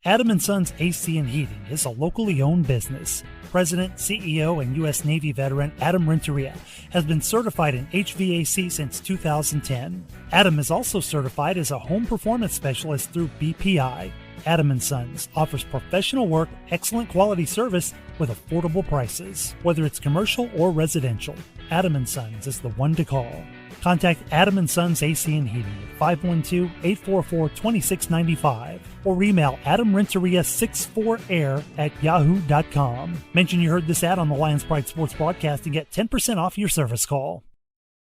Adam & Sons AC and Heating is a locally owned business. President, CEO, and U.S. Navy veteran Adam Renteria has been certified in HVAC since 2010. Adam is also certified as a home performance specialist through BPI. Adam & Sons offers professional work, excellent quality service with affordable prices. Whether it's commercial or residential, Adam & Sons is the one to call. Contact Adam & Sons AC and Heating at 512-844-2695 or email adamrenteria64air@yahoo.com. Mention you heard this ad on the Lions Pride Sports broadcast and get 10% off your service call.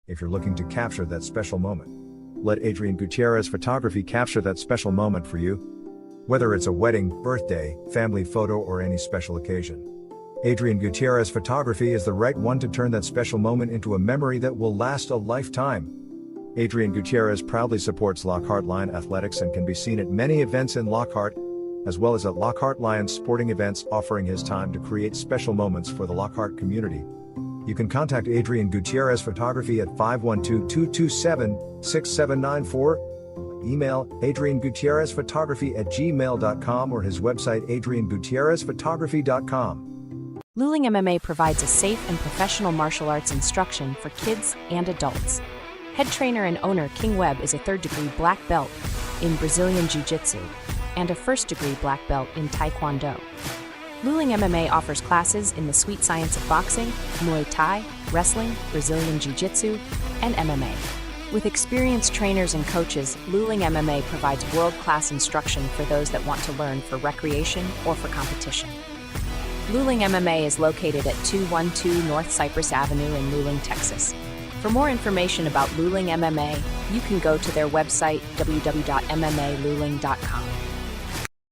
If you're looking to capture that special moment, let Adrian Gutierrez Photography capture that special moment for you. Whether it's a wedding, birthday, family photo, or any special occasion, Adrian Gutierrez Photography is the right one to turn that special moment into a memory that will last a lifetime. Adrian Gutierrez proudly supports Lockhart Lion Athletics and can be seen at many events in Lockhart, as well as at Lockhart Lions sporting events, offering his time to create special moments for the Lockhart community. You can contact Adrian Gutierrez Photography at 512-227-6794, email adriangutierrezphotography@gmail.com, or his website adriangutierrezphotography.com. Luling MMA provides a safe and professional martial arts instruction for kids and adults. Head trainer and owner King Webb is a third-degree black belt in Brazilian Jiu-Jitsu and a first-degree black belt in Taekwondo. Luling MMA offers classes in the sweet science of boxing, Muay Thai, wrestling, Brazilian Jiu-Jitsu, and MMA. With experienced trainers and coaches, Luling MMA provides world-class instruction for those that want to learn for recreation or for competition. Luling MMA is located at 212 North Cypress Avenue in Luling, Texas. For more information about Luling MMA, you can go to their website, www.mmaluling.com.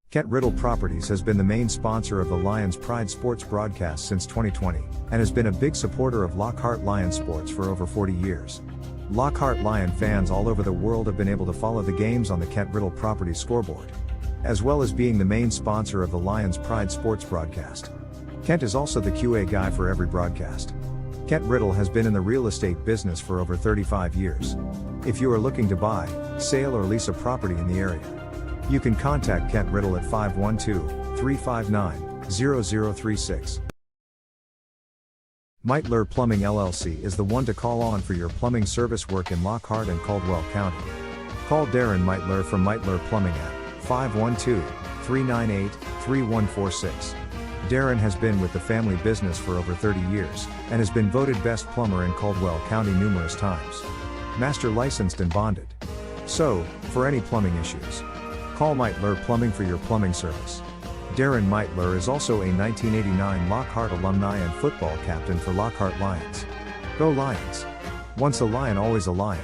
Kent Riddle Properties has been the main sponsor of the Lions Pride Sports broadcast since 2020, and has been a big supporter of Lockhart Lion Sports for over 40 years. Lockhart Lion fans all over the world have been able to follow the games on the Kent Riddle Properties scoreboard, as well as being the main sponsor of the Lions Pride Sports broadcast. Kent is also the QA guy for every broadcast. Kent Riddle has been in the real estate business for over 35 years. If you are looking to buy, sale, or lease a property in the area, you can contact Kent Riddle at 512-359-0036. Meitler Plumbing LLC is the one to call on for your plumbing service work in Lockhart and Caldwell County. Call Darren Meitler from Meitler Plumbing at 512-398-3146. Darren has been with the family business for over 30 years, and has been voted best plumber in Caldwell County numerous times. Master licensed and bonded. So, for any plumbing issues, call Meitler Plumbing for your plumbing service. Darren Meitler is also a 1989 Lockhart alumni and football captain for Lockhart Lions. Go Lions! Once a Lion, always a Lion.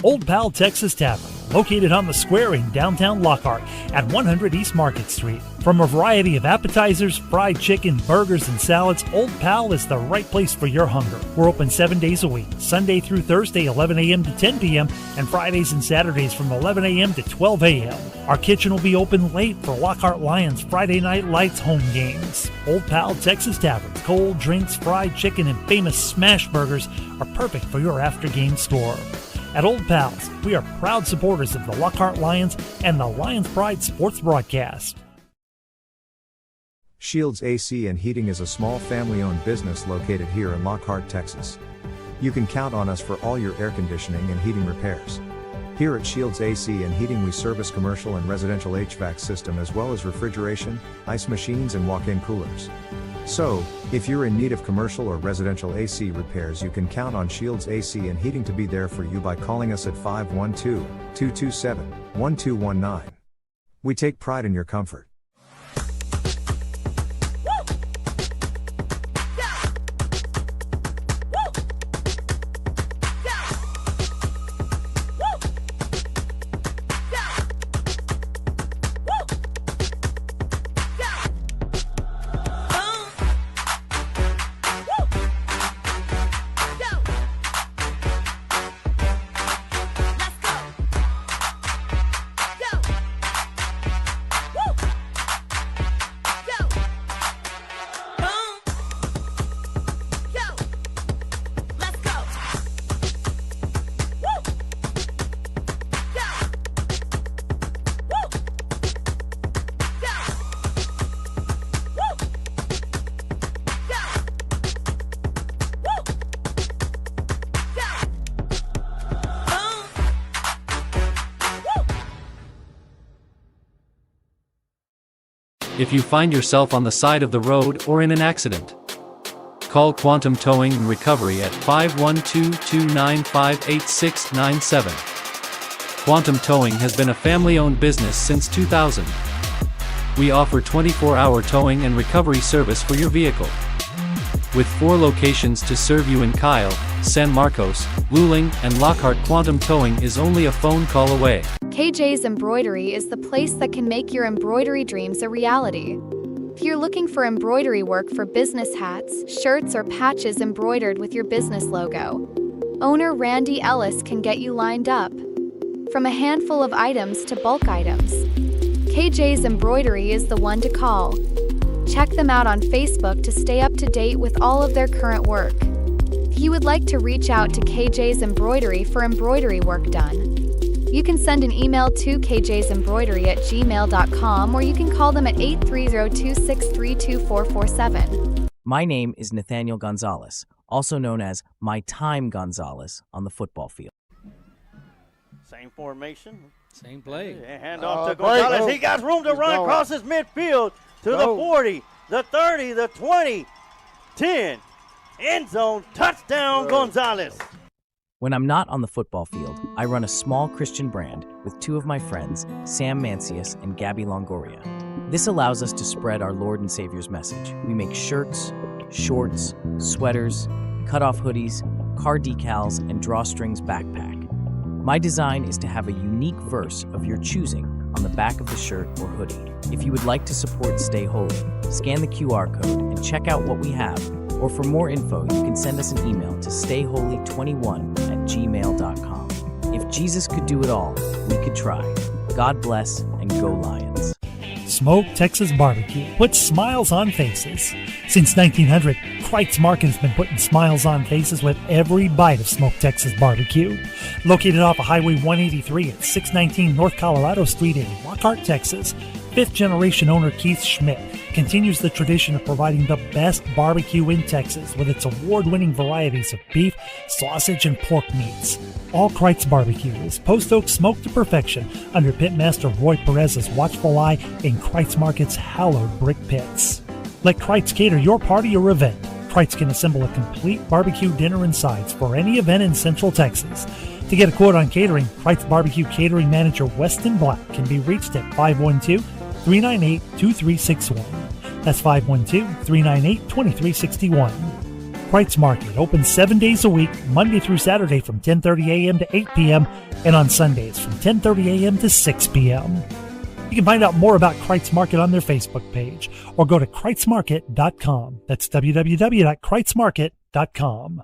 Old Pal Texas Tavern, located on the square in downtown Lockhart at 100 East Market Street. From a variety of appetizers, fried chicken, burgers, and salads, Old Pal is the right place for your hunger. We're open 7 days a week, Sunday through Thursday 11 a.m. to 10 p.m. and Fridays and Saturdays from 11 a.m. to 12 a.m. Our kitchen will be open late for Lockhart Lions Friday Night Lights home games. Old Pal Texas Tavern, cold drinks, fried chicken, and famous smash burgers are perfect for your after-game score. At Old Pal's, we are proud supporters of the Lockhart Lions and the Lions Pride Sports broadcast. Shields AC and Heating is a small family-owned business located here in Lockhart, Texas. You can count on us for all your air conditioning and heating repairs. Here at Shields AC and Heating, we service commercial and residential HVAC system, as well as refrigeration, ice machines, and walk-in coolers. So, if you're in need of commercial or residential AC repairs, you can count on Shields AC and Heating to be there for you by calling us at 512-227-1219. We take pride in your comfort. if you find yourself on the side of the road or in an accident. Call Quantum Towing and Recovery at 512-295-8697. Quantum Towing has been a family-owned business since 2000. We offer 24-hour towing and recovery service for your vehicle. With 4 locations to serve you in Kyle, San Marcos, Luling, and Lockhart, Quantum Towing is only a phone call away. KJ's Embroidery is the place that can make your embroidery dreams a reality. If you're looking for embroidery work for business hats, shirts, or patches embroidered with your business logo, owner Randy Ellis can get you lined up. From a handful of items to bulk items, KJ's Embroidery is the one to call. Check them out on Facebook to stay up to date with all of their current work. If you would like to reach out to KJ's Embroidery for embroidery work done, you can send an email to kjsembroidery@gmail.com, or you can call them at 830-263-2447. My name is Nathaniel Gonzalez, also known as My Time Gonzalez on the football field. Same formation. Same play. Hand off to Gonzalez. He got room to run across his midfield to the 40, the 30, the 20, 10. End zone, touchdown, Gonzalez. When I'm not on the football field, I run a small Christian brand with 2 of my friends, Sam Mancius and Gabby Longoria. This allows us to spread our Lord and Savior's message. We make shirts, shorts, sweaters, cut-off hoodies, car decals, and drawstrings backpack. My design is to have a unique verse of your choosing on the back of the shirt or hoodie. If you would like to support Stay Holy, scan the QR code and check out what we have. Or for more info, you can send us an email to stayholy21@gmail.com. If Jesus could do it all, we could try. God bless and go Lions. Smoke Texas Barbecue puts smiles on faces. Since 1900, Kreitz Market has been putting smiles on faces with every bite of Smoke Texas Barbecue. Located off of Highway 183 at 619 North Colorado Street in Lockhart, Texas, 5th-generation owner Keith Schmidt continues the tradition of providing the best barbecue in Texas with its award-winning varieties of beef, sausage, and pork meats. All Kreitz Barbecue is post oak smoked to perfection under Pitmaster Roy Perez's watchful eye in Kreitz Market's hallowed brick pits. Let Kreitz cater your party or event. Kreitz can assemble a complete barbecue dinner and sides for any event in Central Texas. To get a quote on catering, Kreitz Barbecue Catering Manager Weston Black can be reached at 512-398-2361. That's 512-398-2361. Kreitz Market opens 7 days a week, Monday through Saturday from 10:30 a.m. to 8 p.m. and on Sundays from 10:30 a.m. to 6 p.m. You can find out more about Kreitz Market on their Facebook page or go to kreitzmarket.com. That's www.kreitzmarket.com.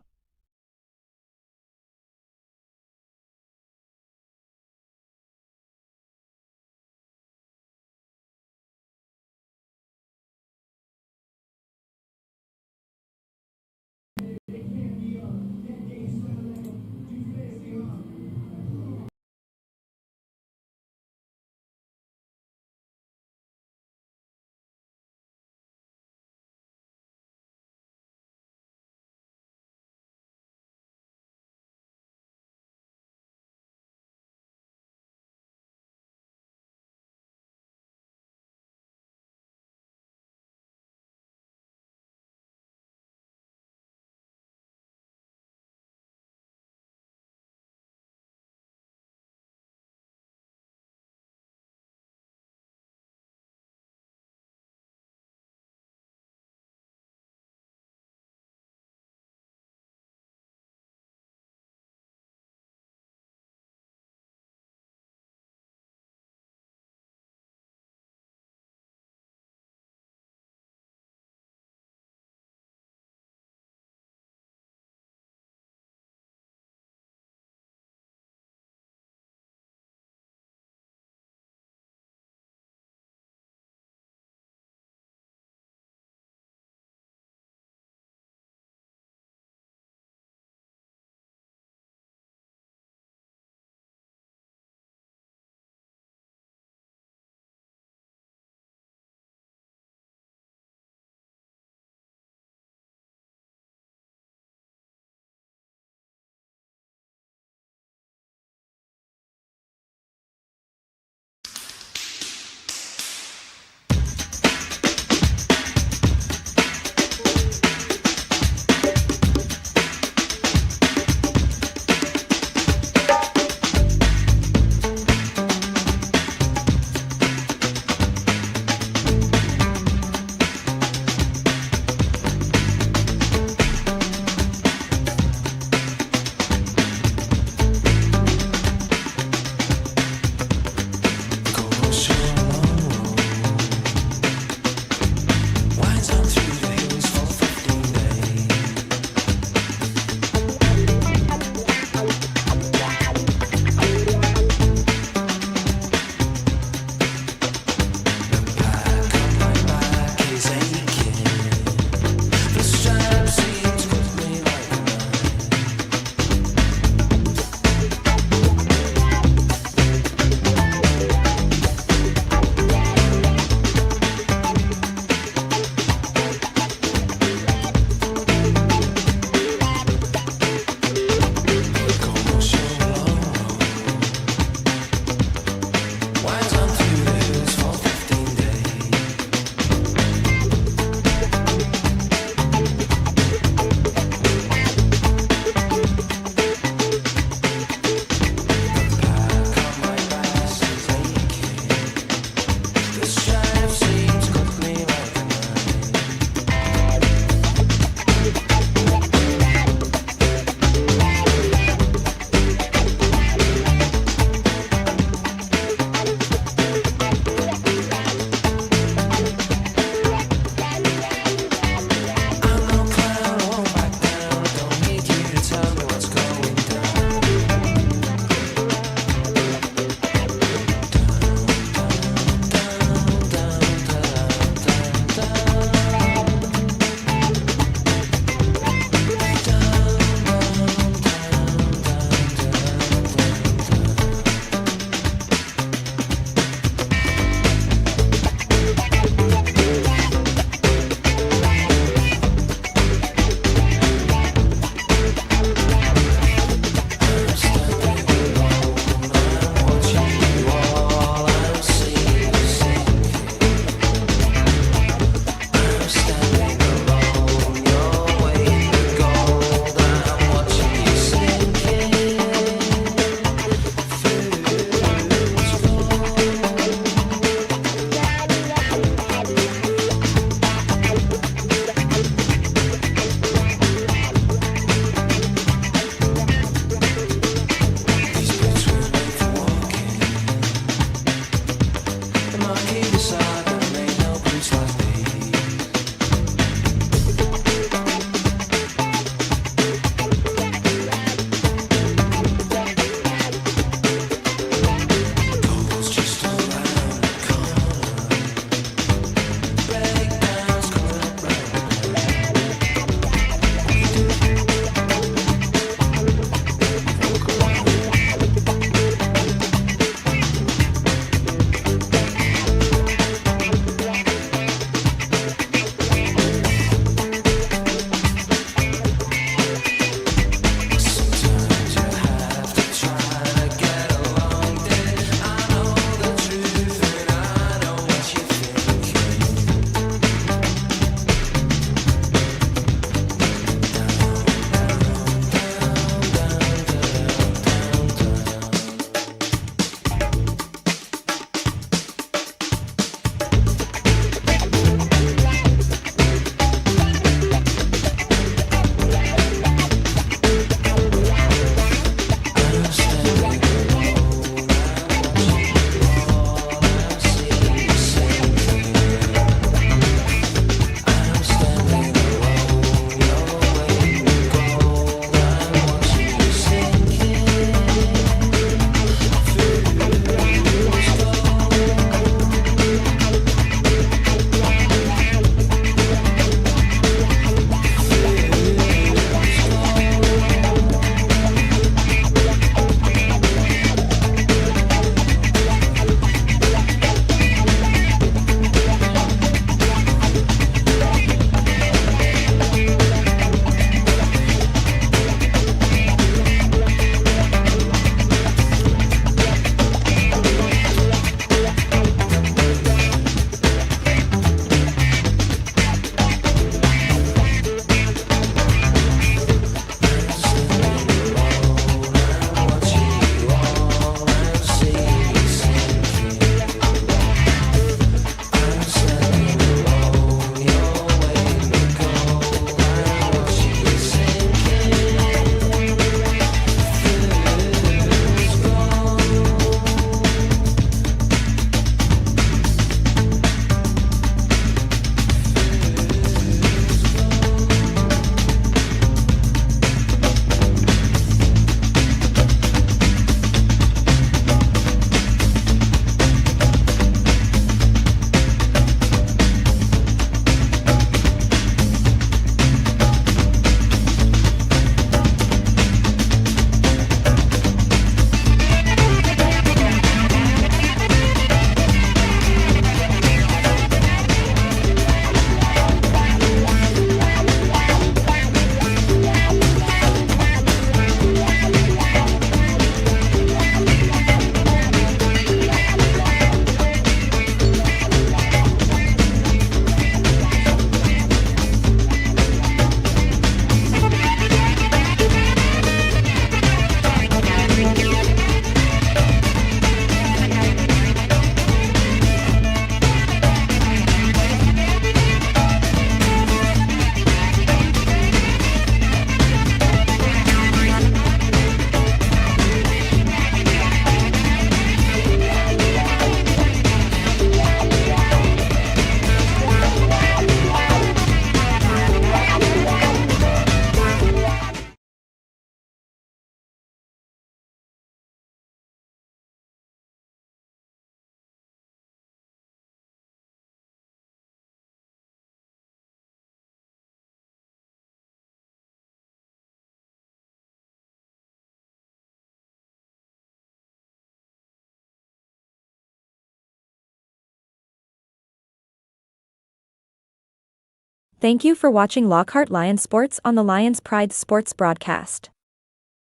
Thank you for watching Lockhart Lions Sports on the Lions Pride Sports broadcast.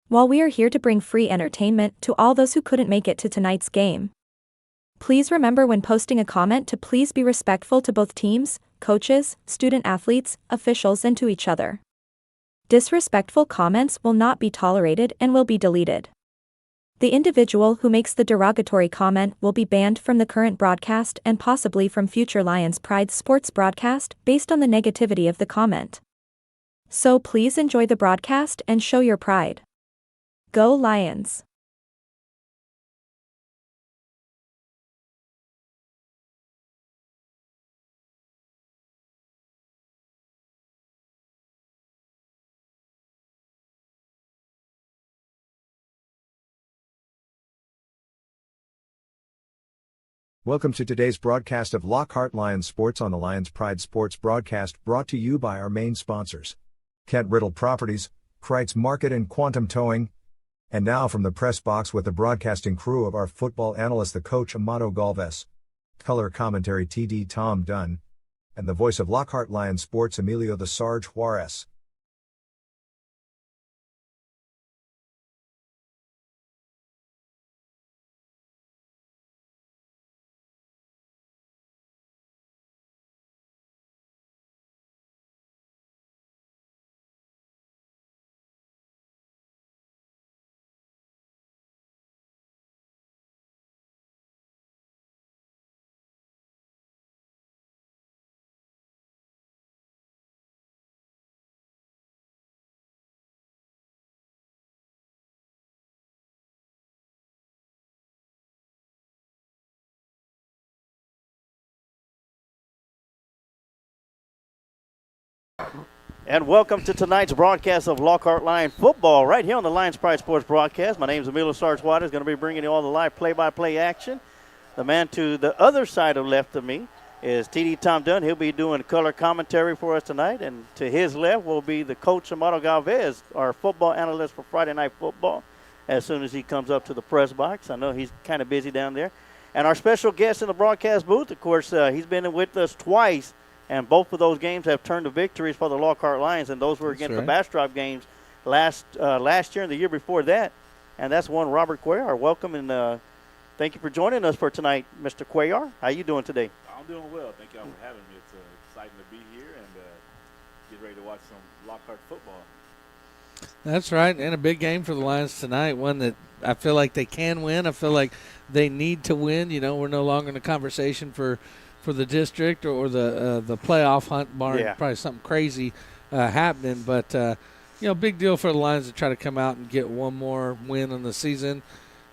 While we are here to bring free entertainment to all those who couldn't make it to tonight's game, please remember when posting a comment to please be respectful to both teams, coaches, student athletes, officials, and to each other. Disrespectful comments will not be tolerated and will be deleted. The individual who makes the derogatory comment will be banned from the current broadcast and possibly from future Lions Pride Sports broadcast based on the negativity of the comment. So please enjoy the broadcast and show your pride. Go Lions! Welcome to today's broadcast of Lockhart Lions Sports on the Lions Pride Sports broadcast, brought to you by our main sponsors, Kent Riddle Properties, Kreitz Market and Quantum Towing. And now from the press box with the broadcasting crew of our football analyst, the coach Amato Galvez, color commentary TD Tom Dunn, and the voice of Lockhart Lions Sports Emilio the Sarge Juarez. And welcome to tonight's broadcast of Lockhart Lion football right here on the Lions Pride Sports broadcast. My name is Emilio Sarge Juarez, going to be bringing you all the live play-by-play action. The man to the other side of left of me is TD Tom Dunn. He'll be doing color commentary for us tonight. And to his left will be the coach Amato Galvez, our football analyst for Friday Night Football, as soon as he comes up to the press box. I know he's kind of busy down there. And our special guest in the broadcast booth, of course, he's been with us twice. And both of those games have turned to victories for the Lockhart Lions, and those were against the Bastrop games last year and the year before that. And that's one Robert Cuellar. Welcome, and thank you for joining us for tonight, Mr. Cuellar. How you doing today? I'm doing well. Thank y'all for having me. It's exciting to be here and get ready to watch some Lockhart football. That's right, and a big game for the Lions tonight, one that I feel like they can win. I feel like they need to win. You know, we're no longer in a conversation for the district or the playoff hunt, barring probably something crazy happening. But, big deal for the Lions to try to come out and get one more win on the season.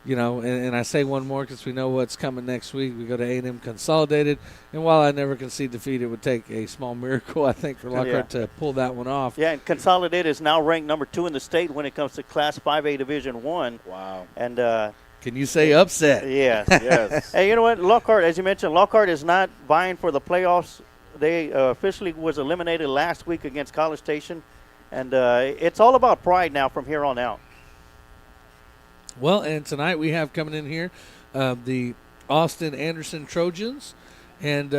You know, and I say one more because we know what's coming next week. We go to A&M Consolidated. And while I never concede defeat, it would take a small miracle, I think, for Lockhart to pull that one off. Yeah, and Consolidated is now ranked number 2 in the state when it comes to Class 5A Division I. Wow. And can you say upset? Yes. Yes. Hey, you know what? Lockhart, as you mentioned, Lockhart is not vying for the playoffs. They officially was eliminated last week against College Station. And it's all about pride now from here on out. Well, and tonight we have coming in here the Austin Anderson Trojans. And,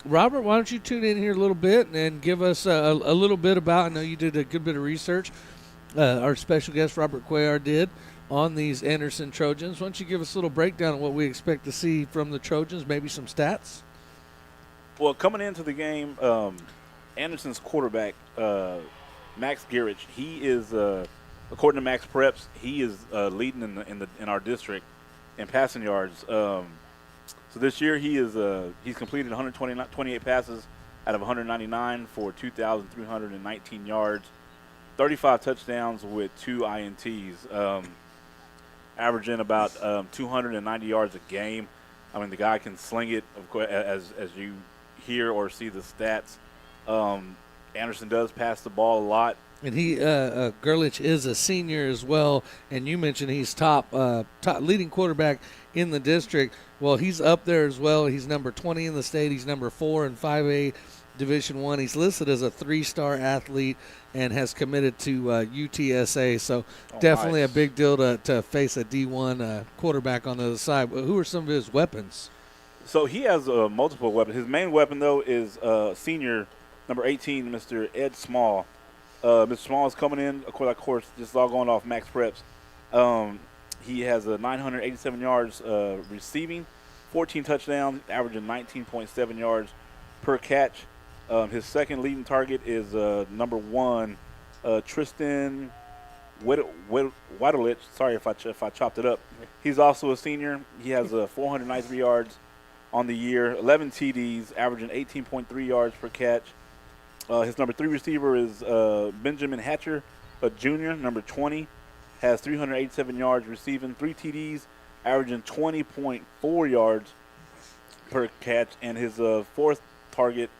Robert, why don't you tune in here a little bit and give us a little bit about, I know you did a good bit of research, our special guest Robert Cuellar did, on these Anderson Trojans. Why don't you give us a little breakdown of what we expect to see from the Trojans, maybe some stats? Well, coming into the game, Anderson's quarterback, Max Gerich, he is, according to Max Preps, he is leading in our district in passing yards. So this year he's completed 128 passes out of 199 for 2,319 yards, 35 touchdowns with 2 INTs. Averaging about 290 yards a game. I mean, the guy can sling it, of course, as you hear or see the stats. Anderson does pass the ball a lot. And he, Gerlich is a senior as well, and you mentioned he's top leading quarterback in the district. Well, he's up there as well. He's number 20 in the state. He's number 4 in 5A Division I. He's listed as a 3-star athlete and has committed to UTSA. So definitely nice. A big deal to face a D1 quarterback on the other side. But who are some of his weapons? So he has multiple weapons. His main weapon, though, is senior Number 18, Mr. Ed Small. Mr. Small is coming in, of course, this is all going off Max Preps. He has 987 yards receiving, 14 touchdowns, averaging 19.7 yards per catch. His second leading target is number 1, Tristan Wadelich. Sorry if I chopped it up. He's also a senior. He has 493 yards on the year, 11 TDs, averaging 18.3 yards per catch. His number 3 receiver is Benjamin Hatcher, a junior, number 20. Has 387 yards receiving, 3 TDs, averaging 20.4 yards per catch. And his fourth target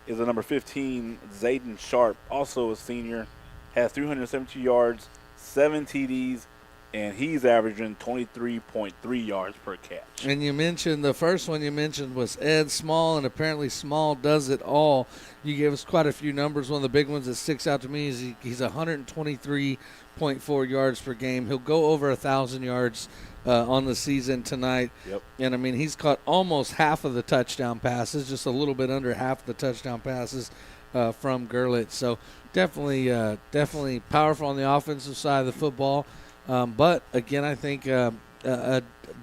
is a number 15, Zayden Sharp, also a senior. Has 372 yards, 7 TDs, and he's averaging 23.3 yards per catch. And you mentioned the first one you mentioned was Ed Small, and apparently Small does it all. You gave us quite a few numbers. One of the big ones that sticks out to me is he's 123.4 yards per game. He'll go over 1,000 yards on the season tonight. Yep. And, I mean, he's caught almost half of the touchdown passes, just a little bit under half the touchdown passes from Gerlitz. So definitely powerful on the offensive side of the football. But, again, I think a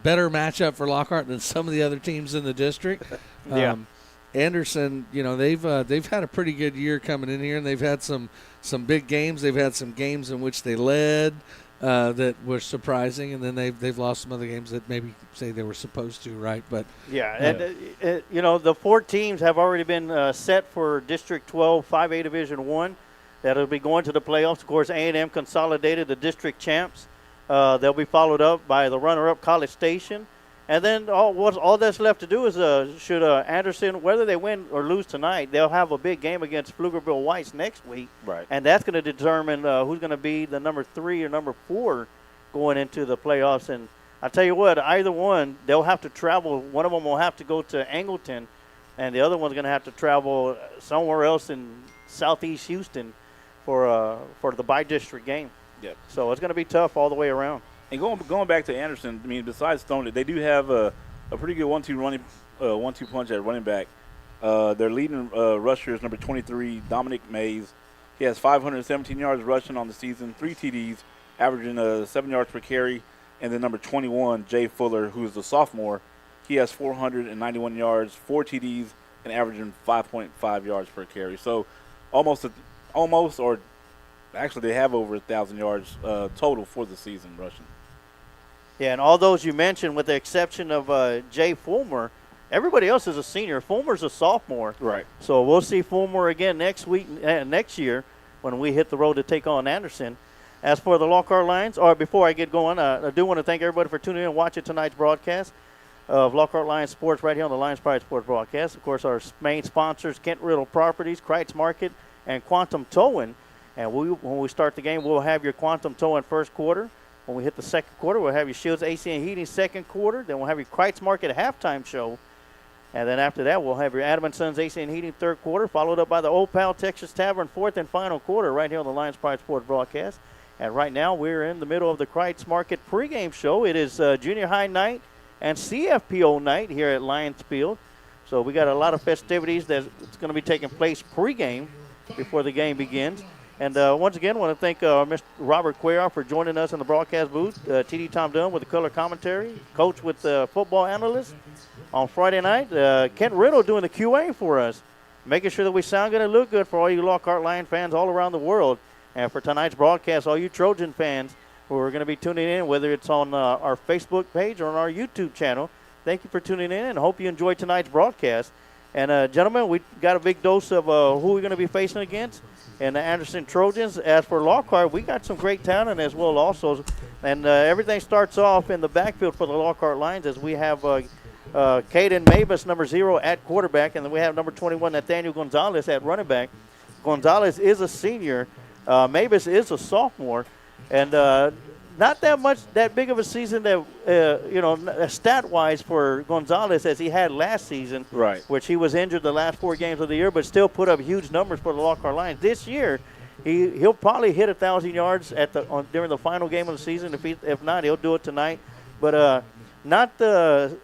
better matchup for Lockhart than some of the other teams in the district. Yeah. Anderson, they've had a pretty good year coming in here, and they've had some big games. They've had some games in which they led that were surprising, and then they've lost some other games that maybe say they were supposed to, right? But yeah, and the 4 teams have already been set for District 12 5A Division 1. That'll be going to the playoffs. Of course, A&M consolidated the district champs. They'll be followed up by the runner-up College Station. And then all that's left to do is should Anderson, whether they win or lose tonight, they'll have a big game against Pflugerville Whites next week. Right. And that's going to determine who's going to be the number 3 or number 4 going into the playoffs. And I tell you what, either one, they'll have to travel. One of them will have to go to Angleton, and the other one's going to have to travel somewhere else in southeast Houston for the by-district game. Yep. So it's going to be tough all the way around. And going back to Anderson, I mean, besides Stone, they do have a pretty good 1-2 punch at running back. Their leading rusher is number 23, Dominic Mays. He has 517 yards rushing on the season, 3 TDs, averaging 7 yards per carry. And then number 21, Jay Fuller, who's a sophomore, he has 491 yards, 4 TDs, and averaging 5.5 yards per carry. So almost, or actually they have over 1,000 yards total for the season rushing. Yeah, and all those you mentioned, with the exception of Jay Fulmer, everybody else is a senior. Fulmer's a sophomore. Right. So we'll see Fulmer again next year when we hit the road to take on Anderson. As for the Lockhart Lions, or before I get going, I do want to thank everybody for tuning in and watching tonight's broadcast of Lockhart Lions Sports right here on the Lions Pride Sports broadcast. Of course, our main sponsors, Kent Riddle Properties, Kreitz Market, and Quantum Towing. And when we start the game, we'll have your Quantum Towing first quarter. When we hit the second quarter, we'll have your Shields AC and Heating second quarter. Then we'll have your Kreitz Market halftime show. And then after that, we'll have your Adam & Sons AC and Heating third quarter, followed up by the Old Pal Texas Tavern fourth and final quarter right here on the Lions Pride Sports broadcast. And right now, we're in the middle of the Kreitz Market pregame show. It is junior high night and CFPO night here at Lions Field. So we got a lot of festivities that's going to be taking place pregame before the game begins. And once again, I want to thank Mr. Robert Cuellar for joining us in the broadcast booth. TD Tom Dunn with the color commentary, Coach with the football analyst. On Friday night, Kent Riddle doing the QA for us, making sure that we sound good and look good for all you Lockhart Lion fans all around the world. And for tonight's broadcast, all you Trojan fans who are going to be tuning in, whether it's on our Facebook page or on our YouTube channel, thank you for tuning in and hope you enjoyed tonight's broadcast. And, gentlemen, we got a big dose of who we're going to be facing against. And the Anderson Trojans. As for Lockhart, we got some great talent as well also. And everything starts off in the backfield for the Lockhart Lions as we have Caden Mavis, number 0, at quarterback. And then we have number 21, Nathaniel Gonzalez, at running back. Gonzalez is a senior. Mavis is a sophomore. And not that big of a season that, stat-wise for Gonzalez as he had last season, right, which he was injured the last 4 games of the year, but still put up huge numbers for the Lockhart Lions. This year, he'll probably hit 1,000 yards during the final game of the season. If not, he'll do it tonight. But not the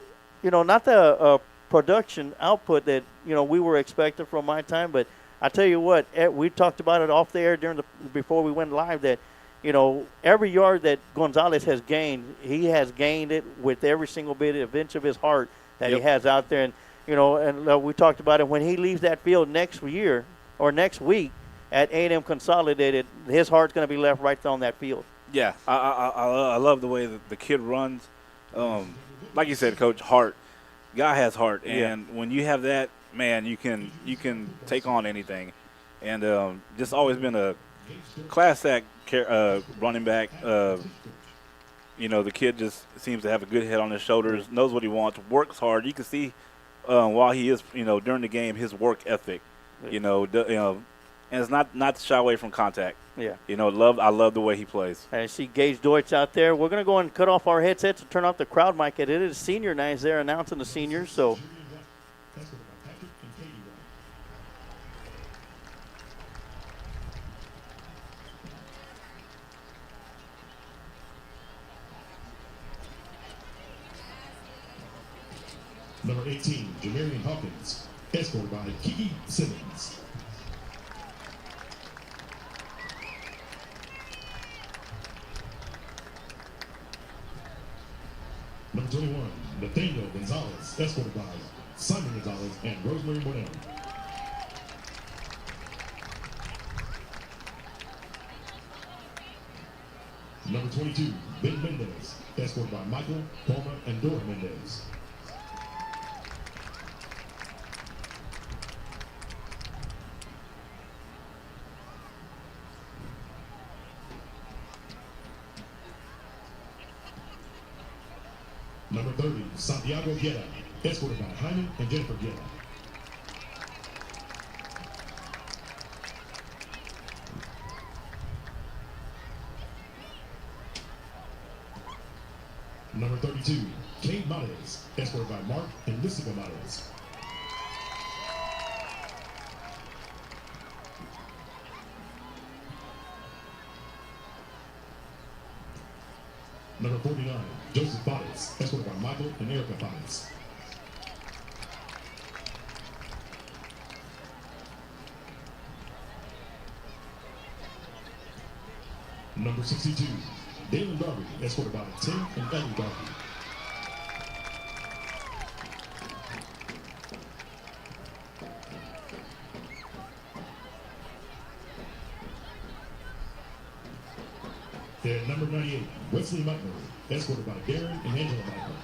production output that we were expecting from my time, but I tell you what, we talked about it off the air before we went live that, every yard that Gonzalez has gained, he has gained it with every single bit of inch of his heart that he has out there. And, we talked about it when he leaves that field next year or next week at A&M Consolidated, his heart's going to be left right there on that field. Yeah, I love the way that the kid runs. Like you said, Coach, heart. Guy has heart, and when you have that, man, you can take on anything. And just always been a class act running back. The kid just seems to have a good head on his shoulders, knows what he wants, works hard. You can see while he is, during the game, his work ethic. And it's not to shy away from contact. Yeah. I love the way he plays. I see Gage Deutsch out there. We're going to go and cut off our headsets and turn off the crowd mic. It is senior night there announcing the seniors. So. Number 18, Jamarian Hawkins, escorted by Kiki Simmons. Number 21, Nathaniel Gonzalez, escorted by Simon Gonzalez and Rosemary Moreno. Number 22, Ben Mendez, escorted by Michael, Palmer, and Dora Mendez. Number 30, Santiago Guerra, escorted by Hyman and Jennifer Guerra. Number 32, Kate Mares, escorted by Mark and Lucifer Mares. Number 49, Joseph Baez, escorted by Michael and Erica Baez. Number 62, Dalen Darby, escorted by Tim and Ellie Darby. And number 98, Wesley Meitner, escorted by Darren and Angela Meitner.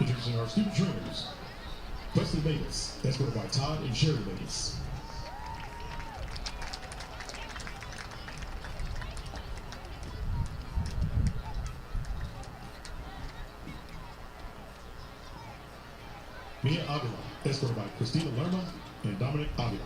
Introducing our student trainers, Wesley Davis, escorted by Todd and Sherry Davis. Mia Avila, escorted by Christina Lerma and Dominic Avila.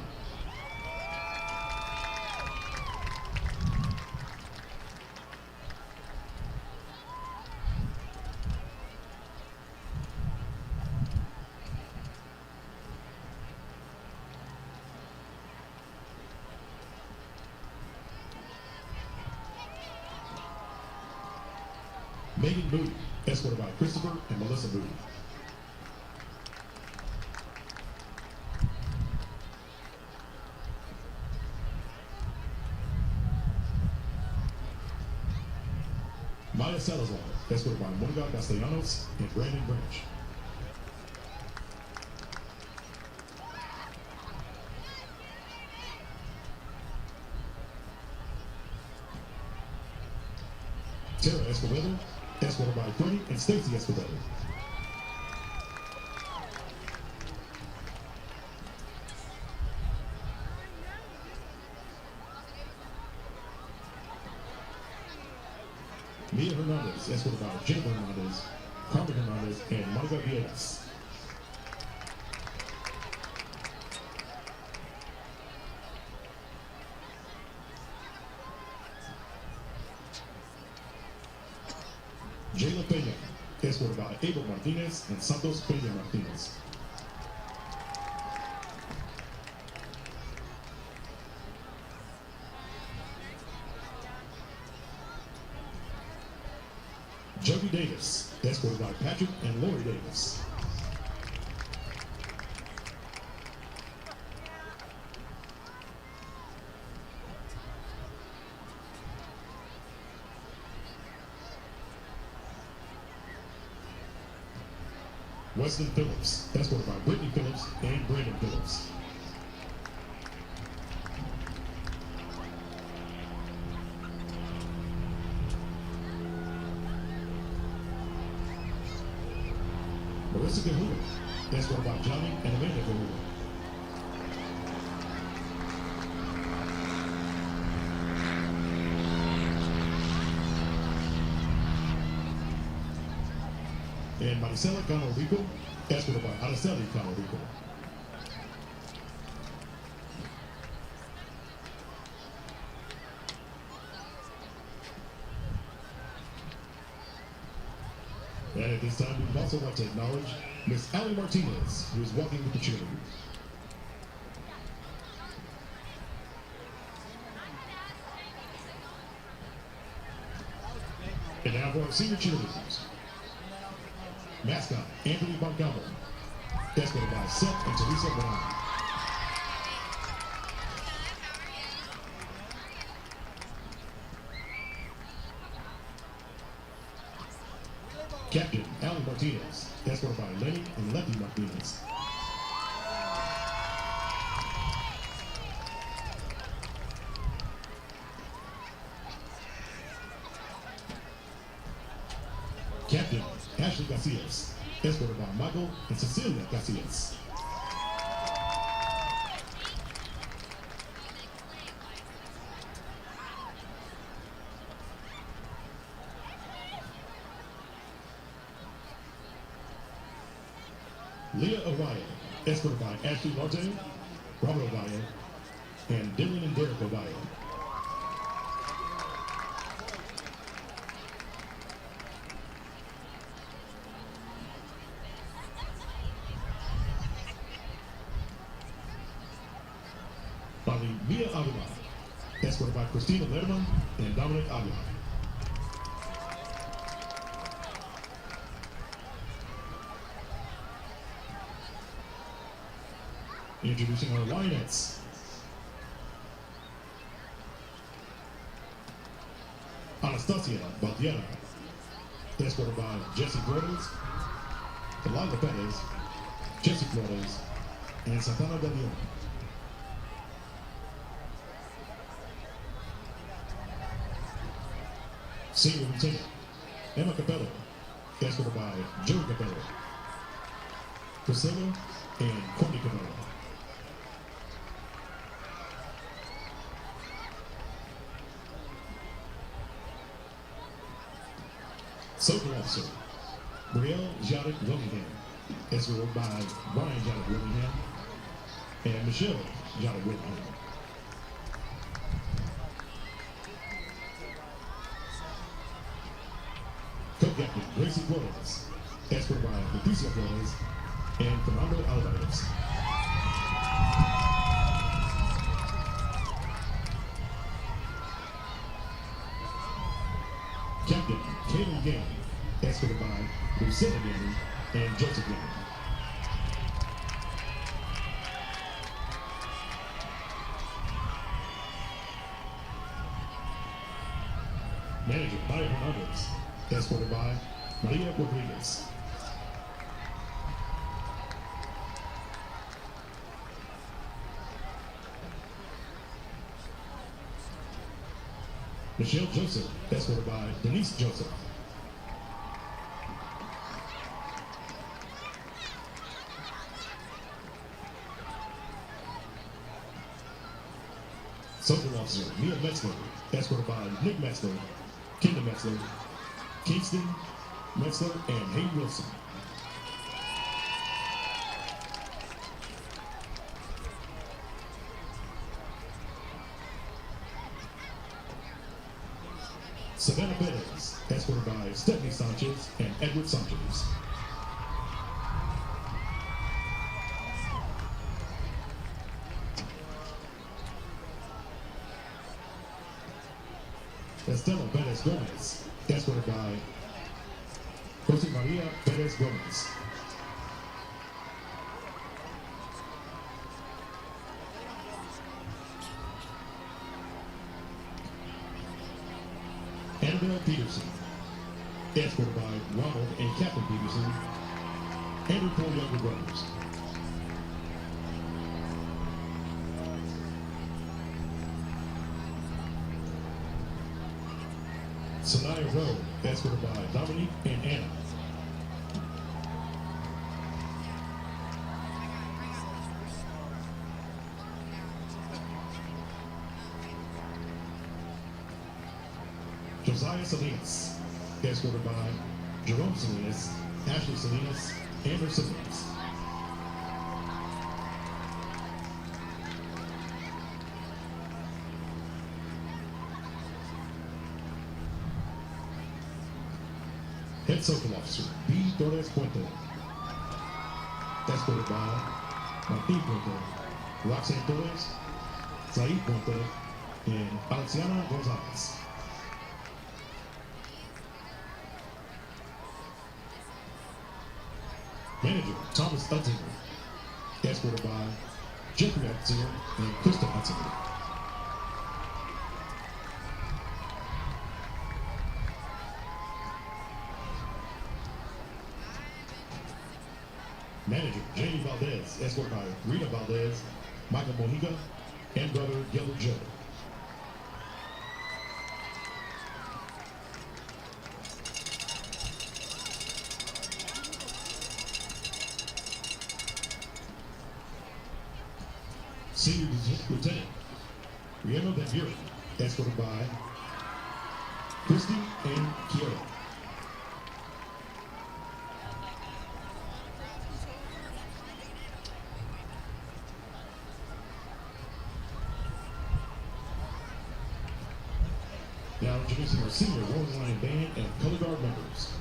Megan Moody, escorted by Christopher and Melissa Moody. Maya Salazar, escorted by Monica Castellanos and Brandon Branch. Tara Escobedo, escorted by Freddie and Stacy Escobedo. Mia Hernandez, escorted by Jennifer Hernandez, Carmen Hernandez, and Monica Villegas. Jayla Peña, escorted by Abel Martinez and Santos Peña Martinez. Jody Davis, escorted by Patrick and Lori Davis. Weston Phillips, escorted by Brittany Phillips and Brandon Phillips. Marissa Gahula, escorted by Johnny and Amanda Gahula. And Maricela Cano Rico, escorted by Araceli Cano Rico. And at this time, we'd also like to acknowledge Miss Allie Martinez, who is walking with the cheerleaders. And now for our senior cheerleaders. Mascot, Anthony Montgomery, escorted by Seth and Teresa Brown. Captain, Allie Martinez, escorted by Lenny and Lefty Martinez. Captain, Ashley Garcias, escorted by Michael and Cecilia Garcias. Leah Araya, escorted by Ashley Martin, Robert Araya, and Dylan and Derek Araya. Finally, Mia Avila, escorted by Christina Lerman and Dominic Avila. Introducing our Lionettes. Anastasia Baldiera, escorted by Jesse Flores, Delilah Perez, Jesse Flores, and Santana Gadion. Senior Lieutenant Emma Capello, escorted by Joey Capello, Priscilla, and Courtney Capello. Social Officer Brielle Jadek Willingham, escorted by Brian Jadek Willingham and Michelle Jadek Willingham. Co-Captain Gracie Flores, escorted by Patricia Flores and Fernando Alvarez. Captain Kaylin Gannon, escorted by Lucinda Gannon and Joseph Gannon. Manager Mario Hernandez, escorted by Maria Rodriguez. Michelle Joseph, escorted by Denise Joseph. Social Officer Mia Metzler, escorted by Nick Metzler, Kendra Metzler, Kingston Metzler, and Hayden Wilson. Savannah Perez, escorted by Stephanie Sanchez and Edward Sanchez. Estela Perez Gomez, escorted by Maria Perez Gomez. Annabelle Peterson, escorted by Ronald and Captain Peterson, and her 4 younger brothers. Sanaya Rowe, escorted by Dominique and Anna. Josiah Salinas, escorted by Jerome Salinas, Ashley Salinas, and her siblings. Head Social Officer B. Torres Puente, escorted by Martín Puente, Roxanne Torres, Said Puente, and Alexiana Gonzalez. Manager Thomas Utzinger, escorted by Jeffrey Utzinger and Krista Utzinger. Manager Jamie Valdez, escorted by Rita Valdez, Michael Mojica, and brother Yellow Joe. Senior Lieutenant Rihanna Van Buren, escorted by Christy and Kiera. Now introducing our senior Warriors Line band and color guard members.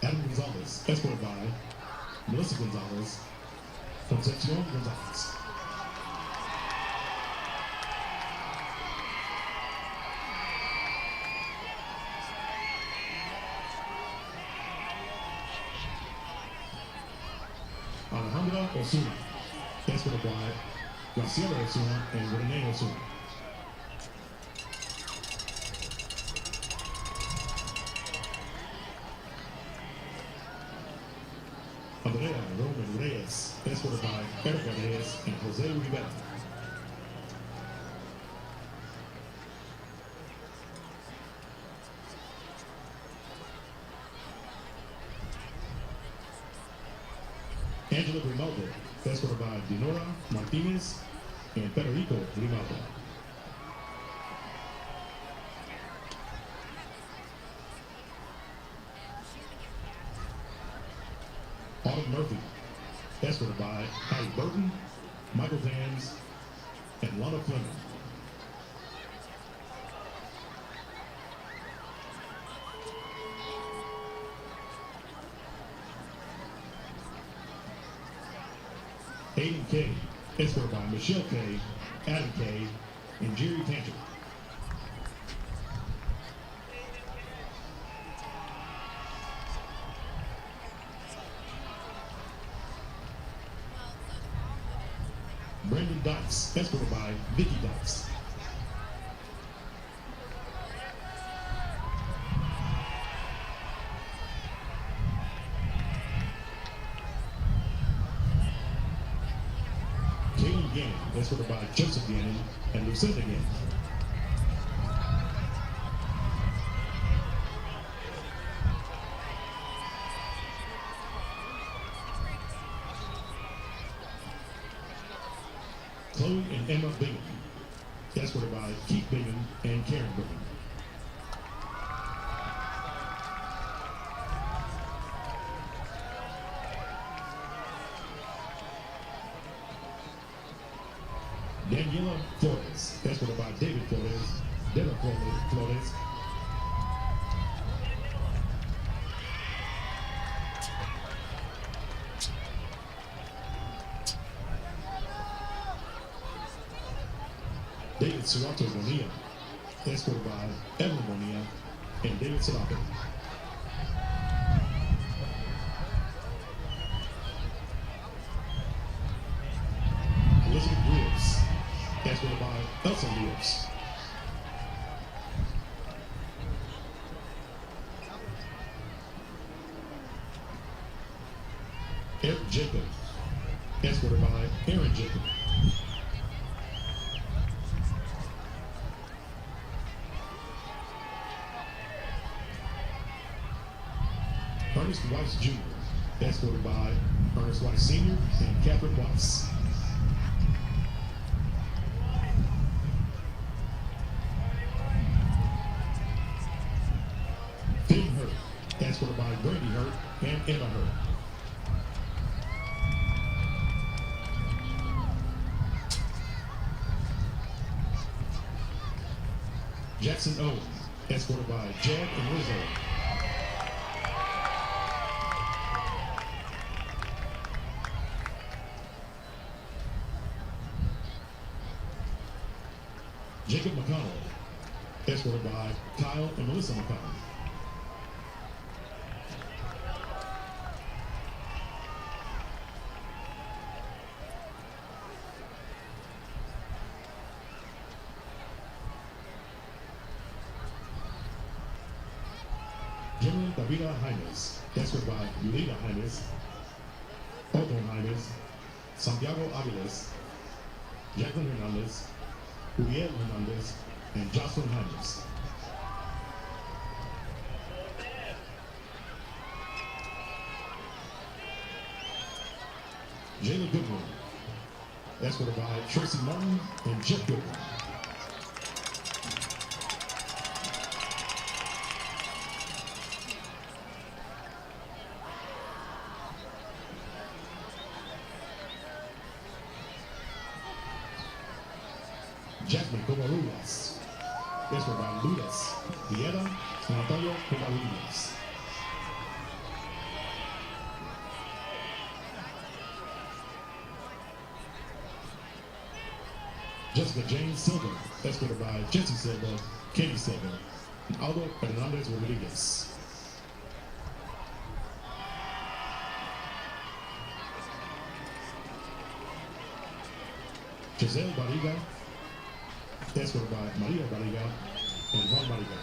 Adam Gonzalez, escorted by Melissa Gonzalez, Concepcion Gonzalez. Alejandra Osuna, escorted by Graciela Osuna and Renee Osuna. Andrea Roman Reyes, escorted by Erica Reyes and Jose Rivera. Angela Grimaldo, escorted by Dinora Martinez and Federico Grimaldo. Autumn Murphy, escorted by Patty Burton, Michael Vans, and Lana Fleming. Aiden K, escorted by Michelle K, Adam K, and Jerry Tanter. Brandon Dykes, escorted by Vicky Dykes. Kaylee Gannon, escorted by Joseph Gannon and Lucinda Gannon. Chloe and Emma Bingham, escorted by Keith Bingham and Karen Bingham. Daniela Flores, escorted by David Flores, Della Flores, David Serrato Bonilla, escorted by Evelyn Bonilla and David Serrato. Elizabeth Rios, escorted by Elsa Rios. Eric Jacob, escorted by Aaron Jacob. Ernest Weiss Jr., escorted by Ernest Weiss Sr. and Catherine Weiss. Finn Hurt, escorted by Brandy Hurt and Emma Hurt. Jackson Owen, escorted by Jed and Rizzo. Jacob McConnell, escorted by Kyle and Melissa McConnell. Jimmy Davida Jaimes, escorted by Yulita Jaimes, Otto Jaimes, Santiago Aviles, Jacqueline Hernandez, Uriel Hernandez, and Jocelyn Hernandez. Jayla Goodwin, escorted by Tracy Martin and Jeff Goodwin. Jasmine Covarrubias, escorted by Ludas, Viera, and Antonio Covarrubias. Jessica Jane Silva, escorted by Jesse Silva, Katie Silva, and Aldo Fernandez Rodriguez. Giselle Barriga, escorted by Maria Barriga and Juan Barriga.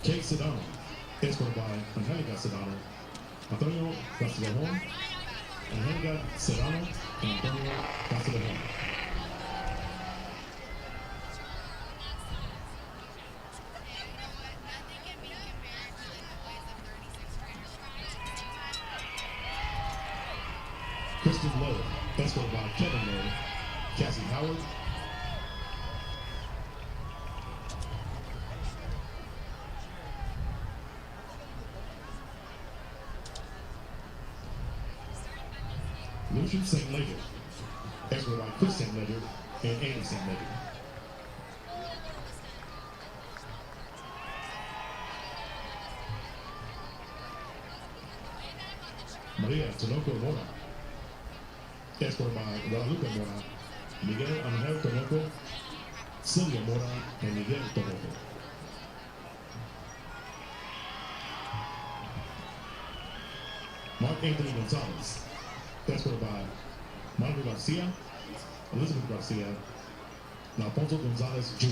Kate Sedano, escorted by Angelica Sedano, Antonio Castellón, Angelica Sedano, and Antonio Castellón. Kristen Lowe, escorted by Kevin Lowe, Cassie Howard, Lucian St. Ledger, escorted by Chris St. Ledger and Andy St. Ledger. Maria Tinoco Mora, escorted by Guadalupe Mora, Miguel Angel Tinoco, Silvia Mora, and Miguel Tinoco. Mark Anthony Gonzalez, escorted by Manuel Garcia, Elizabeth Garcia, and Alfonso Gonzalez Jr.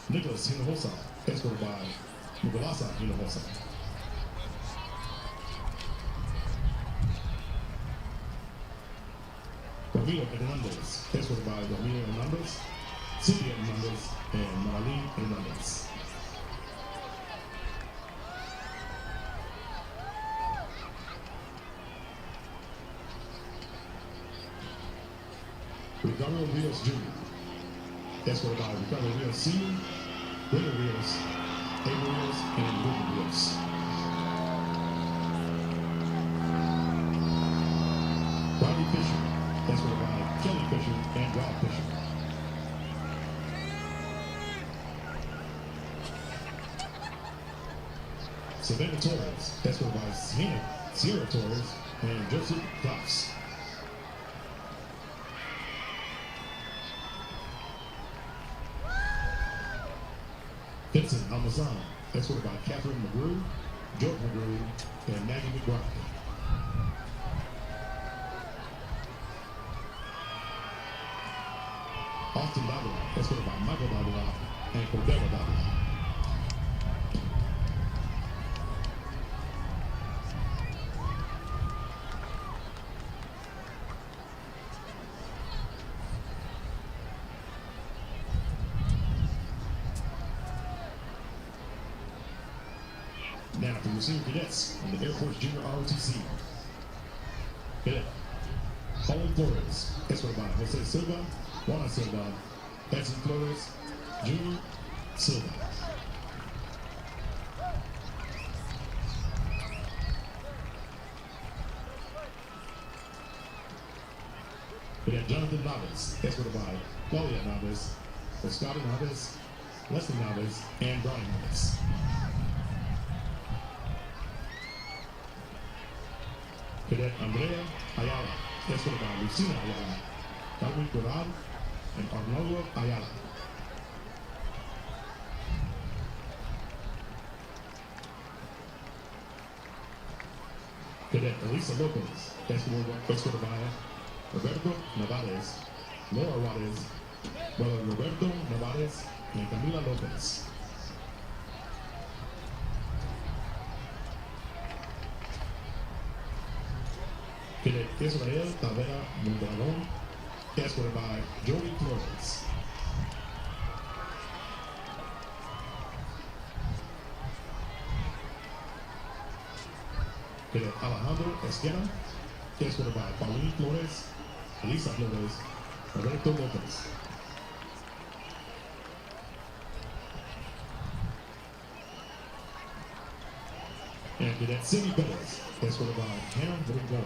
Nicholas Hinojosa, escorted by Nicolasa Hinojosa. Ramiro Hernandez, escorted by Ramiro Hernandez, Cynthia Hernandez, and Marlene Hernandez. Ricardo Rios Jr., escorted by Ricardo Rios Sr., William Rios, Abel Rios, and William Rios. Fisher. Escorted by Kelly Fisher and Rob Fisher. Savannah Torres, escorted by Sierra Torres and Joseph Duffs. Vincent Almazan, escorted by Catherine McGrew, George McGrew, and Maggie McBride. Austin Davila, escorted by Michael Davila and Cordero Davila. Now for your senior cadets in the Air Force Junior ROTC. Cadet Pauline Flores, escorted by Jose Silva, Juana Silva, Betsy Flores, Junior Silva. Cadet Jonathan Naves, escorted by Claudia Naves, Oscar Naves, Leslie Naves, and Brian Naves. Cadet Andrea Ayala, escorted by Lucina Ayala, Darwin Corral, and Arnoldo Ayala. Cadet Elisa Lopez, escorted by Roberto Navarez, Laura Juarez, brother Roberto Navarez, and Camila Lopez. Cadet Israel Tavera Mondragon, escorted by Joey Flores. Cadet Alejandro Esquena, escorted by Pauline Flores, Elisa Flores, Roberto Lopez. And Cadet Cindy Perez, escorted by Hannah Rincon.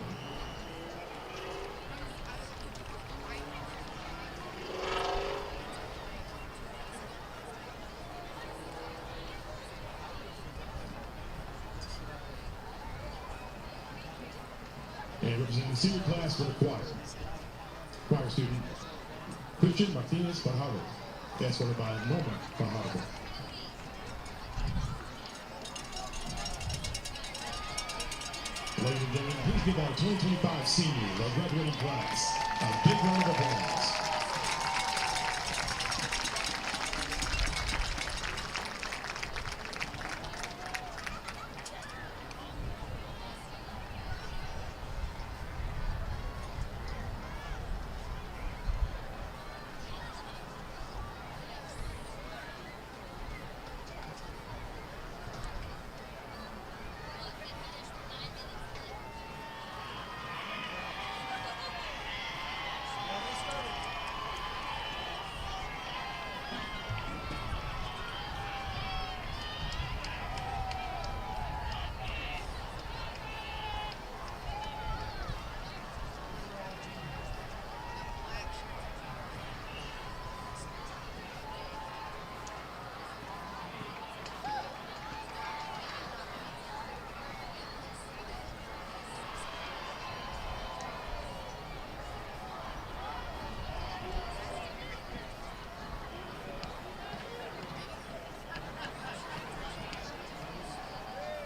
And representing the senior class for the choir student, Christian Martinez Fajardo, escorted by Norma Fajardo. Ladies and gentlemen, please give our 2025 seniors, our graduating class, a big round of applause.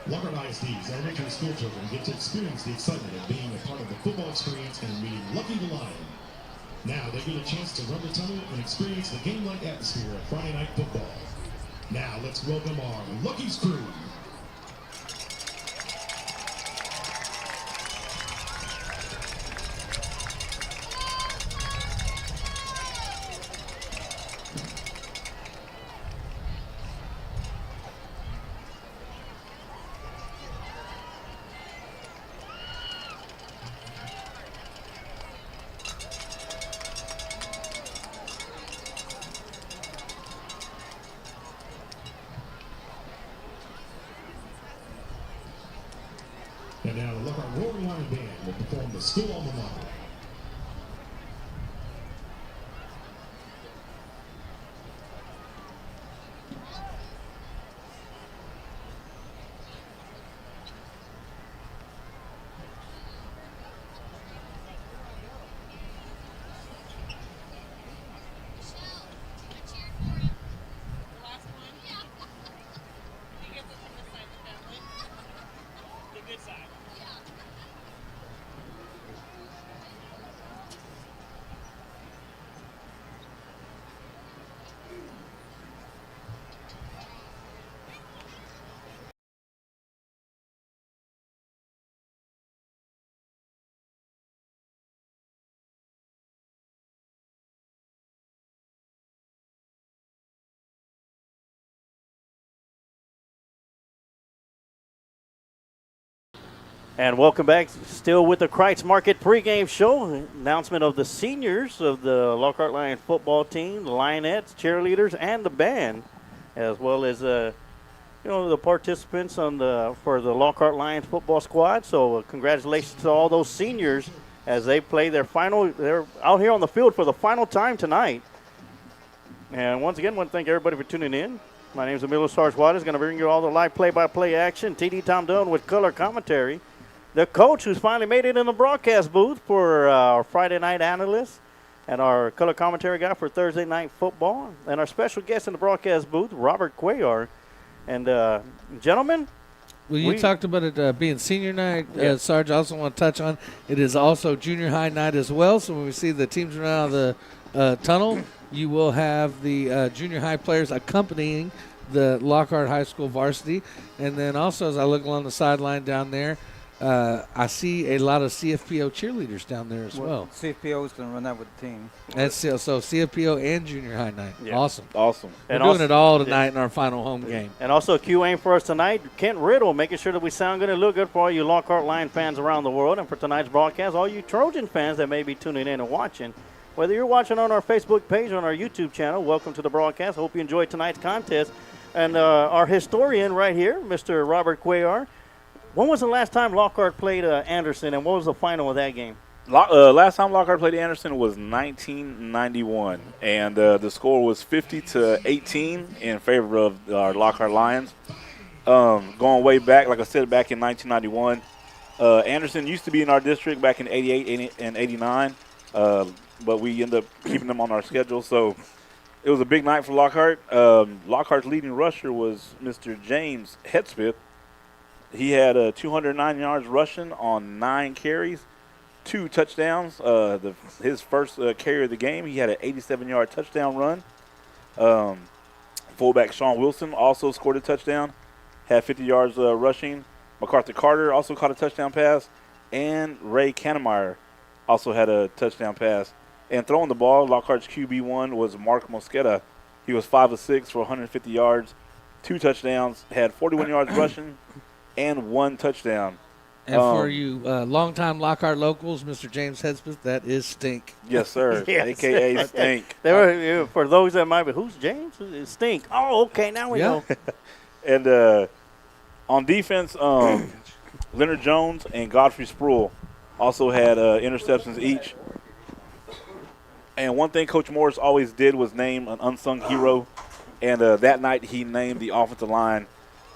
Lockhart ISD's elementary school children get to experience the excitement of being a part of the football experience and meeting Lucky the Lion. Now they get a chance to run the tunnel and experience the game-like atmosphere of Friday Night Football. Now let's welcome our Lucky's crew. And now the Lockhart Roaring Lion Band will perform the school alma mater. And welcome back, still with the Kreitz Market pregame show. Announcement of the seniors of the Lockhart Lions football team, the Lionettes, cheerleaders, and the band, as well as the participants for the Lockhart Lions football squad. So congratulations to all those seniors as they play they're out here on the field for the final time tonight. And once again, I want to thank everybody for tuning in. My name is Emilio Sarge-Juarez, going to bring you all the live play-by-play action. TD Tom Dillon with color commentary. The coach who's finally made it in the broadcast booth for our Friday night analyst and our color commentary guy for Thursday night football. And our special guest in the broadcast booth, Robert Cuellar. And, gentlemen. Well, you talked about it being senior night, Yeah. Sarge. I also want to touch on it is also junior high night as well. So when we see the teams run out of the tunnel, you will have the junior high players accompanying the Lockhart High School varsity. And then also as I look along the sideline down there, I see a lot of CFPO cheerleaders down there as well. CFPO is going to run out with the team. That's so CFPO and junior high night. Yeah. Awesome. And We're doing it all tonight in our final home game. And also QAing for us tonight, Kent Riddle, making sure that we sound good and look good for all you Lockhart Lion fans around the world. And for tonight's broadcast, all you Trojan fans that may be tuning in and watching. Whether you're watching on our Facebook page or on our YouTube channel, welcome to the broadcast. Hope you enjoyed tonight's contest. And our historian right here, Mr. Robert Cuellar. When was the last time Lockhart played Anderson, and what was the final of that game? Last time Lockhart played Anderson was 1991, and the score was 50-18 in favor of our Lockhart Lions. Going way back, like I said, back in 1991, Anderson used to be in our district back in 88 and 89, but we ended up keeping them on our schedule, so it was a big night for Lockhart. Lockhart's leading rusher was Mr. James Hetzpeth. He had 209 yards rushing on 9 carries, 2 touchdowns. His first carry of the game, he had an 87-yard touchdown run. Fullback Sean Wilson also scored a touchdown, had 50 yards rushing. MacArthur Carter also caught a touchdown pass, and Ray Kannemeyer also had a touchdown pass. And throwing the ball, Lockhart's QB1 was Mark Mosqueda. He was 5 of 6 for 150 yards, 2 touchdowns, had 41 yards rushing, and 1 touchdown. And for you longtime Lockhart locals, Mr. James Hetzpeth, that is Stink. Yes, sir. Yes. A.K.A. Stink. They were, for those that might be, who's James? It's Stink. Oh, okay, now we know. And on defense, Leonard Jones and Godfrey Sproul also had interceptions each. And one thing Coach Morris always did was name an unsung hero. And that night he named the offensive line.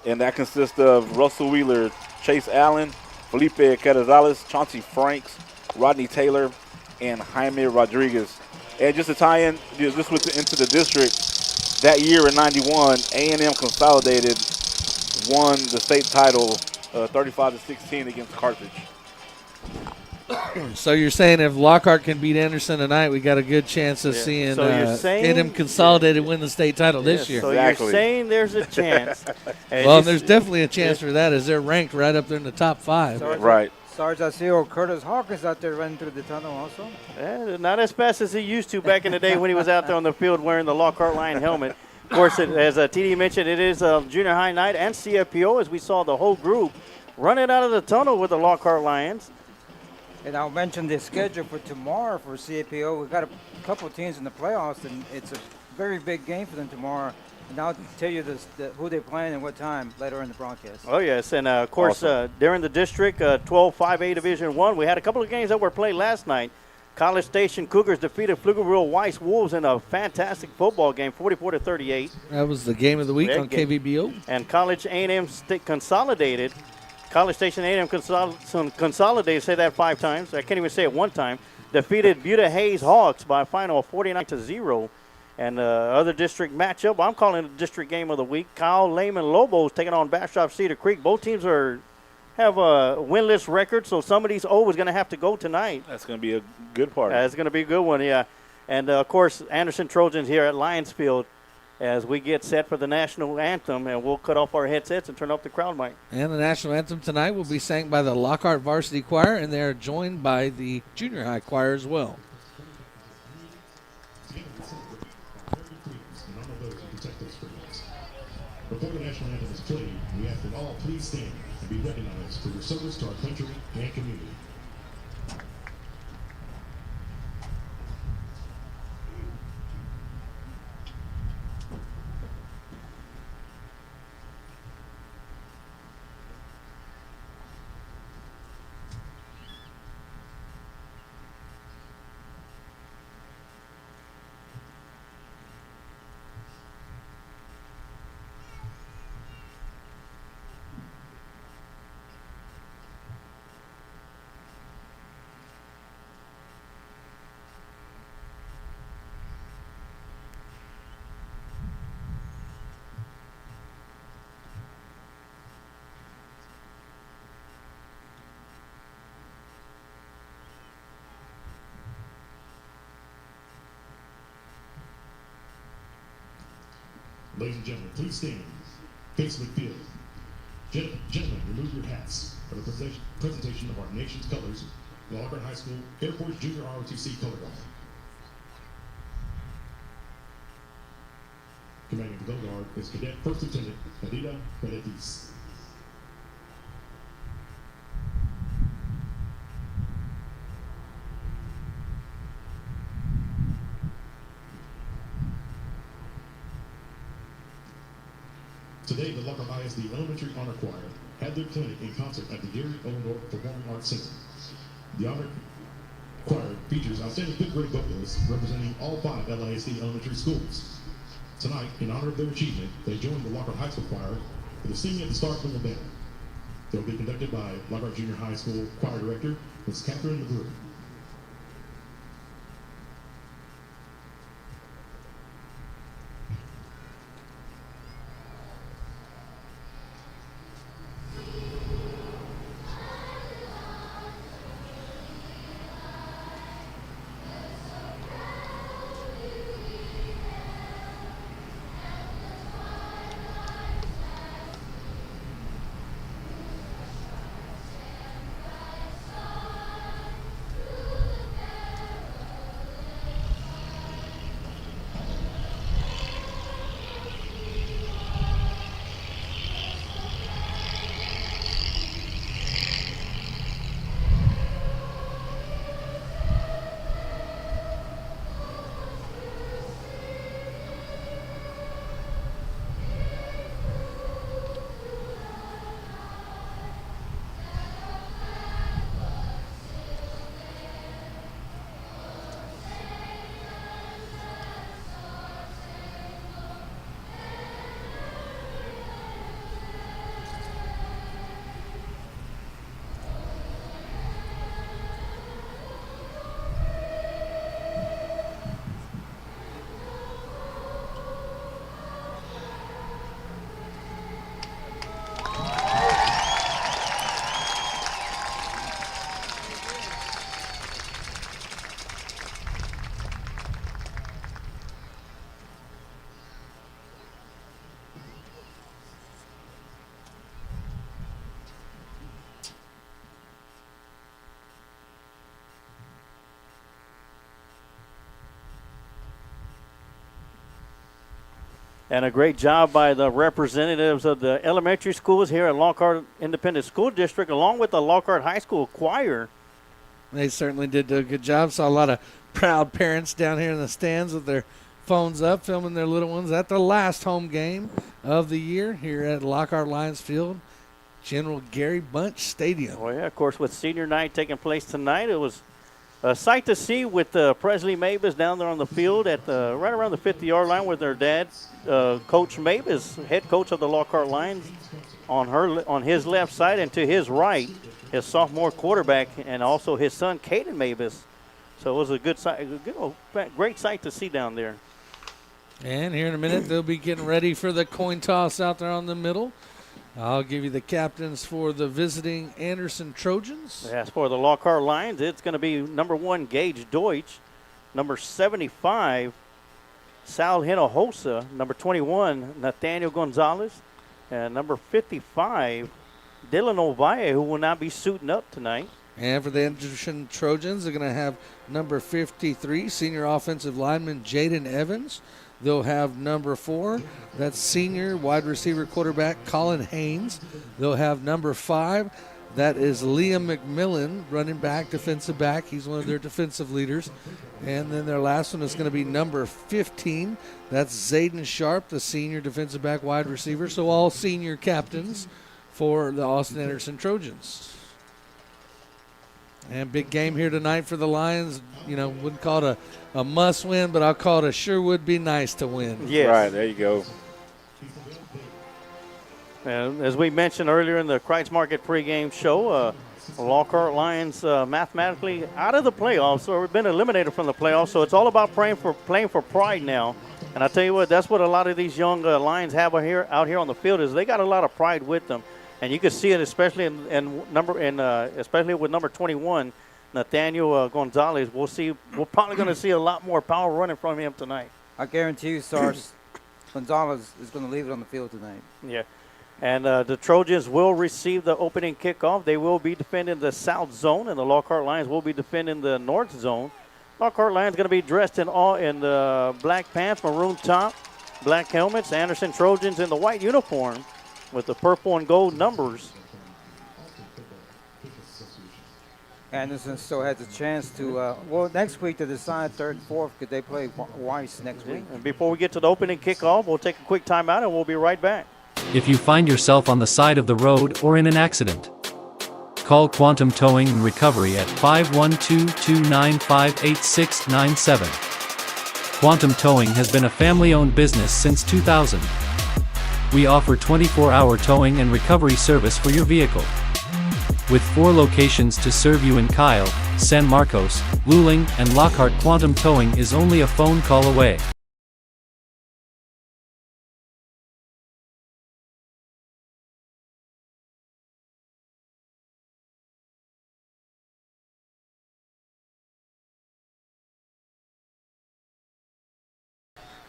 And that consists of Russell Wheeler, Chase Allen, Felipe Carrizales, Chauncey Franks, Rodney Taylor, and Jaime Rodriguez. And just to tie in, just into the district, that year in 91, A&M Consolidated won the state title 35-16 against Carthage. So you're saying if Lockhart can beat Anderson tonight, we got a good chance of seeing A&M Consolidated win the state title this year. So you're saying there's a chance. Well, there's definitely a chance for that as they're ranked right up there in the top 5. Right. Sarge, I see Curtis Hawkins out there running through the tunnel also. Not as fast as he used to back in the day when he was out there on the field wearing the Lockhart Lion helmet. Of course, as TD mentioned, it is junior high night and CFPO as we saw the whole group running out of the tunnel with the Lockhart Lions. And I'll mention the schedule for tomorrow for CFPO. We've got a couple of teams in the playoffs, and it's a very big game for them tomorrow. And I'll tell you who they're playing and what time later in the broadcast. Oh, yes. And, of course, during the district, 12-5A Division I, we had a couple of games that were played last night. College Station Cougars defeated Pflugerville Weiss Wolves in a fantastic football game, 44-38. That was the game of the week on KVBO. And College A&M Consolidated. College Station A&M Consolidated, say that 5 times. I can't even say it 1 time. Defeated Buda Hayes Hawks by a final of 49-0. And other district matchup, I'm calling it the district game of the week. Kyle Lehman Lobos taking on Bastrop Cedar Creek. Both teams have a winless record, so somebody's always going to have to go tonight. That's going to be a good part. That's going to be a good one, yeah. And, of course, Anderson Trojans here at Lions Field as we get set for the national anthem, and we'll cut off our headsets and turn up the crowd mic. And the national anthem tonight will be sang by the Lockhart Varsity Choir, and they're joined by the junior high choir as well. Before the national anthem is played, we ask that all please stand and be recognized for your service to our country and community. Ladies and gentlemen, please stand. Face midfield. Gentlemen, remove your hats for the presentation of our nation's colors, Lockhart High School Air Force Junior ROTC Color Guard. Commanding the Color Guard is Cadet First Lieutenant Adida Benetis. Today, the Lockhart ISD Elementary Honor Choir had their clinic in concert at the Gary Oldendorf Performing Arts Center. The Honor Choir features outstanding fifth grade vocalists representing all 5 LISD elementary schools. Tonight, in honor of their achievement, they joined the Lockhart High School Choir for the Singing at the Star Spangled Banner. They'll be conducted by Lockhart Junior High School Choir Director, Ms. Catherine McGrew. And a great job by the representatives of the elementary schools here at Lockhart Independent School District, along with the Lockhart High School Choir. They certainly did do a good job. Saw a lot of proud parents down here in the stands with their phones up, filming their little ones at the last home game of the year here at Lockhart Lions Field, General Gary Bunch Stadium. Well, yeah, of course, with senior night taking place tonight, it was a sight to see with Presley Mavis down there on the field at right around the 50-yard line with their dad, Coach Mavis, head coach of the Lockhart Lions, on his left side, and to his right, his sophomore quarterback, and also his son, Caden Mavis. So it was a good sight, great sight to see down there. And here in a minute, they'll be getting ready for the coin toss out there on the middle. I'll give you the captains for the visiting Anderson Trojans. As for the Lockhart Lions, it's going to be number 1, Gage Deutsch, number 75, Sal Hinojosa, number 21, Nathaniel Gonzalez, and number 55, Dylan Ovalle, who will not be suiting up tonight. And for the Anderson Trojans, they're going to have number 53, senior offensive lineman Jaden Evans, they'll have number 4. That's senior wide receiver quarterback Colin Haynes. They'll have number 5. That is Liam McMillan, running back, defensive back. He's one of their defensive leaders. And then their last one is going to be number 15. That's Zayden Sharp, the senior defensive back wide receiver. So all senior captains for the Austin Anderson Trojans. And big game here tonight for the Lions. You know, wouldn't call it a must win, but I'll call it a sure would be nice to win. Yes. Right, there you go. And as we mentioned earlier in the Kreitz Market pregame show, Lockhart Lions mathematically out of the playoffs, or we've been eliminated from the playoffs. So it's all about playing for pride now. And I tell you what, that's what a lot of these young Lions have out here on the field is they got a lot of pride with them, and you can see it especially especially with number 21, Nathaniel Gonzalez. We're probably going to see a lot more power running from him tonight. I guarantee you, Sarge, Gonzalez is going to leave it on the field tonight. Yeah. And the Trojans will receive the opening kickoff. They will be defending the south zone, and the Lockhart Lions will be defending the north zone. Lockhart Lions going to be dressed in the black pants, maroon top, black helmets. Anderson Trojans in the white uniform with the purple and gold numbers. Anderson still has a chance to, next week to decide 3rd and 4th because they play Weiss next week. And before we get to the opening kickoff, we'll take a quick timeout, and we'll be right back. If you find yourself on the side of the road or in an accident, call Quantum Towing and Recovery at 512-295-8697. Quantum Towing has been a family-owned business since 2000. We offer 24-hour towing and recovery service for your vehicle. With 4 locations to serve you in Kyle, San Marcos, Luling, and Lockhart, Quantum Towing is only a phone call away.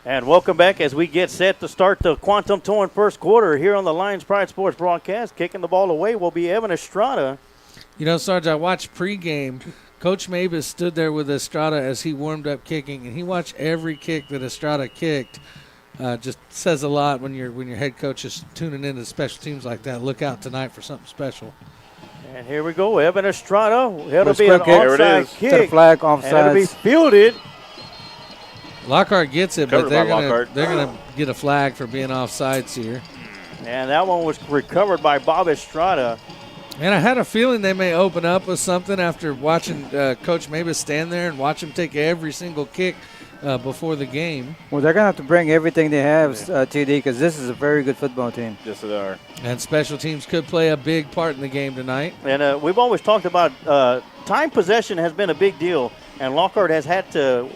And welcome back as we get set to start the Quantum Towing first quarter here on the Lions Pride Sports broadcast. Kicking the ball away will be Evan Estrada. You know, Sarge, I watched pregame. Coach Mavis stood there with Estrada as he warmed up kicking, and he watched every kick that Estrada kicked. Just says a lot when your head coach is tuning into special teams like that. Look out tonight for something special. And here we go, Evan Estrada. It'll be an onside onside kick. To the flag, offside. And it'll be fielded. Lockhart gets it, Covered but they're by gonna get a flag for being offsides here. And that one was recovered by Bob Estrada. And I had a feeling they may open up with something after watching Coach Mavis stand there and watch him take every single kick before the game. Well, they're going to have to bring everything they have, TD, because this is a very good football team. Yes, they are. And special teams could play a big part in the game tonight. And we've always talked about time possession has been a big deal. And Lockhart has have to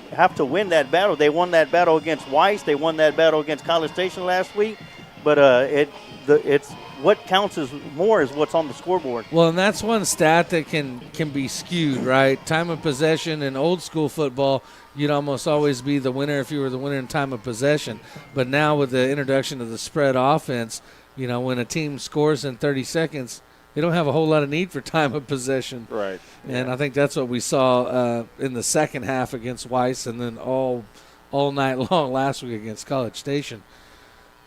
win that battle. They won that battle against Weiss. They won that battle against College Station last week. But it's what counts more is what's on the scoreboard. Well, and that's one stat that can be skewed, right? Time of possession in old school football, you'd almost always be the winner if you were the winner in time of possession. But now with the introduction of the spread offense, you know, when a team scores in 30 seconds, they don't have a whole lot of need for time of possession. Right. And I think that's what we saw in the second half against Weiss and then all night long last week against College Station.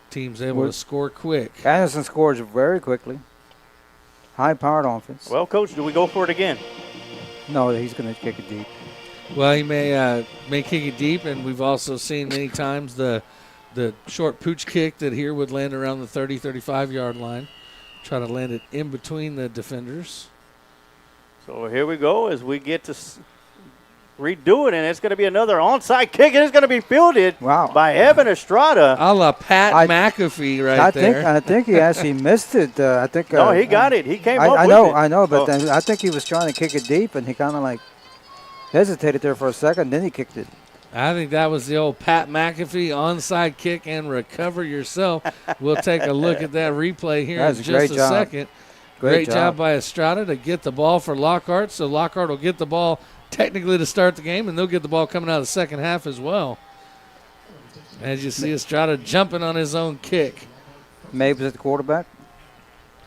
Teams able to score quick. Anderson scores very quickly. High-powered offense. Well, Coach, do we go for it again? No, he's going to kick it deep. Well, he may kick it deep, and we've also seen many times the short pooch kick that here would land around the 30, 35-yard line. Try to land it in between the defenders. So here we go as we get to redo it, and it's going to be another onside kick, and it's going to be fielded by Evan Estrada. A la Pat McAfee there. I think he actually missed it. No, he got it. He came up with it. I know, but then I think he was trying to kick it deep, and he kind of like hesitated there for a second, then he kicked it. I think that was the old Pat McAfee onside kick and recover yourself. We'll take a look at that replay here in just a second. Great job by Estrada to get the ball for Lockhart. So Lockhart will get the ball technically to start the game, and they'll get the ball coming out of the second half as well. As you see Estrada jumping on his own kick. Mavis at the quarterback.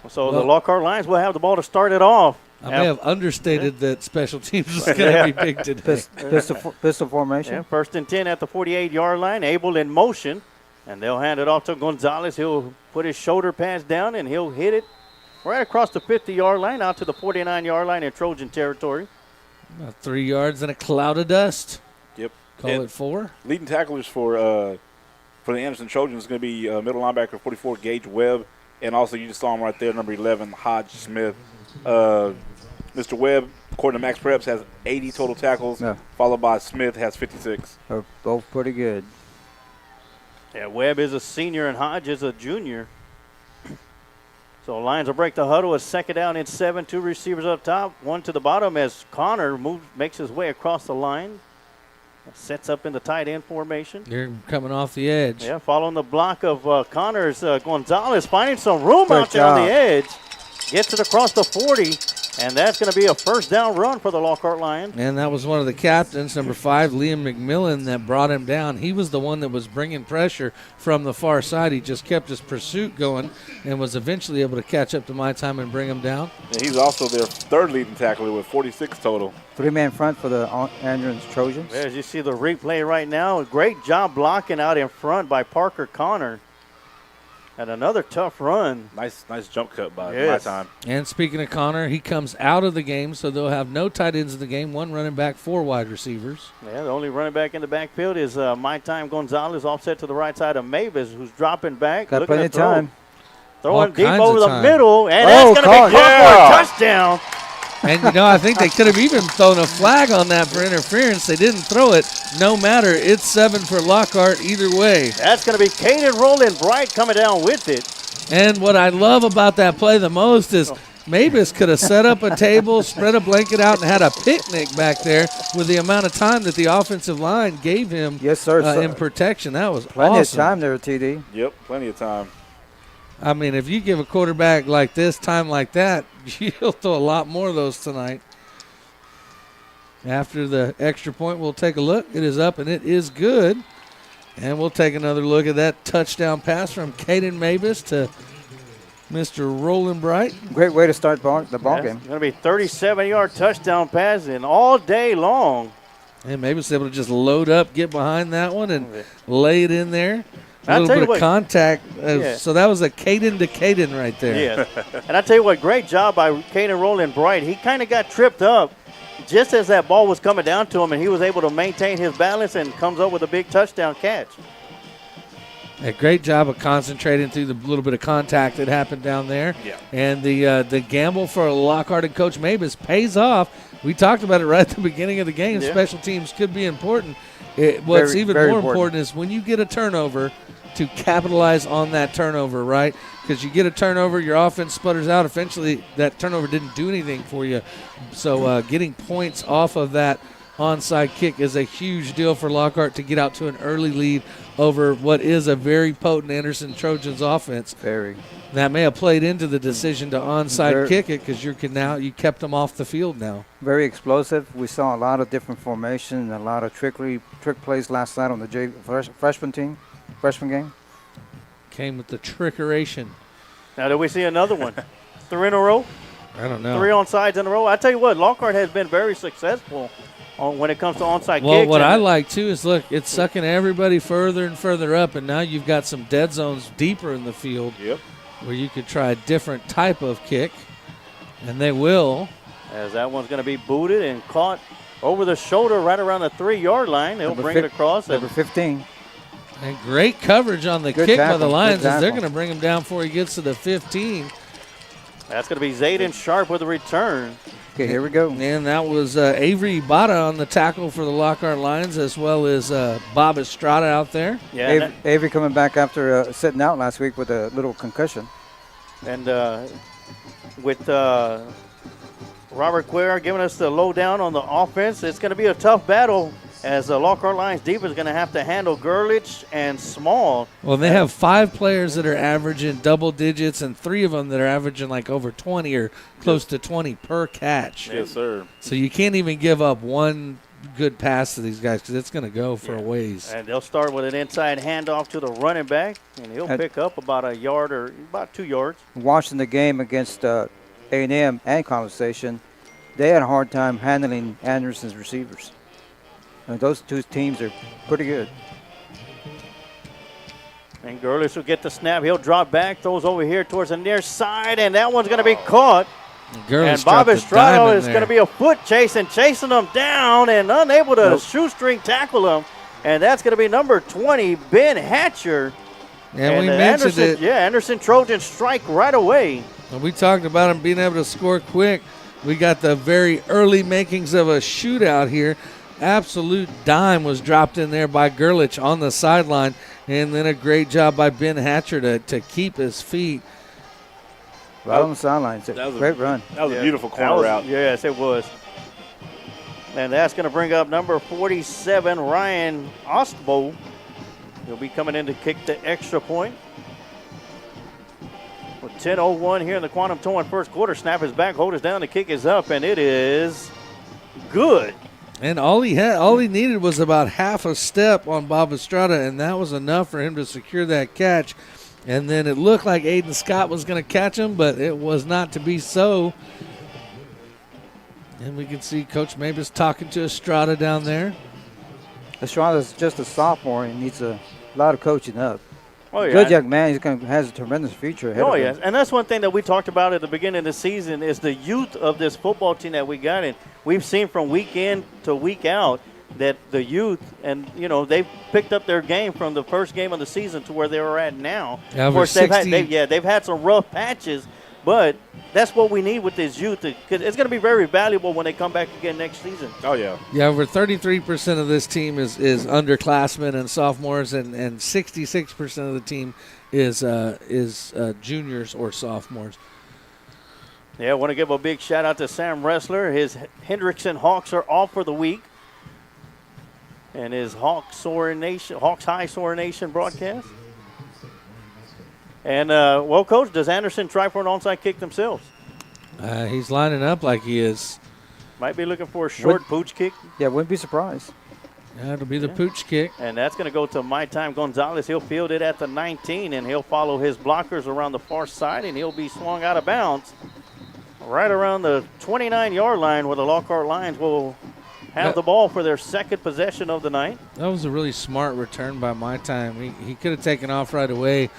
So the Lockhart Lions will have the ball to start it off. I may have understated that special teams was going to be big today. Pistol formation. Yeah, 1st and 10 at the 48-yard line. Abel in motion. And they'll hand it off to Gonzalez. He'll put his shoulder pads down, and he'll hit it right across the 50-yard line out to the 49-yard line in Trojan territory. About 3 yards and a cloud of dust. Yep. Call it 4. Leading tacklers for the Anderson Trojans is going to be middle linebacker 44, Gage Webb, and also you just saw him right there, number 11, Hodge Smith. Mr. Webb, according to Max Preps, has 80 total tackles, followed by Smith has 56. They're both pretty good. Yeah, Webb is a senior and Hodge is a junior. So Lions will break the huddle. A 2nd down and 7. 2 receivers up top, 1 to the bottom as Connor makes his way across the line. Sets up in the tight end formation. They're coming off the edge. Yeah, following the block of Connor's Gonzalez, finding some room out there on the edge. Gets it across the 40, and that's going to be a 1st down run for the Lockhart Lions. And that was one of the captains, number 5, Liam McMillan, that brought him down. He was the one that was bringing pressure from the far side. He just kept his pursuit going and was eventually able to catch up to my time and bring him down. And he's also their 3rd leading tackler with 46 total. 3-man front for the Anderson Trojans. Yeah, as you see the replay right now, a great job blocking out in front by Parker Connor. And another tough run. Nice jump cut by my time. And speaking of Connor, he comes out of the game, so they'll have no tight ends in the game, 1 running back, 4 wide receivers. Yeah, the only running back in the backfield is my time Gonzalez, offset to the right side of Mavis, who's dropping back. Got plenty of time. Throwing deep over the middle, and that's going to be caught for a touchdown. And, I think they could have even thrown a flag on that for interference. They didn't throw it. No matter. It's 7 for Lockhart either way. That's going to be Caden Rowland Bright coming down with it. And what I love about that play the most is Mavis could have set up a table, spread a blanket out, and had a picnic back there with the amount of time that the offensive line gave him in protection. That was plenty awesome. Of time there, TD. Yep, plenty of time. I mean, if you give a quarterback like this time like that, you'll throw a lot more of those tonight. After the extra point, we'll take a look. It is up, and it is good. And we'll take another look at that touchdown pass from Caden Mavis to Mr. Roland Bright. Great way to start the ball game. It's going to be 37-yard touchdown pass and all day long. And Mavis able to just load up, get behind that one, and lay it in there. A little bit of contact. So that was a Caden to Caden right there. Yeah. And I tell you what, great job by Caden Roland Bright. He kind of got tripped up just as that ball was coming down to him, and he was able to maintain his balance and comes up with a big touchdown catch. A great job of concentrating through the little bit of contact that happened down there. Yeah. And the gamble for Lockhart and Coach Mavis pays off. We talked about it right at the beginning of the game. Yeah. Special teams could be important. What's even more important is when you get a turnover, to capitalize on that turnover, right? Because you get a turnover, your offense sputters out. Eventually, that turnover didn't do anything for you. So getting points off of that onside kick is a huge deal for Lockhart to get out to an early lead over what is a very potent Anderson Trojans offense. Very. That may have played into the decision to onside kick it because you kept them off the field now. Very explosive. We saw a lot of different formation, a lot of trick plays last night on the freshman game. Came with the trickeration. Now, do we see another one? 3 in a row? I don't know. 3 onsides in a row. I tell you what, Lockhart has been very successful when it comes to onside kicks. Well, what I like, too, is, look, it's sucking everybody further and further up, and now you've got some dead zones deeper in the field where you could try a different type of kick, and they will. As that one's going to be booted and caught over the shoulder right around the 3-yard line. They'll bring it across. Number 15. And great coverage on the kick by the Lions as they're going to bring him down before he gets to the 15. That's going to be Zayden Sharp with a return. Okay, here we go. And that was Avery Ibarra on the tackle for the Lockhart Lions, as well as Bob Estrada out there. Yeah, Avery coming back after sitting out last week with a little concussion. And with Robert Cuellar giving us the lowdown on the offense, it's going to be a tough battle as the Lockhart Lions defense is going to have to handle Gurlich and Small. Well, they have 5 players that are averaging double digits and 3 of them that are averaging like over 20 or close to 20 per catch. Yes, sir. So you can't even give up one good pass to these guys because it's going to go for a ways. And they'll start with an inside handoff to the running back, and he'll pick up about a yard or about 2 yards. Watching the game against A&M and Conversation, they had a hard time handling Anderson's receivers. Those two teams are pretty good. And Gerlich will get the snap. He'll drop back, throws over here towards the near side, and that one's going to be caught. And Bob Estrada is going to be a foot chasing them down and unable to shoestring tackle him. And that's going to be number 20, Ben Hatcher. And we mentioned it. Yeah, Anderson Trojans strike right away. And we talked about him being able to score quick. We got the very early makings of a shootout here. Absolute dime was dropped in there by Gerlich on the sideline. And then a great job by Ben Hatcher to keep his feet. Right on the sidelines. Great run. That was a beautiful corner route. Yes, it was. And that's going to bring up number 47, Ryan Ostbo. He'll be coming in to kick the extra point. With 10:01 here in the Quantum Towing first quarter. Snap is back, hold is down, the kick is up, and it is good. And all he needed was about half a step on Bob Estrada, and that was enough for him to secure that catch. And then it looked like Aiden Scott was going to catch him, but it was not to be so. And we can see Coach Mabus talking to Estrada down there. Estrada's just a sophomore and needs a lot of coaching up. Oh, yeah. Good young man. He has a tremendous future ahead of him. Yes. And that's one thing that we talked about at the beginning of the season is the youth of this football team that we got. And we've seen from week in to week out that the youth, and, they've picked up their game from the first game of the season to where they were at now. Yeah, of course, they've had some rough patches, but that's what we need with this youth, because it's going to be very valuable when they come back again next season. Oh, yeah. Yeah, over 33% of this team is underclassmen and sophomores, and 66% of the team is juniors or sophomores. Yeah, I want to give a big shout out to Sam Ressler. His Hendrickson Hawks are off for the week. And his Hawks High Soaring Nation broadcast. And, Coach, does Anderson try for an onside kick themselves? He's lining up like he is. Might be looking for a short pooch kick. Yeah, wouldn't be surprised. Yeah, it'll be the pooch kick. And that's going to go to My Time Gonzalez. He'll field it at the 19, and he'll follow his blockers around the far side, and he'll be swung out of bounds right around the 29-yard line where the Lockhart Lions will have the ball for their second possession of the night. That was a really smart return by My Time. He could have taken off right away,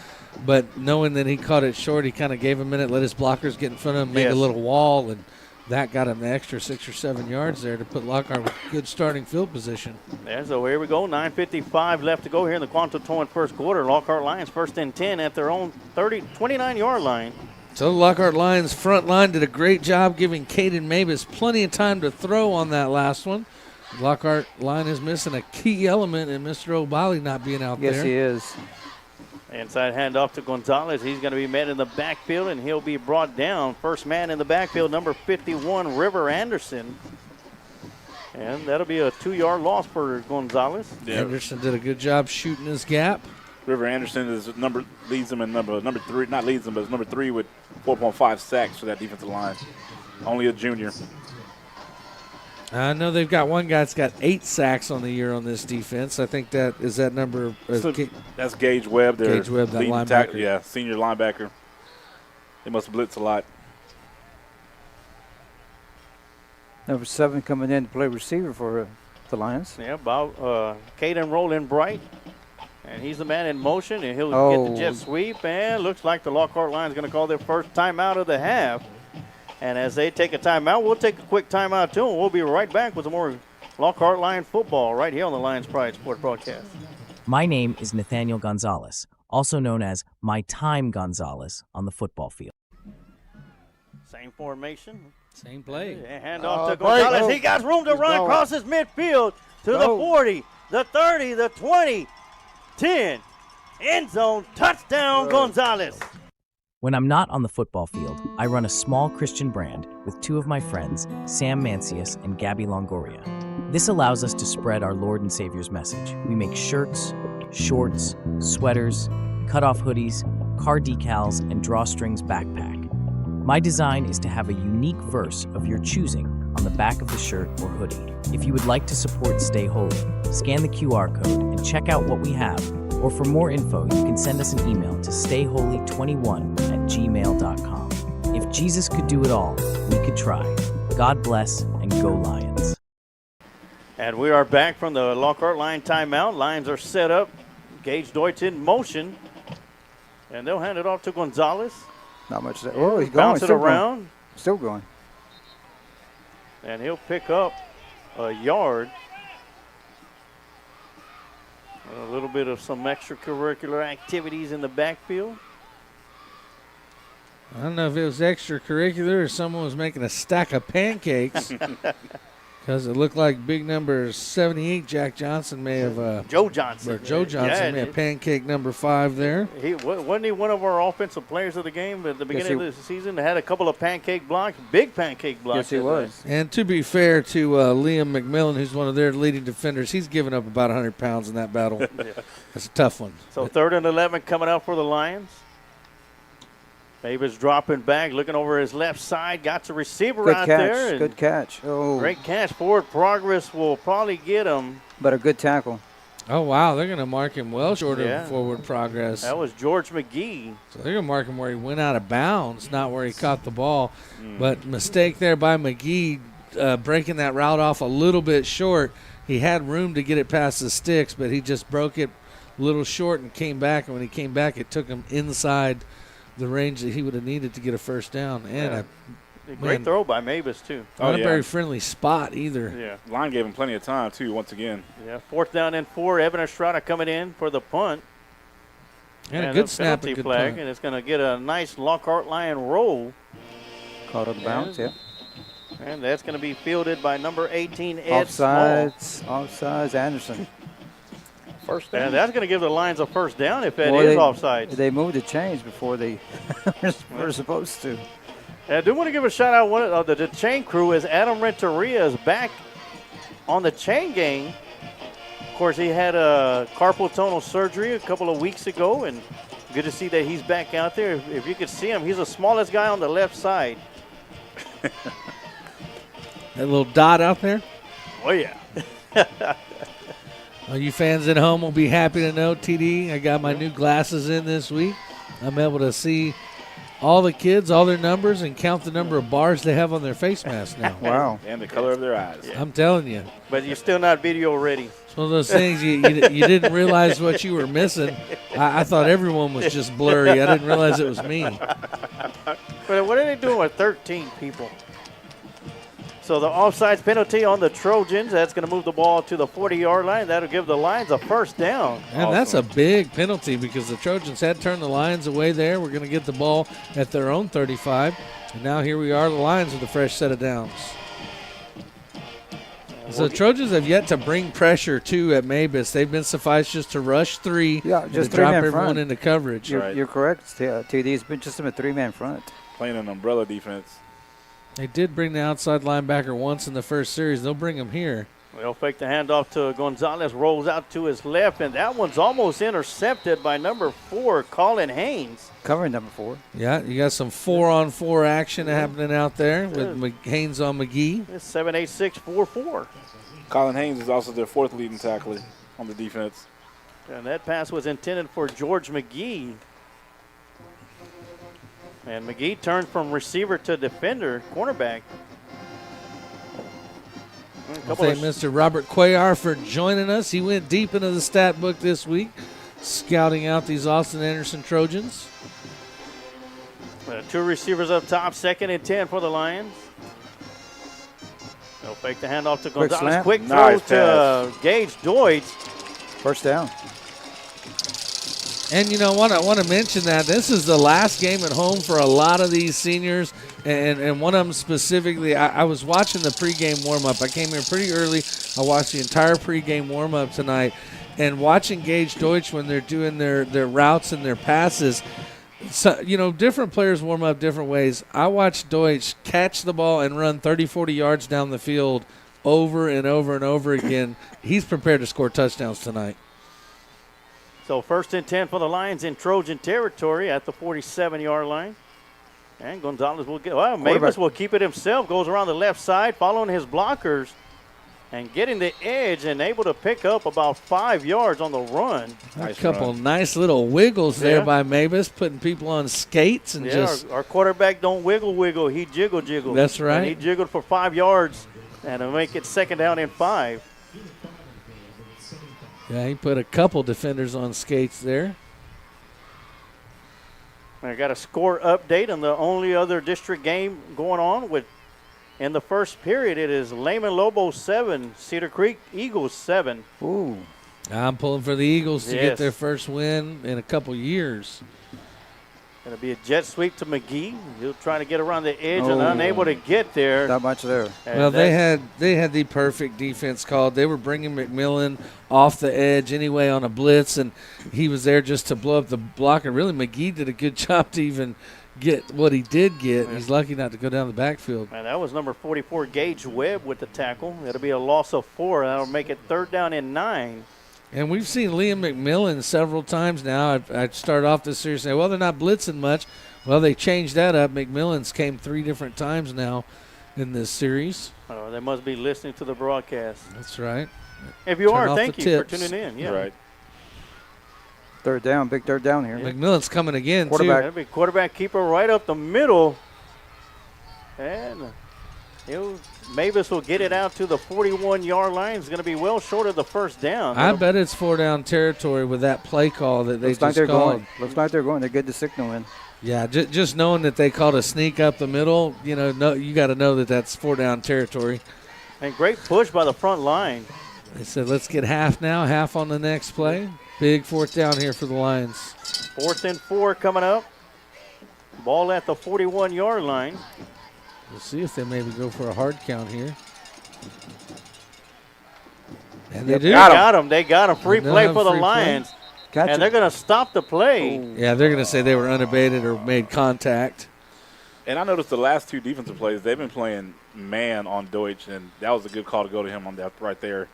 but knowing that he caught it short, he kind of gave a minute, let his blockers get in front of him, make a little wall, and that got him the extra 6 or 7 yards there to put Lockhart with good starting field position. Yeah, so here we go. 9:55 left to go here in the Quantum Towing first quarter. Lockhart Lions first and 10 at their own 29-yard line. So the Lockhart Lions front line did a great job giving Caden Mabus plenty of time to throw on that last one. Lockhart line is missing a key element in Mr. O'Bali not being out there. Yes, he is. Inside handoff to Gonzalez. He's going to be met in the backfield, and he'll be brought down. First man in the backfield, number 51, River Anderson. And that'll be a 2-yard loss for Gonzalez. Yeah. Anderson did a good job shooting his gap. River Anderson leads them in number 3, not leads them, but is number 3 with 4.5 sacks for that defensive line. Only a junior. I know they've got one guy that's got 8 sacks on the year on this defense. I think that is that number. That's Gage Webb. Gage Webb, that linebacker. Senior linebacker. They must blitz a lot. Number 7 coming in to play receiver for the Lions. Yeah, Caden Roland Bright. And he's the man in motion, and he'll get the jet sweep. And looks like the Lockhart Lions is going to call their first timeout of the half. And as they take a timeout, we'll take a quick timeout too, and we'll be right back with some more Lockhart Lion football right here on the Lions Pride Sports Broadcast. My name is Nathaniel Gonzalez, also known as My Time Gonzalez on the football field. Same formation. Same play. Hand off to Gonzalez. He got room to run across his midfield to the 40, the 30, the 20, 10. End zone, touchdown, Gonzalez. When I'm not on the football field, I run a small Christian brand with 2 of my friends, Sam Mancius and Gabby Longoria. This allows us to spread our Lord and Savior's message. We make shirts, shorts, sweaters, cut-off hoodies, car decals, and drawstrings backpack. My design is to have a unique verse of your choosing on the back of the shirt or hoodie. If you would like to support Stay Holy, scan the QR code and check out what we have. Or for more info, you can send us an email to stayholy21@gmail.com. If Jesus could do it all, we could try. God bless and go Lions. And we are back from the Lockhart line timeout. Lions are set up. Gage Deutsch in motion. And they'll hand it off to Gonzalez. Not much. Oh, he's going. Bounce it around. Going. Still going. And he'll pick up a yard. A little bit of some extracurricular activities in the backfield. I don't know if it was extracurricular or someone was making a stack of pancakes because it looked like big number 78 Jack Johnson may have Joe Johnson. Or Joe Johnson may have pancake number 5 there. Wasn't he one of our offensive players of the game at the beginning of the season? They had a couple of pancake blocks, big pancake blocks. Yes, he was. And to be fair to Liam McMillan, who's one of their leading defenders, he's given up about 100 pounds in that battle. That's a tough one. So 3rd and 11 coming out for the Lions. Davis dropping back, looking over his left side. Got the receiver out there. Good catch. Oh, great catch. Forward progress will probably get him. But a good tackle. Oh, wow. They're going to mark him well short of forward progress. That was George McGee. So they're going to mark him where he went out of bounds, not where he caught the ball. But mistake there by McGee, breaking that route off a little bit short. He had room to get it past the sticks, but he just broke it a little short and came back. And when he came back, it took him inside the range that he would have needed to get a first down. And a great throw by Mavis, too. Not a very friendly spot either. Yeah. Line gave him plenty of time, too, once again. Yeah, 4th down and 4. Evan Estrada coming in for the punt. And a good snap. Penalty flag, and it's going to get a nice Lockhart Lion roll. Caught on the bounce, yeah. And that's going to be fielded by number 18, Ed Small. Offsides, Anderson. First down. And that's going to give the Lions a first down if Ed is offside. They moved the chains before they were supposed to. And I do want to give a shout out. One of the chain crew is Adam Renteria is back on the chain gang. Of course, he had a carpal tunnel surgery a couple of weeks ago, and good to see that he's back out there. If you could see him, he's the smallest guy on the left side. That little dot out there? Oh, yeah. Well, you fans at home will be happy to know, TD, I got my new glasses in this week. I'm able to see all the kids, all their numbers, and count the number of bars they have on their face mask now. Wow. And the color of their eyes. I'm telling you. But you're still not video ready. It's one of those things you didn't realize what you were missing. I thought everyone was just blurry. I didn't realize it was me. But what are they doing with 13 people? So the offsides penalty on the Trojans. That's going to move the ball to the 40-yard line. That'll give the Lions a first down. And that's a big penalty because the Trojans had turned the Lions away there. We're going to get the ball at their own 35. And now here we are, the Lions with a fresh set of downs. So the Trojans have yet to bring pressure, too, at Mavis. They've been suffice just to rush 3 just to drop everyone into coverage. You're correct, TD. It's been just a 3-man front. Playing an umbrella defense. They did bring the outside linebacker once in the first series. They'll bring him here. They'll fake the handoff to Gonzalez, rolls out to his left, and that one's almost intercepted by number 4, Colin Haynes. Covering number 4. Yeah, you got some 4-on-4 action happening out there with Haynes on McGee. It's 7.8644. Colin Haynes is also their 4th leading tackler on the defense. And that pass was intended for George McGee. And McGee turned from receiver to defender, cornerback. I thank Mr. Robert Cuellar for joining us. He went deep into the stat book this week, scouting out these Austin Anderson Trojans. 2 receivers up top, 2nd and 10 for the Lions. They'll fake the handoff to Gonzalez. Quick throw to Gage Deutsch. First down. And, you know, I want to mention that this is the last game at home for a lot of these seniors, and one of them specifically, I was watching the pregame warm-up. I came here pretty early. I watched the entire pregame warm-up tonight, and watching Gage Deutsch when they're doing their routes and their passes, so, you know, different players warm up different ways. I watched Deutsch catch the ball and run 30, 40 yards down the field over and over and over again. He's prepared to score touchdowns tonight. So 1st and 10 for the Lions in Trojan territory at the 47-yard line. And Gonzalez will get, Mavis will keep it himself, goes around the left side, following his blockers. and getting the edge and able to pick up about 5 yards on the run. A couple nice little wiggles there Yeah. by Mavis, putting people on skates and just. Our quarterback don't wiggle. He jiggle. That's right. And he jiggled for 5 yards and to make it 2nd down and 5. Yeah, he put a couple defenders on skates there. I got a score update on the only other district game going on with. In the first period, it is Lehman Lobos 7, Cedar Creek Eagles 7. Ooh. I'm pulling for the Eagles to Yes. get their first win in a couple years. Going to be a jet sweep to McGee. He'll try to get around the edge and unable to get there. Not much there. And Well, they had the perfect defense called. They were bringing McMillan off the edge anyway on a blitz, and he was there just to blow up the blocker. Really, McGee did a good job to even get what he did get. He's lucky not to go down the backfield. And that was number 44, Gage Webb, with the tackle. It'll be a loss of 4. That'll make it 3rd down and 9. And we've seen Liam McMillan several times now. I started off this series saying, well, they're not blitzing much. Well, they changed that up. McMillan's came 3 different times now in this series. Oh, they must be listening to the broadcast. That's right. If you Turn are, off thank the you for tips. tuning in. Yeah. Right. 3rd down, big 3rd down here. McMillan's coming again, Quarterback. That'll be quarterback keeper right up the middle. And Mavis will get it out to the 41-yard line. It's going to be well short of the 1st down. I bet it's 4-down territory with that play call that they Looks like just they're called. going. Looks like they're going. They get the signal in. Yeah, just knowing that they called a sneak up the middle, you got to know that that's 4-down territory. And great push by the front line. They said, let's get half now, half on the next play. Big 4th down here for the Lions. 4th and 4 coming up. Ball at the 41-yard line. We'll see if they maybe go for a hard count here. And they do. They got him. Free They'll play have for the free play. Lions. Catch And they're going to stop the play. Yeah, they're going to say they were unabated or made contact. And I noticed the last 2 defensive plays, they've been playing man on Deutsch, and that was a good call to go to him on that right there.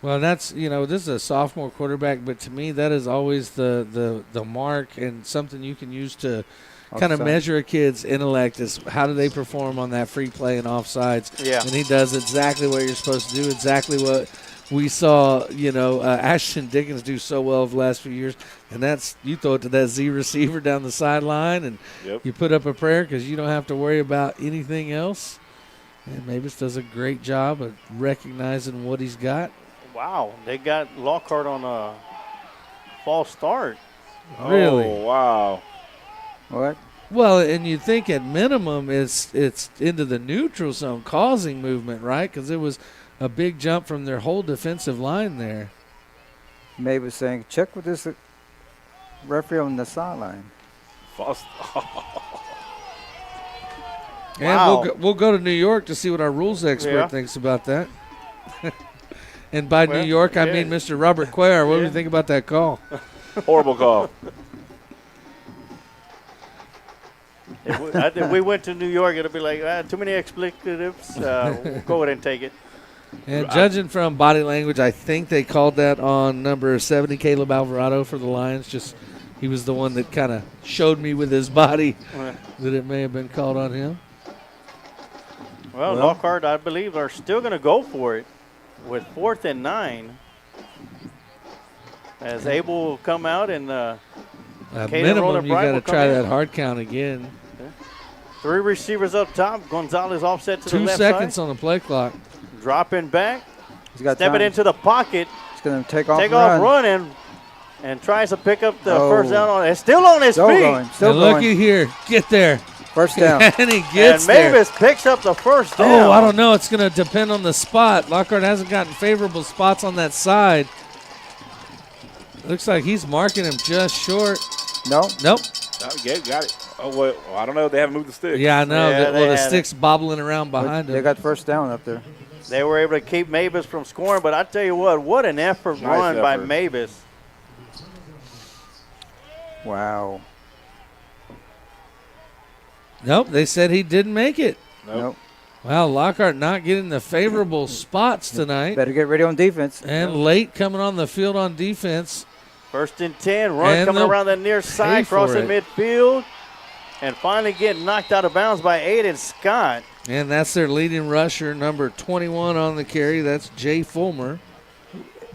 Well, that's, this is a sophomore quarterback, but to me that is always the mark and something you can use to kind of measure a kid's intellect is how do they perform on that free play and offsides. Yeah. And he does exactly what you're supposed to do, exactly what we saw, Ashton Dickens do so well over the last few years. And that's, you throw it to that Z receiver down the sideline and you put up a prayer because you don't have to worry about anything else. And Mavis does a great job of recognizing what he's got. Wow, they got Lockhart on a false start. Really? Oh, wow. What? Well, and you think at minimum it's into the neutral zone causing movement, right? Because it was a big jump from their whole defensive line there. May was saying, check with this referee on the sideline. False. And Wow. we'll go to New York to see what our rules expert thinks about that. And by New York, I mean Mr. Robert Quare. What do you think about that call? Horrible call. I think we went to New York, it'll be like, too many expletives. We'll go ahead and take it. And judging from body language, I think they called that on number 70, Caleb Alvarado for the Lions. Just he was the one that kind of showed me with his body that it may have been called on him. Well, Lockhart, I believe, are still going to go for it with 4th and 9. As Abel will come out and At Caden minimum, Roller you Bright got to will come try in. that hard count again. 3 receivers up top. Gonzalez offset to the 2 left seconds side. on the play clock. Dropping back. He's got Stepping time. into the pocket. He's going to take off running. And tries to pick up the first down on it. It's still on his feet. Still And going. looky here. Get there. First down. And he gets And there. Mavis picks up the first down. Oh, I don't know. It's going to depend on the spot. Lockhart hasn't gotten favorable spots on that side. Looks like he's marking him just short. No. Nope. Okay, got it. Oh, well, I don't know. They haven't moved the stick. Yeah, I know. Yeah, the they stick's bobbling around behind They him. got first down up there. They were able to keep Mavis from scoring, but I tell you what an effort Nice run by effort. Mavis. Wow. Nope, they said he didn't make it. Nope. Well, Lockhart not getting the favorable spots tonight. Better get ready on defense. And late coming on the field on defense. 1st and 10, run And coming they'll around the near pay side, for crossing it. midfield, and finally getting knocked out of bounds by Aiden Scott. And that's their leading rusher, number 21 on the carry. That's Jay Fulmer.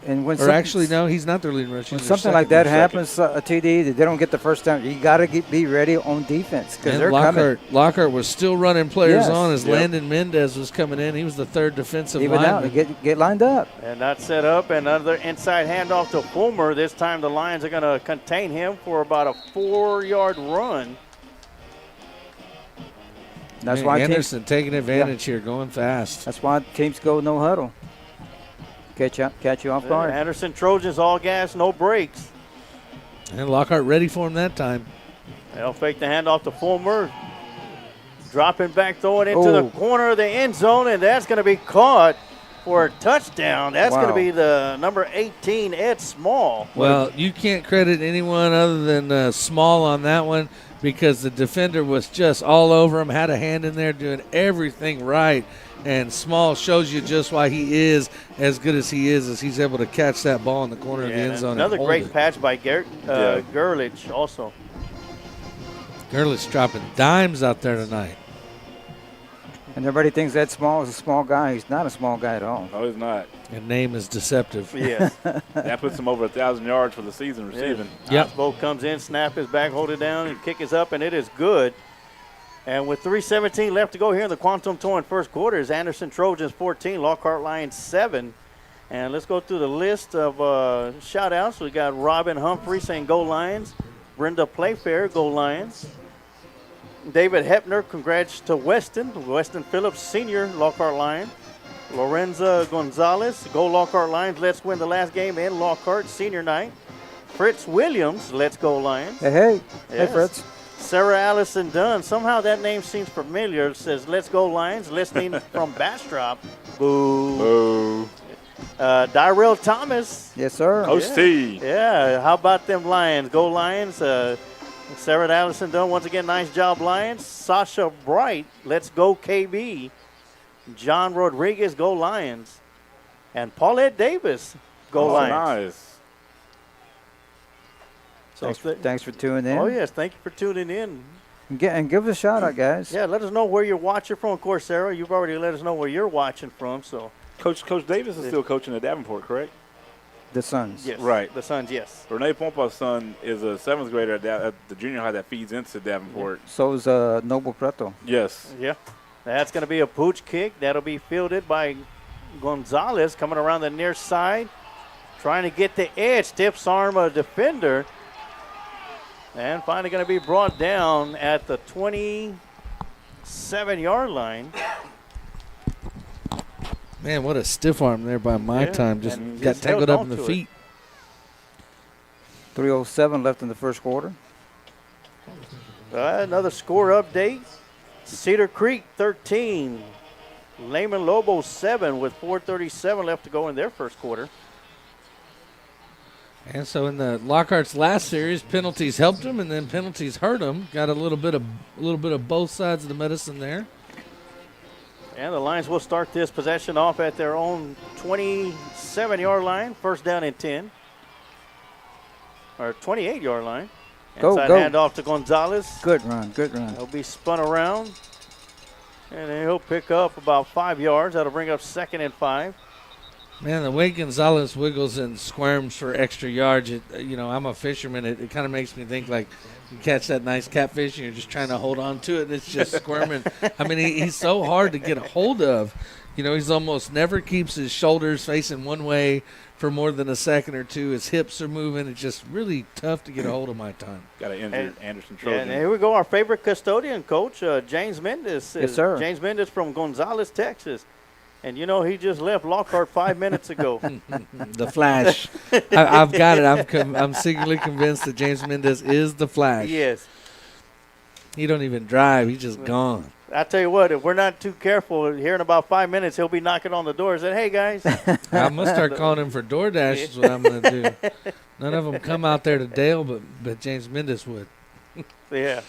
And when Or actually, no, he's not their leading rusher. when He's their something like second that happens, TD, that they don't get the first down, you got to be ready on defense because And they're coming. Lockhart was still running players Yes. on as Yep. Landon Mendez was coming in. He was the third defensive Even now, lineman. get lined up. And that's set up. Another inside handoff to Fulmer. This time the Lions are going to contain him for about a 4-yard run. That's why Anderson taking advantage here, going fast. That's why teams go no huddle. Catch you off guard. Anderson Trojans all gas, no brakes. And Lockhart ready for him that time. They'll fake the handoff to Fulmer. Dropping back, throwing into the corner of the end zone, and that's going to be caught for a touchdown. That's going to be the number 18, Ed Small. Well, you can't credit anyone other than Small on that one because the defender was just all over him, had a hand in there doing everything right. And Small shows you just why he is as good as he is, as he's able to catch that ball in the corner of the end zone. Another great patch by Gerlich also. Gerlich dropping dimes out there tonight. And everybody thinks that Small is a small guy. He's not a small guy at all. No, he's not. And name is deceptive. Yes. That puts him over 1,000 yards for the season receiving. Yep. Osbo comes in, snap his back, hold it down, and kick is up, and it is good. And with 3:17 left to go here in the Quantum Towing first quarter, is Anderson Trojans 14, Lockhart Lions 7. And let's go through the list of shout-outs. We got Robin Humphrey saying go Lions. Brenda Playfair, go Lions. David Hepner, congrats to Weston Phillips Sr., Lockhart Lion. Lorenza Gonzalez, go Lockhart Lions. Let's win the last game in Lockhart, senior night. Fritz Williams, let's go Lions. Hey, Yes. hey, Fritz. Sarah Allison Dunn, somehow that name seems familiar. It says, let's go Lions, listening from Bastrop. Boo. Boo. Dyrell Thomas. Yes, sir. Coach T. Yeah, how about them Lions? Go Lions. Sarah Allison Dunn, once again, nice job, Lions. Sasha Bright, let's go KB. John Rodriguez, go Lions. And Paulette Davis, go Lions. Nice. So Thanks for tuning in. Oh, yes, thank you for tuning in. And give us a shout out, guys. Yeah, let us know where you're watching from. Of course, Sarah, you've already let us know where you're watching from. So, Coach Davis is still coaching at Davenport, correct? The Suns. yes, Right. the Suns, yes. Renee Pompa's son is a 7th grader at the junior high that feeds into Davenport. So is Noble Preto. Yes. Yeah, that's going to be a pooch kick. That'll be fielded by Gonzalez coming around the near side, trying to get the edge, stiffs arm a defender, and finally going to be brought down at the 27-yard line. Man, what a stiff arm there by my time. Just and got just tangled held up in the on to it. feet. 3:07 left in the first quarter. Another score update. Cedar Creek 13, Lehman Lobos 7 with 4:37 left to go in their first quarter. And so in the Lockhart's last series, penalties helped him, and then penalties hurt him. Got a little bit of both sides of the medicine there. And the Lions will start this possession off at their own 27-yard line. First down and 10. Or 28-yard line. Inside Go. handoff to Gonzalez. Good run. He'll be spun around. And then he'll pick up about 5 yards. That'll bring up 2nd and 5. Man, the way Gonzalez wiggles and squirms for extra yards, I'm a fisherman. It kind of makes me think like you catch that nice catfish and you're just trying to hold on to it and it's just squirming. I mean, he's so hard to get a hold of. He's almost never keeps his shoulders facing one way for more than a second or two. His hips are moving. It's just really tough to get a hold of my time. Got an injured Anderson Yeah, Trojan. and here we go, our favorite custodian coach, James Mendez. Yes, sir. James Mendez from Gonzales, Texas. And, he just left Lockhart 5 minutes ago. The Flash. I've got it. I'm secretly convinced that James Mendez is the Flash. Yes. He don't even drive. He's just gone. I tell you what, if we're not too careful, here in about 5 minutes, he'll be knocking on the door and saying, hey, guys. I'm going to start calling him for DoorDash is what I'm going to do. None of them come out there to Dale, but James Mendez would. Yeah.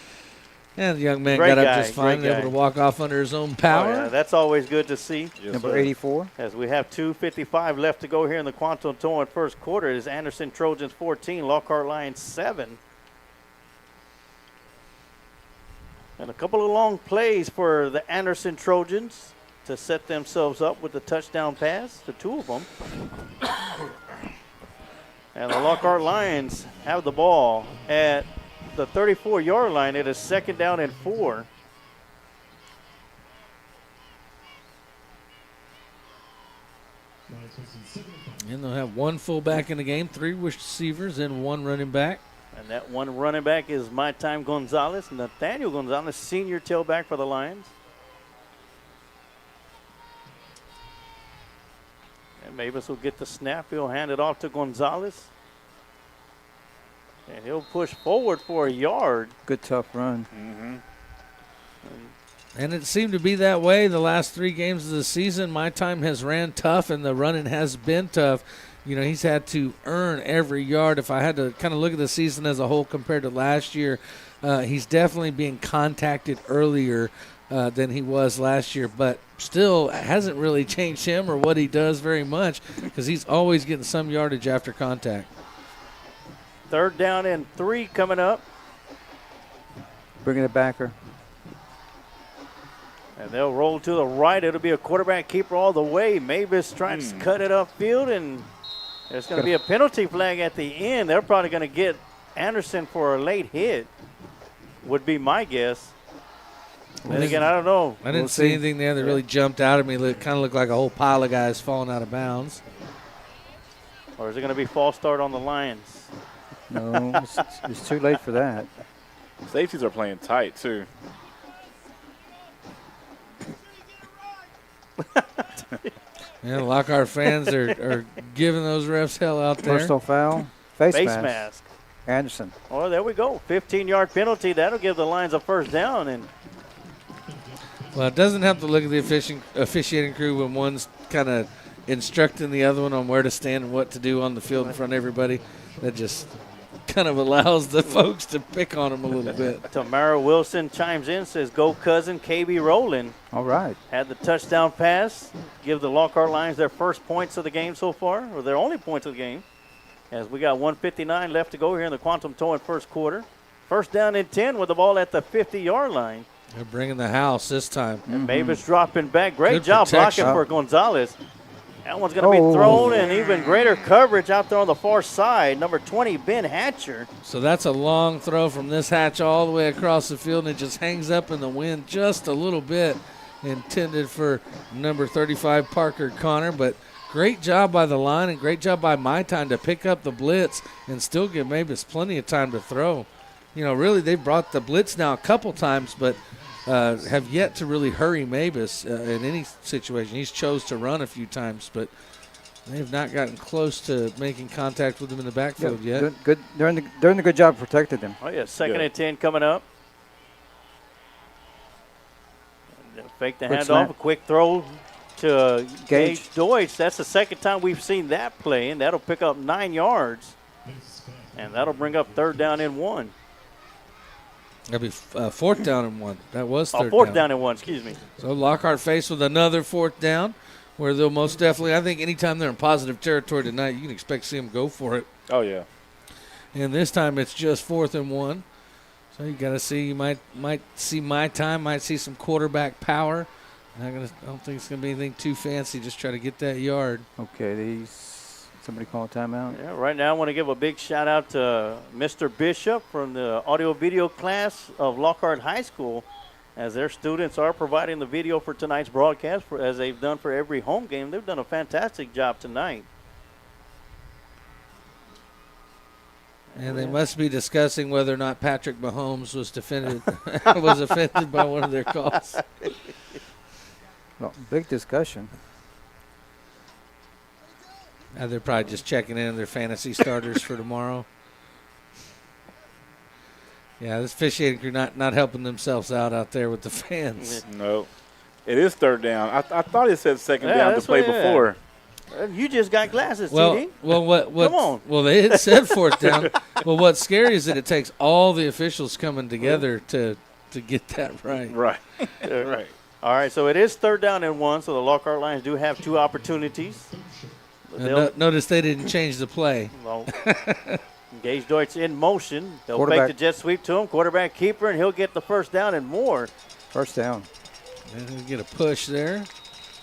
And the young man Great got guy, up just fine, great able to guy. walk off under his own power. Oh, yeah, that's always good to see. Yes, Number sir. 84. As we have 2:55 left to go here in the Quantum Towing first quarter, it is Anderson Trojans 14, Lockhart Lions 7. And a couple of long plays for the Anderson Trojans to set themselves up with the touchdown pass, the two of them. And the Lockhart Lions have the ball at the 34-yard line. It is 2nd down and 4. And they'll have one fullback in the game, 3 receivers, and 1 running back. And that one running back is My Time Gonzalez, Nathaniel Gonzalez, senior tailback for the Lions. And Mavis will get the snap. He'll hand it off to Gonzalez. And he'll push forward for a yard. Good tough run. Mm-hmm. And it seemed to be that way the last 3 games of the season. My Time has ran tough, and the running has been tough. You know, he's had to earn every yard. If I had to kind of look at the season as a whole compared to last year, he's definitely being contacted earlier than he was last year. But still hasn't really changed him or what he does very much because he's always getting some yardage after contact. 3rd down and 3 coming up. Bringing it backer. And they'll roll to the right. It'll be a quarterback keeper all the way. Mavis trying to cut it upfield, and there's going to be a penalty flag at the end. They're probably going to get Anderson for a late hit, would be my guess. And again, I don't know. I didn't see anything there that really jumped out at me. It kind of looked like a whole pile of guys falling out of bounds. Or is it going to be false start on the Lions? No, it's too late for that. Safeties are playing tight, too. Yeah, Lockhart fans are giving those refs hell out there. Personal foul. Face mask. Anderson. Oh, there we go. 15-yard penalty. That'll give the Lions a 1st down. And well, it doesn't have to look at the officiating crew when one's kind of instructing the other one on where to stand and what to do on the field in front of everybody. That just kind of allows the folks to pick on them a little bit. Tamara Wilson chimes in, says, go cousin, KB rolling. All right. Had the touchdown pass. Give the Lockhart Lions their first points of the game so far, or their only points of the game. As we got 1:59 left to go here in the Quantum Towing first quarter. 1st down and 10 with the ball at the 50-yard line. They're bringing the house this time. And Mavis dropping back. Great Good job protection. blocking for Gonzalez. That one's going to be thrown, and even greater coverage out there on the far side. Number 20, Ben Hatcher. So that's a long throw from this hatch all the way across the field, and it just hangs up in the wind just a little bit. Intended for number 35, Parker Connor. But great job by the line and great job by My Time to pick up the blitz and still give Mavis plenty of time to throw. You know, really, they've brought the blitz now a couple times, but have yet to really hurry Mavis in any situation. He's chose to run a few times, but they've not gotten close to making contact with him in the backfield yet. Good. Doing a good job protecting them. Oh, yeah, 2nd and 10 coming up. Fake the handoff, a quick throw to Gage Deutsch. That's the 2nd time we've seen that play, and that'll pick up 9 yards. And that'll bring up 3rd down and 1. That'll be 4th down and 1. That was 3rd down. 4th down and 1, excuse me. So Lockhart faced with another 4th down, where they'll most definitely, I think anytime they're in positive territory tonight, you can expect to see them go for it. Oh, yeah. And this time it's just 4th and 1. So you got to see, you might see My Time, might see some quarterback power. I don't think it's going to be anything too fancy. Just try to get that yard. Okay, somebody call a timeout. Yeah, right now I want to give a big shout out to Mr. Bishop from the audio video class of Lockhart High School, as their students are providing the video for tonight's broadcast, as they've done for every home game. They've done a fantastic job tonight. And they must be discussing whether or not Patrick Mahomes was offended by one of their calls. Well, big discussion. They're probably just checking in their fantasy starters for tomorrow. Yeah, this officiating crew not helping themselves out there with the fans. No. It is 3rd down. I thought it said 2nd down to play before. You just got glasses, TD. Well, what? Come on. Well, it said 4th down. Well, what's scary is that it takes all the officials coming together to get that right. Right. Right. All right, so it is 3rd down and 1, so the Lockhart Lions do have 2 opportunities. Notice they didn't change the play. Well, Gage Deutsch in motion. They'll fake Quarterback. the jet sweep to him. Quarterback keeper, and he'll get the first down and more. First down. And he'll get a push there.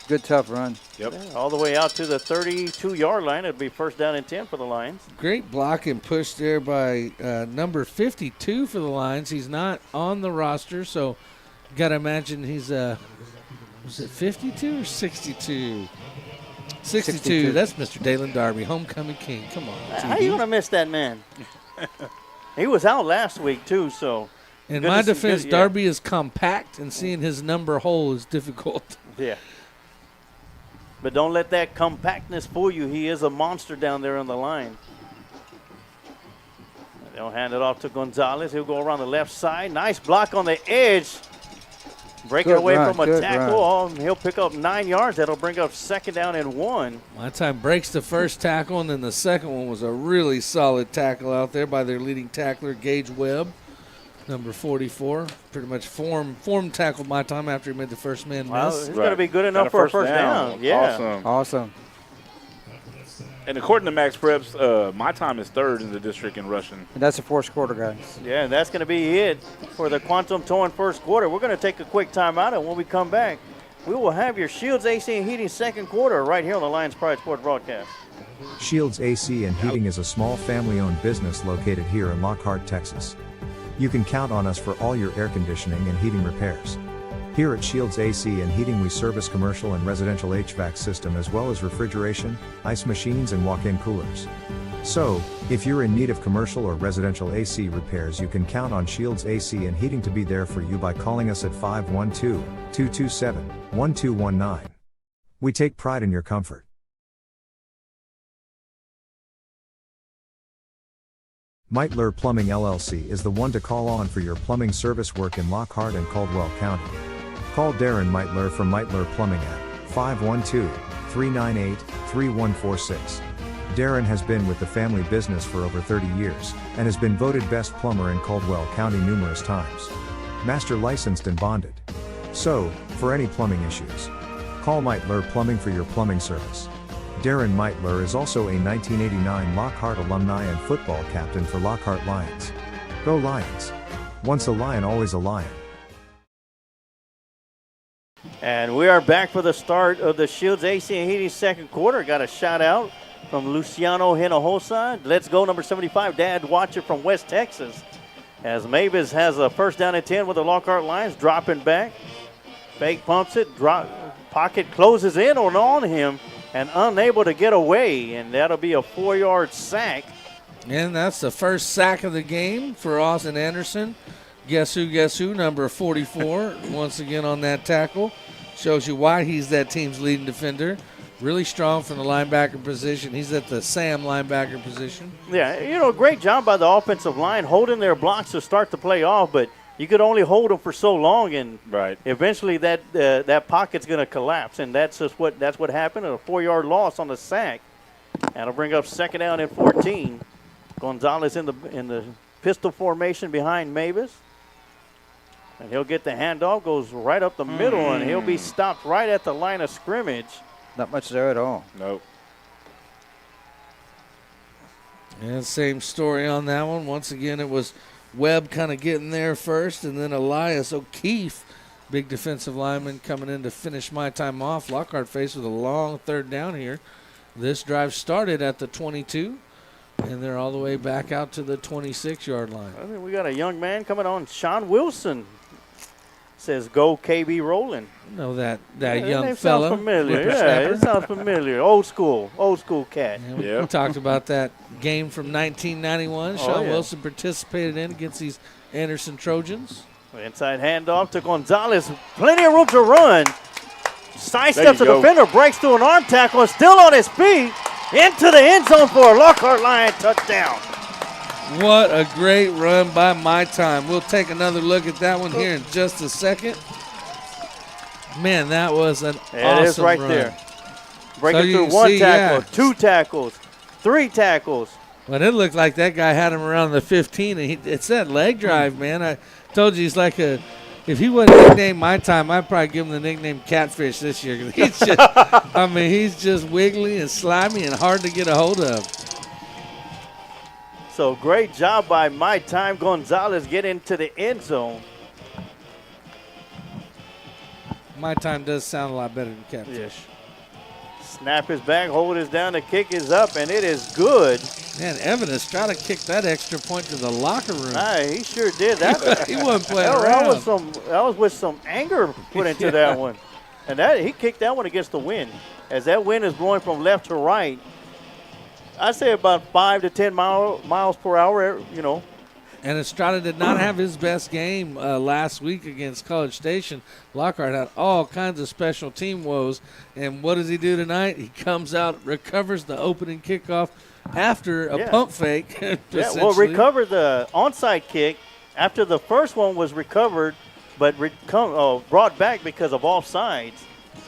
Good tough run. Yep. Yeah, all the way out to the 32-yard line. It'll be first down and 10 for the Lions. Great block and push there by number 52 for the Lions. He's not on the roster, so got to imagine he's was it 52 or 62? 62. That's Mr. Dalen Darby, homecoming king. Come on, How you going to miss that man? He was out last week, too, so. In my defense, Darby is compact, and seeing his number hole is difficult. Yeah. But don't let that compactness fool you. He is a monster down there on the line. They'll hand it off to Gonzalez. He'll go around the left side. Nice block on the edge. Breaking away from a tackle. Oh, he'll pick up 9 yards. That'll bring up second down and 1. My time breaks the first tackle, and then the second one was a really solid tackle out there by their leading tackler, Gage Webb, number 44. Pretty much form tackled my time after he made the first man miss. He's going to be good enough for a first down. Yeah. Awesome. And according to Max Preps, my time is third in the district in rushing. And that's the fourth quarter, guys. Yeah, and that's going to be it for the Quantum Towing first quarter. We're going to take a quick timeout, and when we come back, we will have your Shields AC and Heating second quarter right here on the Lions Pride Sports broadcast. Shields AC and Heating is a small family-owned business located here in Lockhart, Texas. You can count on us for all your air conditioning and heating repairs. Here at Shields AC and Heating we service commercial and residential HVAC system as well as refrigeration, ice machines and walk-in coolers. So, if you're in need of commercial or residential AC repairs you can count on Shields AC and Heating to be there for you by calling us at 512-227-1219. We take pride in your comfort. Meitler Plumbing LLC is the one to call on for your plumbing service work in Lockhart and Caldwell County. Call Darren Meitler from Meitler Plumbing at 512-398-3146. Darren has been with the family business for over 30 years, and has been voted best plumber in Caldwell County numerous times. Master licensed and bonded. So, for any plumbing issues, call Meitler Plumbing for your plumbing service. Darren Meitler is also a 1989 Lockhart alumni and football captain for Lockhart Lions. Go Lions! Once a Lion, always a Lion. And we are back for the start of the Shields AC and Heating second quarter. Got a shout out from Luciano Hinojosa. Let's go, number 75, Dad Watcher from West Texas. As Mavis has a first down and 10 with the Lockhart Lions, dropping back. Fake pumps it, pocket closes in on him, and unable to get away. And that'll be a 4-yard sack. And that's the first sack of the game for Austin Anderson. Guess who, number 44, once again on that tackle. Shows you why he's that team's leading defender. Really strong from the linebacker position. He's at the Sam linebacker position. Yeah, great job by the offensive line holding their blocks to start the play off, but you could only hold them for so long, and eventually that pocket's going to collapse, and that's what happened. A 4-yard loss on the sack. That'll bring up second down and 14. Gonzalez in the pistol formation behind Mavis. And he'll get the handoff, goes right up the middle, and he'll be stopped right at the line of scrimmage. Not much there at all. Nope. And same story on that one. Once again, it was Webb kind of getting there first, and then Elias O'Keefe, big defensive lineman, coming in to finish my time off. Lockhart faced with a long third down here. This drive started at the 22. And they're all the way back out to the 26-yard line. I mean, we got a young man coming on, Sean Wilson. Says, go KB Rowland. Know that young fella. Sounds familiar. Yeah, it sounds familiar. Old school cat. Yeah, we talked about that game from 1991. Sean Wilson participated in against these Anderson Trojans. Inside handoff to Gonzalez. Plenty of room to run. Sidesteps the defender, breaks through an arm tackle, still on his feet. Into the end zone for a Lockhart Lion touchdown. What a great run by my time. We'll take another look at that one here in just a second. Man, that was an awesome run. It is right there. Breaking through one tackle, 2 tackles, 3 tackles. Well, it looked like that guy had him around the 15. And it's that leg drive, man. I told you he's like a – if he wasn't nicknamed my time, I'd probably give him the nickname Catfish this year. He's just, he's just wiggly and slimy and hard to get a hold of. So great job by My Time Gonzalez getting into the end zone. My Time does sound a lot better than Catfish. Snap is back, hold is down, the kick is up, and it is good. Man, Evan is trying to kick that extra point to the locker room. He sure did. That he wasn't playing around. That was with some anger put into that one. And he kicked that one against the wind. As that wind is blowing from left to right, I'd say about 5 to 10 miles per hour, And Estrada did not have his best game last week against College Station. Lockhart had all kinds of special team woes. And what does he do tonight? He comes out, recovers the opening kickoff after a pump fake. Recovered the onside kick after the first one was recovered, but brought back because of offsides.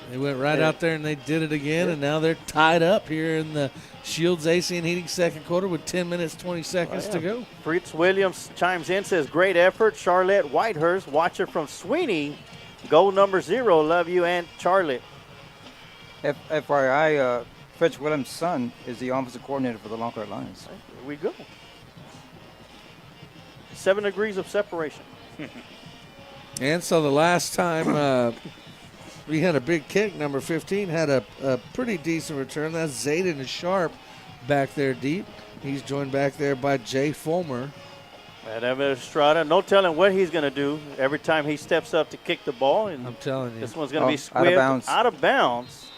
They went right out there and they did it again, and now they're tied up here in the Shields AC and Heating second quarter with 10 minutes, 20 seconds to go. Fritz Williams chimes in, says, great effort. Charlotte Whitehurst, watcher from Sweeney. Goal number 0. Love you, Aunt Charlotte. FYI, Fritz Williams' son is the offensive coordinator for the Lockhart Lions. Here we go. 7 degrees of separation. And so the last time we had a big kick, number 15 had a pretty decent return. That's Zayden Sharp back there deep. He's joined back there by Jay Fulmer. And Evan Estrada, no telling what he's going to do every time he steps up to kick the ball. And I'm telling you. This one's going to be squibbed out of bounds.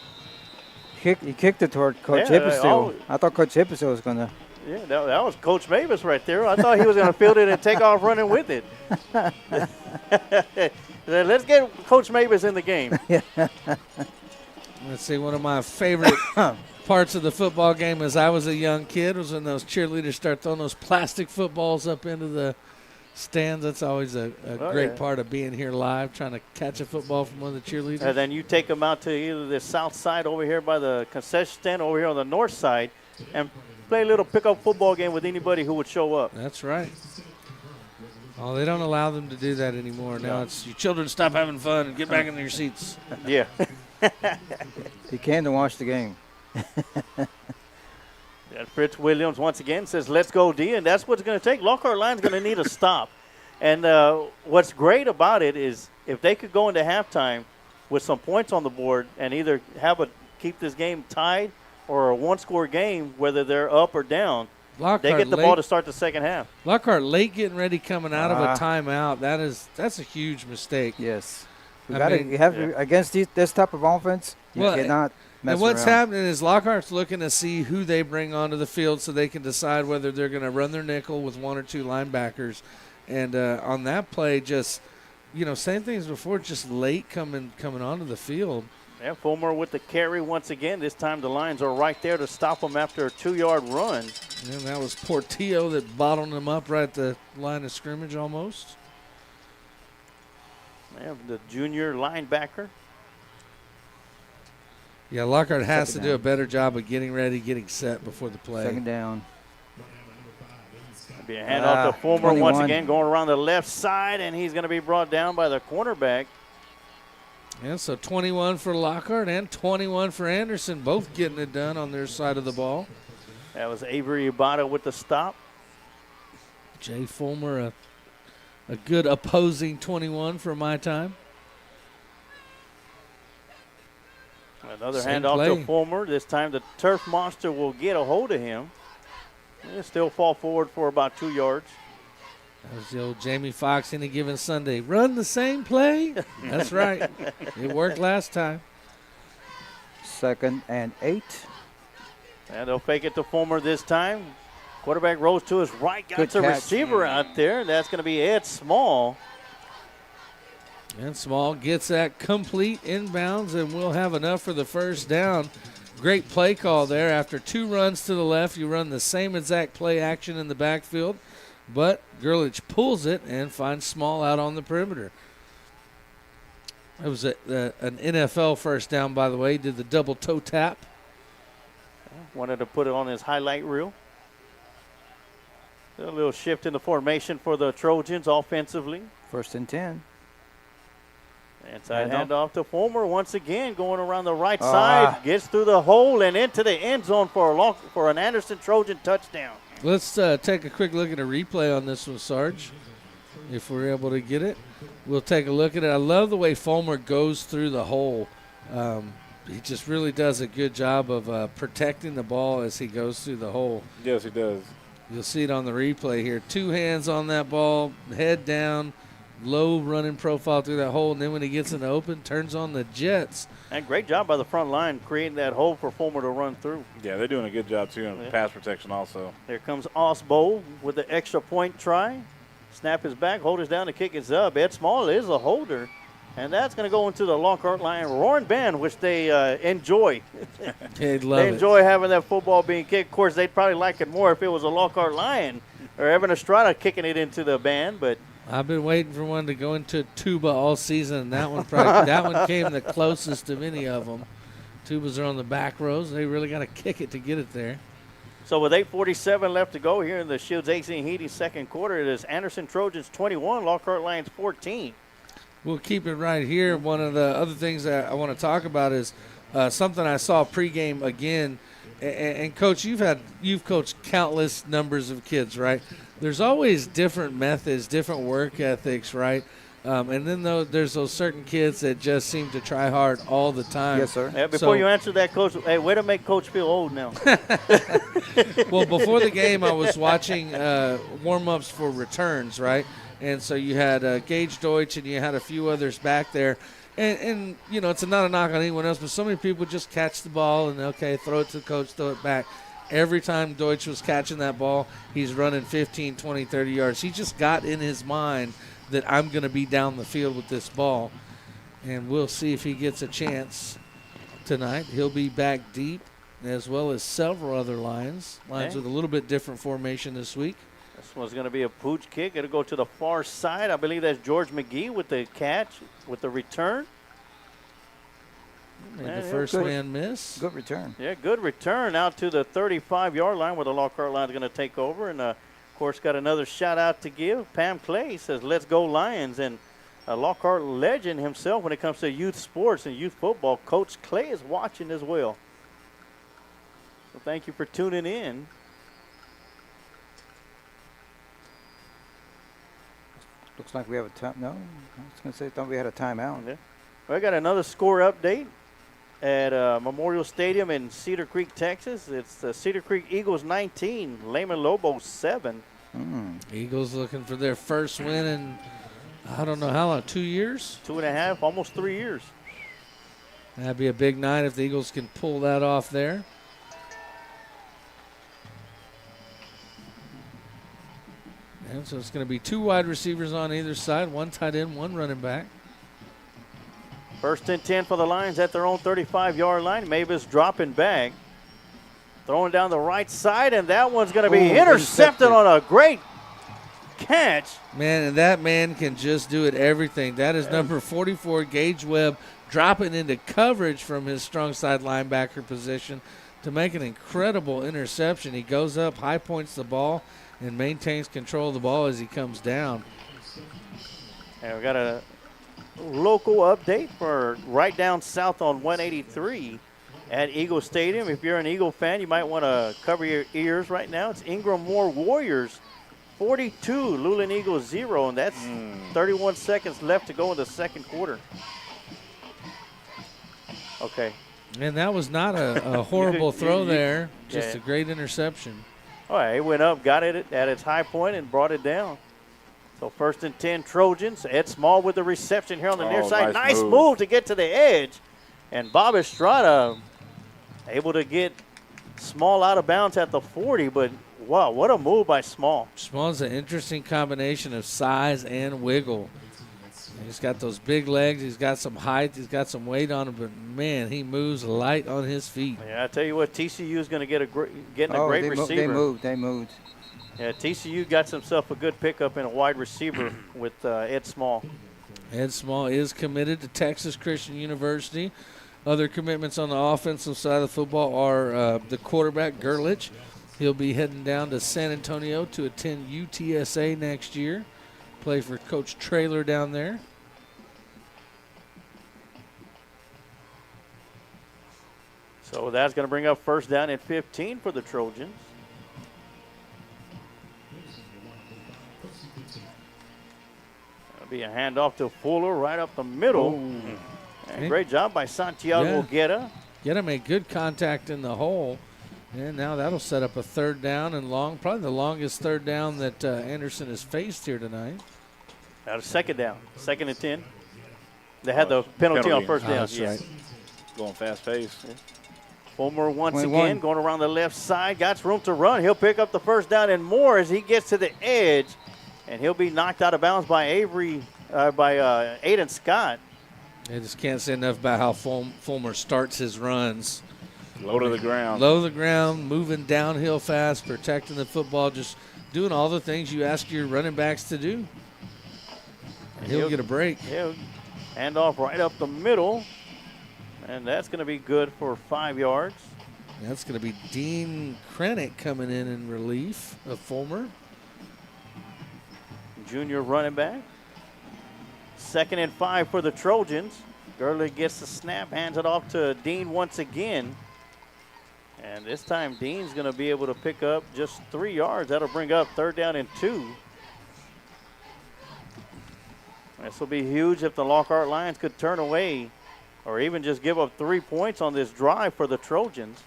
He kicked it toward Coach Hippistill. I thought Coach Hippistill was going to. Yeah, that was Coach Mavis right there. I thought he was going to field it and take off running with it. Let's get Coach Mavis in the game. Let's see, one of my favorite parts of the football game as I was a young kid was when those cheerleaders start throwing those plastic footballs up into the stands. That's always a great part of being here live, trying to catch a football from one of the cheerleaders. And then you take them out to either the south side over here by the concession stand, over here on the north side, and play a little pickup football game with anybody who would show up. That's right. Oh, they don't allow them to do that anymore. Now it's you children stop having fun and get back in your seats. Yeah. You came to watch the game. And Fritz Williams once again says, let's go D, and that's what it's going to take. Lockhart Lions going to need a stop. And what's great about it is if they could go into halftime with some points on the board and either keep this game tied or a one-score game, whether they're up or down, Lockhart they get the ball to start the second half. Lockhart late getting ready coming out of a timeout. That's a huge mistake. Yes. You have to, against this type of offense, you cannot mess And what's around. happening is Lockhart's looking to see who they bring onto the field so they can decide whether they're going to run their nickel with 1 or 2 linebackers. And on that play, just, same thing as before, just late coming onto the field. Yeah, Fulmer with the carry once again. This time the Lions are right there to stop them after a 2-yard run. And that was Portillo that bottled them up right at the line of scrimmage almost. Yeah, the junior linebacker. Yeah, Lockhart has to do a better job of getting ready, getting set before the play. Second down. Be a handoff to Fulmer once again, going around the left side, and he's going to be brought down by the cornerback. And so 21 for Lockhart and 21 for Anderson, both getting it done on their side of the ball. That was Avery Ibarra with the stop. Jay Fulmer, a good opposing 21 for my time. Another handoff to Fulmer. This time the turf monster will get a hold of him. He'll still fall forward for about 2 yards. That was the old Jamie Foxx Any Given Sunday. Run the same play. That's right. It worked last time. 2nd and 8. And they'll fake it to Fulmer this time. Quarterback rolls to his right. Got a receiver out there. That's going to be Ed Small. And Small gets that complete inbounds, and we'll have enough for the first down. Great play call there. After 2 runs to the left, you run the same exact play action in the backfield. But Gerlich pulls it and finds Small out on the perimeter. It was an NFL first down, by the way. Did the double toe tap. Wanted to put it on his highlight reel. A little shift in the formation for the Trojans offensively. 1st and 10. Inside handoff to Fulmer once again, going around the right side. Gets through the hole and into the end zone for an Anderson Trojan touchdown. Let's take a quick look at a replay on this one, Sarge, if we're able to get it. We'll take a look at it. I love the way Fulmer goes through the hole. He just really does a good job of protecting the ball as he goes through the hole. Yes, he does. You'll see it on the replay here. 2 hands on that ball, head down, low running profile through that hole, and then when he gets in the open, turns on the jets. And great job by the front line creating that hole for Fulmer to run through. Yeah, they're doing a good job, too, in pass protection also. Here comes Osbo with the extra point try. Snap is back, hold is down, the kick is up. Ed Small is a holder. And that's going to go into the Lockhart Lion roaring band, which they enjoy. They love They enjoy having that football being kicked. Of course, they'd probably like it more if it was a Lockhart Lion or Evan Estrada kicking it into the band. But I've been waiting for one to go into tuba all season, and that one came the closest of any of them. Tubas are on the back rows. They really got to kick it to get it there. so with 8:47 left to go here in the Shields AC and Heating second quarter, it is Anderson Trojans 21, Lockhart Lions 14. We'll keep it right here. One of the other things that I want to talk about is something I saw pregame again. And Coach, you've coached countless numbers of kids, right? There's always different methods, different work ethics, right? And then there's those certain kids that just seem to try hard all the time. Yes, sir. Yeah, before you answer that, Coach, hey, way to make Coach feel old now. Well, before the game, I was watching warm-ups for returns, right? And so you had Gage Deutsch and you had a few others back there. And you know, it's not a knock on anyone else, but so many people just catch the ball and, okay, throw it to the coach, throw it back. Every time Deutsch was catching that ball, he's running 15, 20, 30 yards. He just got in his mind that I'm going to be down the field with this ball. And we'll see if he gets a chance tonight. He'll be back deep, as well as several other Lions with a little bit different formation this week. This one's going to be a pooch kick. It'll go to the far side. I believe that's George McGee with the catch, with the return. The first man miss. Good return. Yeah, good return out to the 35-yard line where the Lockhart Lions are going to take over. And, of course, got another shout-out to give. Pam Clay says, let's go Lions. And a Lockhart legend himself when it comes to youth sports and youth football, Coach Clay is watching as well. So thank you for tuning in. Looks like we have a time. No, I was going to say, I thought we had a timeout. Yeah. We got another score update at Memorial Stadium in Cedar Creek, Texas. It's the Cedar Creek Eagles 19, Lehman Lobos 7. Eagles looking for their first win in, I don't know how long, 2 years? 2.5, almost 3 years. That'd be a big night if the Eagles can pull that off there. And so it's going to be 2 wide receivers on either side, 1 tight end, 1 running back. First and 10 for the Lions at their own 35-yard line. Mavis dropping back. Throwing down the right side, and that one's going to be intercepted on a great catch. Man, and that man can just do it everything. That is number 44, Gage Webb, dropping into coverage from his strong side linebacker position to make an incredible interception. He goes up, high points the ball, and maintains control of the ball as he comes down. And we got a local update for right down south on 183 at Eagle Stadium. If you're an Eagle fan, you might want to cover your ears right now. It's Ingram Moore Warriors 42, Lulen Eagles 0, and that's 31 seconds left to go in the second quarter. Okay. And that was not a horrible throw there, just a great interception. All right, he went up, got it at its high point, and brought it down. So first and 10 Trojans. Ed Small with the reception here on the near side. Nice move to get to the edge. And Bob Estrada able to get Small out of bounds at the 40, but wow, what a move by Small. Small's an interesting combination of size and wiggle. He's got those big legs. He's got some height. He's got some weight on him, but, man, he moves light on his feet. Yeah, I tell you what, TCU is going to get a great receiver. They moved. Yeah, TCU got himself a good pickup in a wide receiver with Ed Small. Ed Small is committed to Texas Christian University. Other commitments on the offensive side of the football are the quarterback, Gerlich. He'll be heading down to San Antonio to attend UTSA next year. Play for Coach Traylor down there. So that's going to bring up first down and 15 for the Trojans. Be a handoff to Fuller right up the middle. And great job by Santiago Guerra. Guerra made good contact in the hole. And now that'll set up a third down and long, probably the longest third down that Anderson has faced here tonight. Now a second down, 2nd and 10. They had the penalty on first down. That's right. Going fast pace. Fulmer once 21. again going around the left side. Got room to run. He'll pick up the first down and more as he gets to the edge. And he'll be knocked out of bounds by Aiden Scott. I just can't say enough about how Fulmer starts his runs. Low to the ground. Low to the ground, moving downhill fast, protecting the football, just doing all the things you ask your running backs to do. And he'll get a break. He'll hand off right up the middle. And that's going to be good for 5 yards. That's going to be Dean Krennick coming in relief of Fulmer. Junior running back. 2nd and 5 for the Trojans. Gurley gets the snap, hands it off to Dean once again. And this time Dean's going to be able to pick up just 3 yards. That'll bring up 3rd down and 2. This will be huge if the Lockhart Lions could turn away or even just give up 3 points on this drive for the Trojans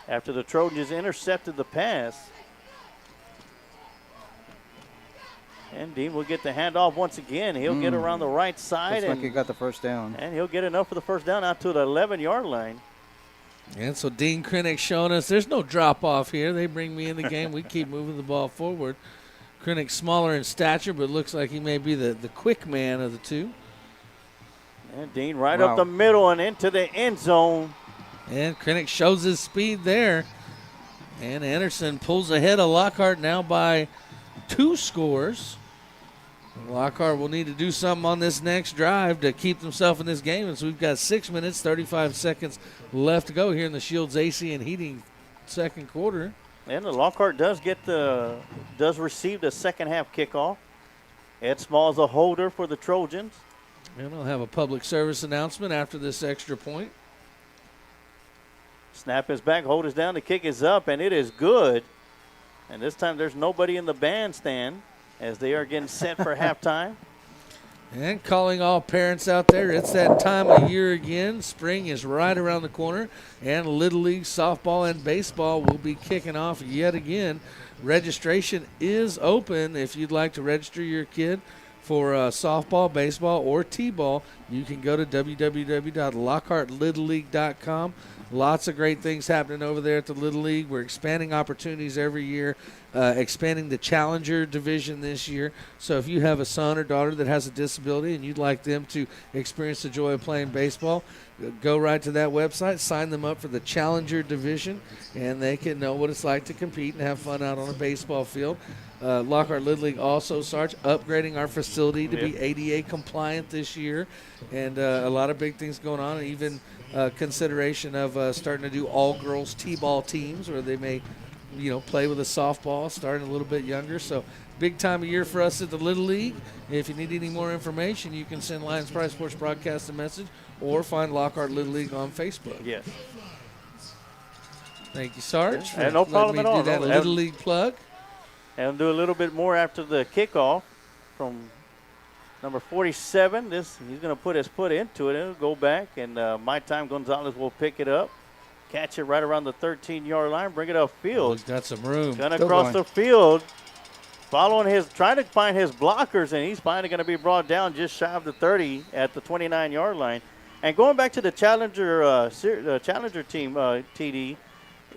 after the Trojans intercepted the pass. And Dean will get the handoff once again. He'll get around the right side. Looks like he got the first down. And he'll get enough for the first down out to the 11-yard line. And so Dean Krennick showing us there's no drop-off here. They bring me in the game. We keep moving the ball forward. Krennick smaller in stature, but looks like he may be the quick man of the two. And Dean right up the middle and into the end zone. And Krennick shows his speed there. And Anderson pulls ahead of Lockhart now by 2 scores. Lockhart will need to do something on this next drive to keep themselves in this game. And so we've got 6 minutes, 35 seconds left to go here in the Shields AC and Heating second quarter. And the Lockhart does receive the second half kickoff. Ed Small is a holder for the Trojans. And we'll have a public service announcement after this extra point. Snap is back, hold is down, the kick is up, and it is good. And this time there's nobody in the bandstand as they are getting set for halftime. And calling all parents out there, it's that time of year again. Spring is right around the corner, and Little League softball and baseball will be kicking off yet again. Registration is open. If you'd like to register your kid for softball, baseball, or t-ball, you can go to www.lockhartlittleleague.com. Lots of great things happening over there at the Little League. We're expanding opportunities every year, expanding the Challenger division this year. So if you have a son or daughter that has a disability and you'd like them to experience the joy of playing baseball, go right to that website, sign them up for the Challenger division, and they can know what it's like to compete and have fun out on a baseball field. Lockhart Little League also, Sarge, upgrading our facility to be ADA compliant this year, and a lot of big things going on, and even consideration of starting to do all-girls t-ball teams where they may, play with a softball starting a little bit younger. So big time of year for us at the Little League. If you need any more information, you can send Lions Pride Sports Broadcast a message or find Lockhart Little League on Facebook. Yes. Thank you, Sarge. And no problem at all. Do that Little League plug. And do a little bit more after the kickoff from number 47. He's going to put his foot into it. It'll go back, and My Time Gonzalez will pick it up, catch it right around the 13-yard line, bring it upfield. He's got some room. Going to cross the field, trying to find his blockers, and he's finally going to be brought down just shy of the 30 at the 29-yard line. And going back to the Challenger team, TD,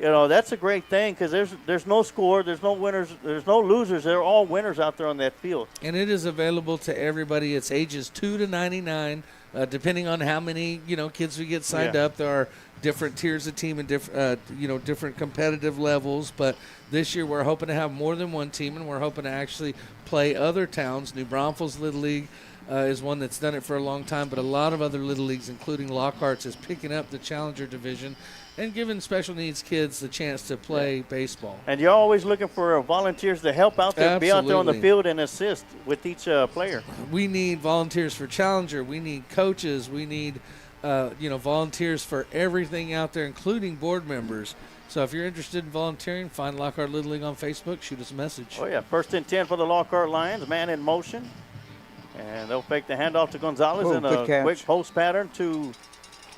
that's a great thing because there's no score, there's no winners, there's no losers. They're all winners out there on that field. And it is available to everybody. It's ages 2 to 99, depending on how many kids we get signed up. There are different tiers of team and different competitive levels. But this year we're hoping to have more than one team, and we're hoping to actually play other towns. New Braunfels Little League is one that's done it for a long time, but a lot of other Little Leagues, including Lockhart's, is picking up the Challenger division and giving special needs kids the chance to play baseball. And you're always looking for volunteers to help out there, be out there on the field and assist with each player. We need volunteers for Challenger. We need coaches. We need volunteers for everything out there, including board members. So if you're interested in volunteering, find Lockhart Little League on Facebook. Shoot us a message. Oh, yeah. 1st and 10 for the Lockhart Lions. Man in motion. And they'll fake the handoff to Gonzalez Oh, in good a catch. quick post pattern to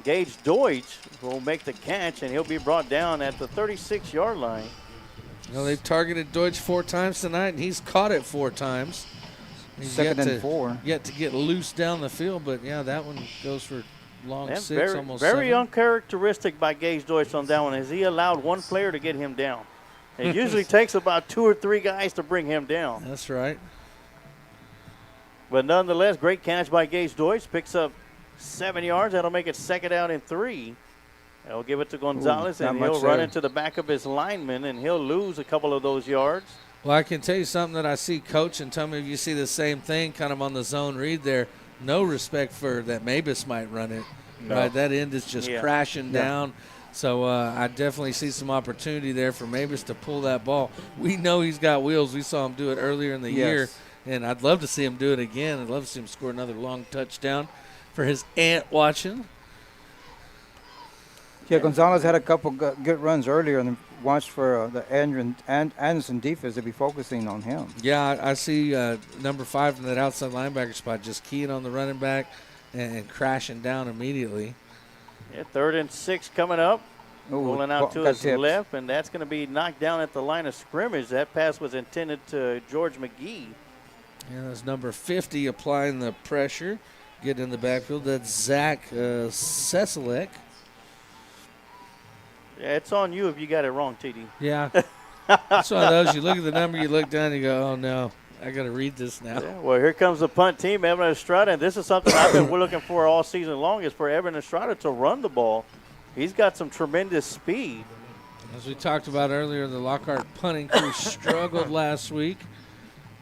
Gage Deutsch, who will make the catch, and he'll be brought down at the 36-yard line. Well, they've targeted Deutsch 4 times tonight, and he's caught it 4 times. He's Second and 4. Yet to get loose down the field, but yeah, that one goes for long And 6, almost very 7. uncharacteristic by Gage Deutsch on that one, as he allowed one player to get him down. It usually takes about 2 or 3 guys to bring him down. That's right. But nonetheless, great catch by Gage Deutsch. Picks up 7 yards. That'll make it 2nd down and 3. They'll give it to Gonzalez, not and much he'll run there. into the back of his lineman, and he'll lose a couple of those yards. Well, I can tell you something that I see Coach, and tell me if you see the same thing kind of on the zone read there. No respect for that Mabus might run it. No. Right, that end is just Yeah. crashing Yeah. down. So I definitely see some opportunity there for Mabus to pull that ball. We know he's got wheels. We saw him do it earlier in the year, and I'd love to see him do it again. I'd love to see him score another long touchdown for his aunt watching. Yeah, Gonzalez had a couple good runs earlier, and watched for the Anderson defense to be focusing on him. Yeah, I see number 5 in that outside linebacker spot just keying on the running back and crashing down immediately. Yeah, 3rd and 6 coming up. Ooh, Rolling out to got his tipped. left, and that's going to be knocked down at the line of scrimmage. That pass was intended to George McGee. Yeah, that's number 50 applying the pressure. Getting in the backfield. That's Zach Seselek. Yeah, it's on you if you got it wrong, TD. Yeah. It's one of those. You look at the number, you look down, you go, oh, no. I got to read this now. Yeah, well, here comes the punt team, Evan Estrada, and this is something we're looking for all season long, is for Evan Estrada to run the ball. He's got some tremendous speed. As we talked about earlier, the Lockhart punting crew struggled last week.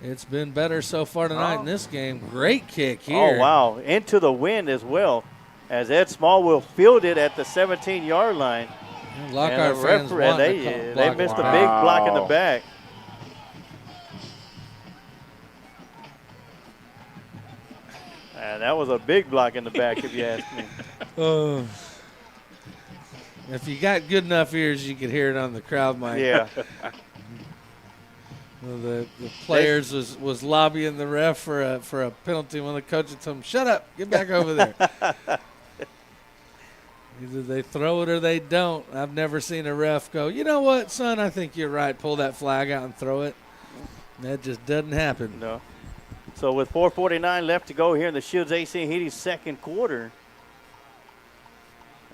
It's been better so far tonight in this game. Great kick here. Oh, wow. Into the wind as well, as Ed Small will field it at the 17-yard line. Lockhart fans want they missed a big block in the back. That was a big block in the back, if you ask me. If you got good enough ears, you could hear it on the crowd mic. Yeah. Well, the players was lobbying the ref for a penalty. One of the coaches told him, "Shut up, get back over there." Either they throw it or they don't. I've never seen a ref go, "You know what, son? I think you're right. Pull that flag out and throw it." That just doesn't happen. No. So with 4:49 left to go here in the Shields AC and Heaty second quarter,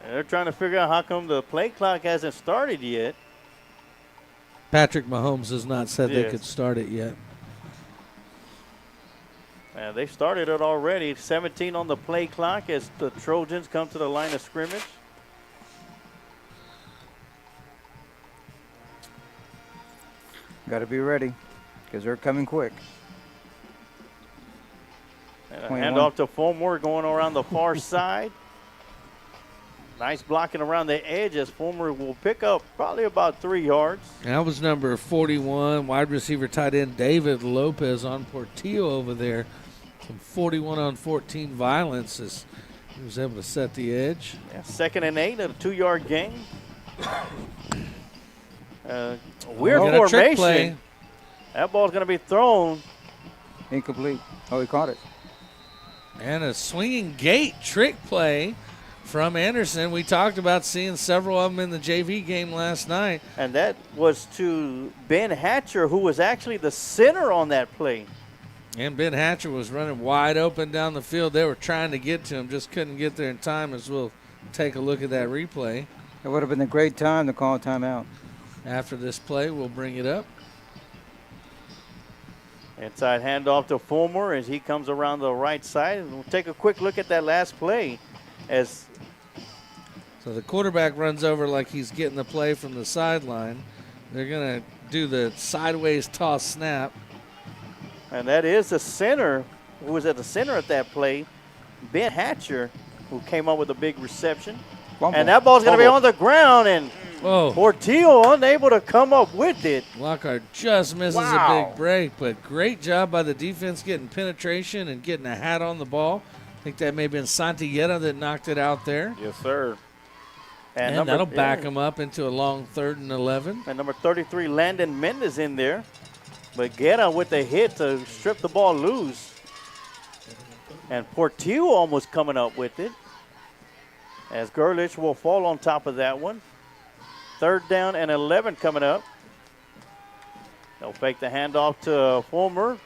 they're trying to figure out how come the play clock hasn't started yet. Patrick Mahomes has not said they Yes. could start it yet. They started it already. 17 on the play clock as the Trojans come to the line of scrimmage. Got to be ready, because they're coming quick. And a 21. handoff to Fulmer going around the far side. Nice blocking around the edge as Fulmer will pick up probably about 3 yards. That was number 41, wide receiver tight end David Lopez on Portillo over there. Some 41-on-14 violence as he was able to set the edge. Yeah, 2nd and 8 at a 2-yard gain. Weird Got a trick play. formation. That ball's going to be thrown. Incomplete. Oh, he caught it. And a swinging gate trick play from Anderson. We talked about seeing several of them in the JV game last night. And that was to Ben Hatcher, who was actually the center on that play. And Ben Hatcher was running wide open down the field. They were trying to get to him, just couldn't get there in time, as we'll take a look at that replay. It would have been a great time to call a timeout. After this play, we'll bring it up. Inside handoff to Fulmer as he comes around the right side. And we'll take a quick look at that last play. So the quarterback runs over like he's getting the play from the sideline. They're going to do the sideways toss snap. And that is the center who was at the center at that play, Ben Hatcher, who came up with a big reception. Fumble. And that ball's going to be on the ground, and Portillo unable to come up with it. Lockhart just misses a big break, but great job by the defense getting penetration and getting a hat on the ball. I think that may have been Santieta that knocked it out there. Yes, sir. And that'll back him up into a long 3rd and 11. And number 33, Landon Mendez in there. But Guerra with the hit to strip the ball loose. And Portillo almost coming up with it, as Gerlich will fall on top of that one. 3rd down and 11 coming up. They'll fake the handoff to Fulmer.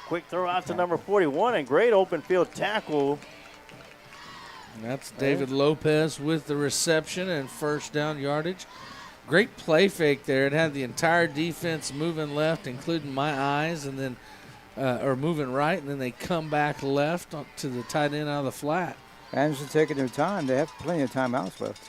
Quick throw out to number 41, and great open field tackle. And that's David Lopez with the reception and 1st down yardage. Great play fake there. It had the entire defense moving left, including my eyes, and then or moving right, and then they come back left to the tight end out of the flat. Anderson taking their time. They have plenty of timeouts left.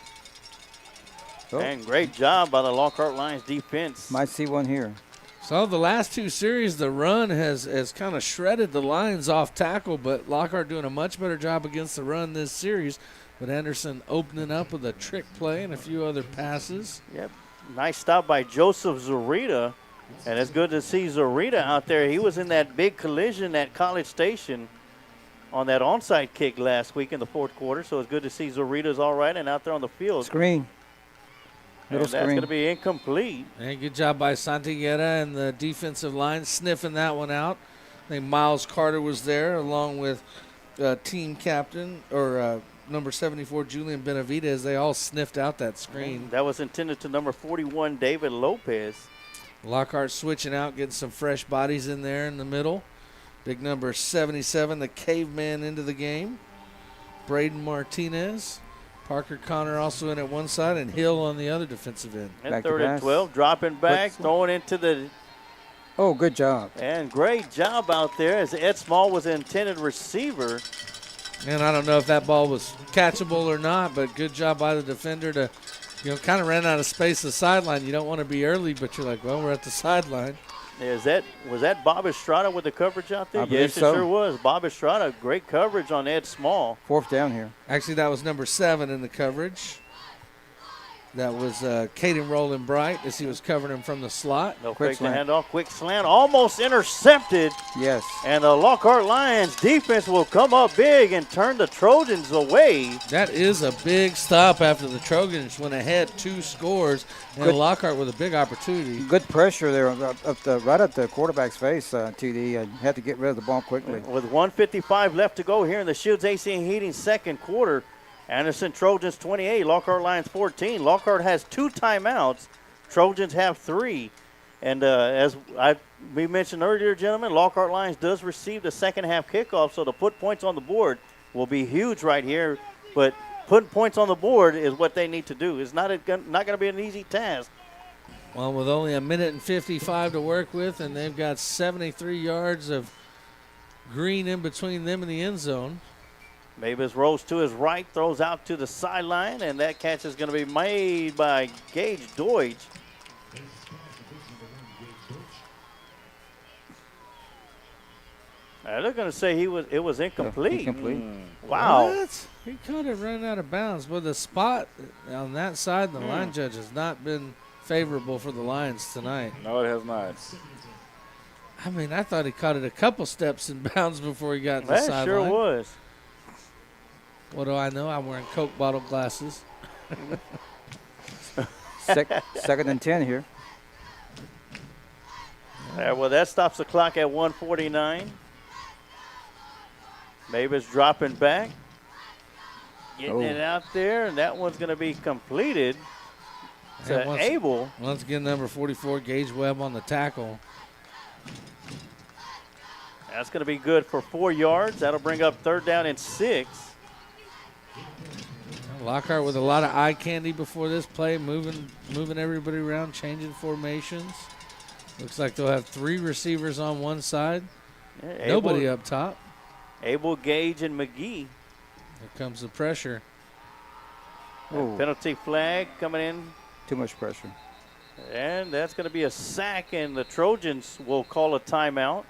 Oh. And great job by the Lockhart Lions defense. Might see one here. So the last 2 series, the run has kind of shredded the Lions off tackle, but Lockhart doing a much better job against the run this series. But Anderson opening up with a trick play and a few other passes. Yep. Nice stop by Joseph Zarita. And it's good to see Zarita out there. He was in that big collision at College Station on that onside kick last week in the 4th quarter. So it's good to see Zarita's all right and out there on the field. Screen. And that's going to be incomplete. And good job by Santillera and the defensive line sniffing that one out. I think Miles Carter was there along with team captain or number 74, Julian Benavidez. They all sniffed out that screen. That was intended to number 41, David Lopez. Lockhart switching out, getting some fresh bodies in there in the middle. Big number 77, the caveman, into the game. Braden Martinez. Parker Connor also in at one side, and Hill on the other defensive end. And 3rd and 12, dropping back, throwing into the... Oh, good job. And great job out there as Ed Small was the intended receiver. And I don't know if that ball was catchable or not, but good job by the defender to, kind of ran out of space at the sideline. You don't want to be early, but you're like, well, we're at the sideline. Was that Bob Estrada with the coverage out there? Yes, so. It sure was. Bob Estrada, great coverage on Ed Small. 4th down here. Actually, that was number 7 in the coverage. That was Caden Rowland Bright as he was covering him from the slot. They'll fake the handoff, quick slant, almost intercepted. Yes. And the Lockhart Lions defense will come up big and turn the Trojans away. That is a big stop after the Trojans went ahead 2 scores, and Lockhart with a big opportunity. Good pressure there right at the quarterback's face, TD. Had to get rid of the ball quickly. With 1:55 left to go here in the Shields AC and Heating 2nd quarter. Anderson Trojans 28, Lockhart Lions 14. Lockhart has 2 timeouts. Trojans have 3. And as we mentioned earlier, gentlemen, Lockhart Lions does receive the 2nd half kickoff, so to put points on the board will be huge right here. But putting points on the board is what they need to do. It's not going to be an easy task. Well, with only 1:55 to work with, and they've got 73 yards of green in between them and the end zone. Mavis rolls to his right, throws out to the sideline, and that catch is going to be made by Gage Deutsch. They're going to say it was incomplete. Wow. What? He could have run out of bounds. But the spot on that side, the line judge has not been favorable for the Lions tonight. No, it has not. I mean, I thought he caught it a couple steps in bounds before he got to the sideline. That sure was. What do I know? I'm wearing Coke bottle glasses. 2nd and 10 here. Well, that stops the clock at 1:49. Mavis dropping back. Getting it out there, and that one's going to be completed to Abel. Once again, number 44, Gage Webb on the tackle. That's going to be good for 4 yards. That'll bring up 3rd down and 6. Lockhart with a lot of eye candy before this play, moving everybody around, changing formations. Looks like they'll have 3 receivers on one side. Yeah, nobody up top. Abel, Gage, and McGee. Here comes the pressure. Penalty flag coming in. Too much pressure. And that's going to be a sack, and the Trojans will call a timeout.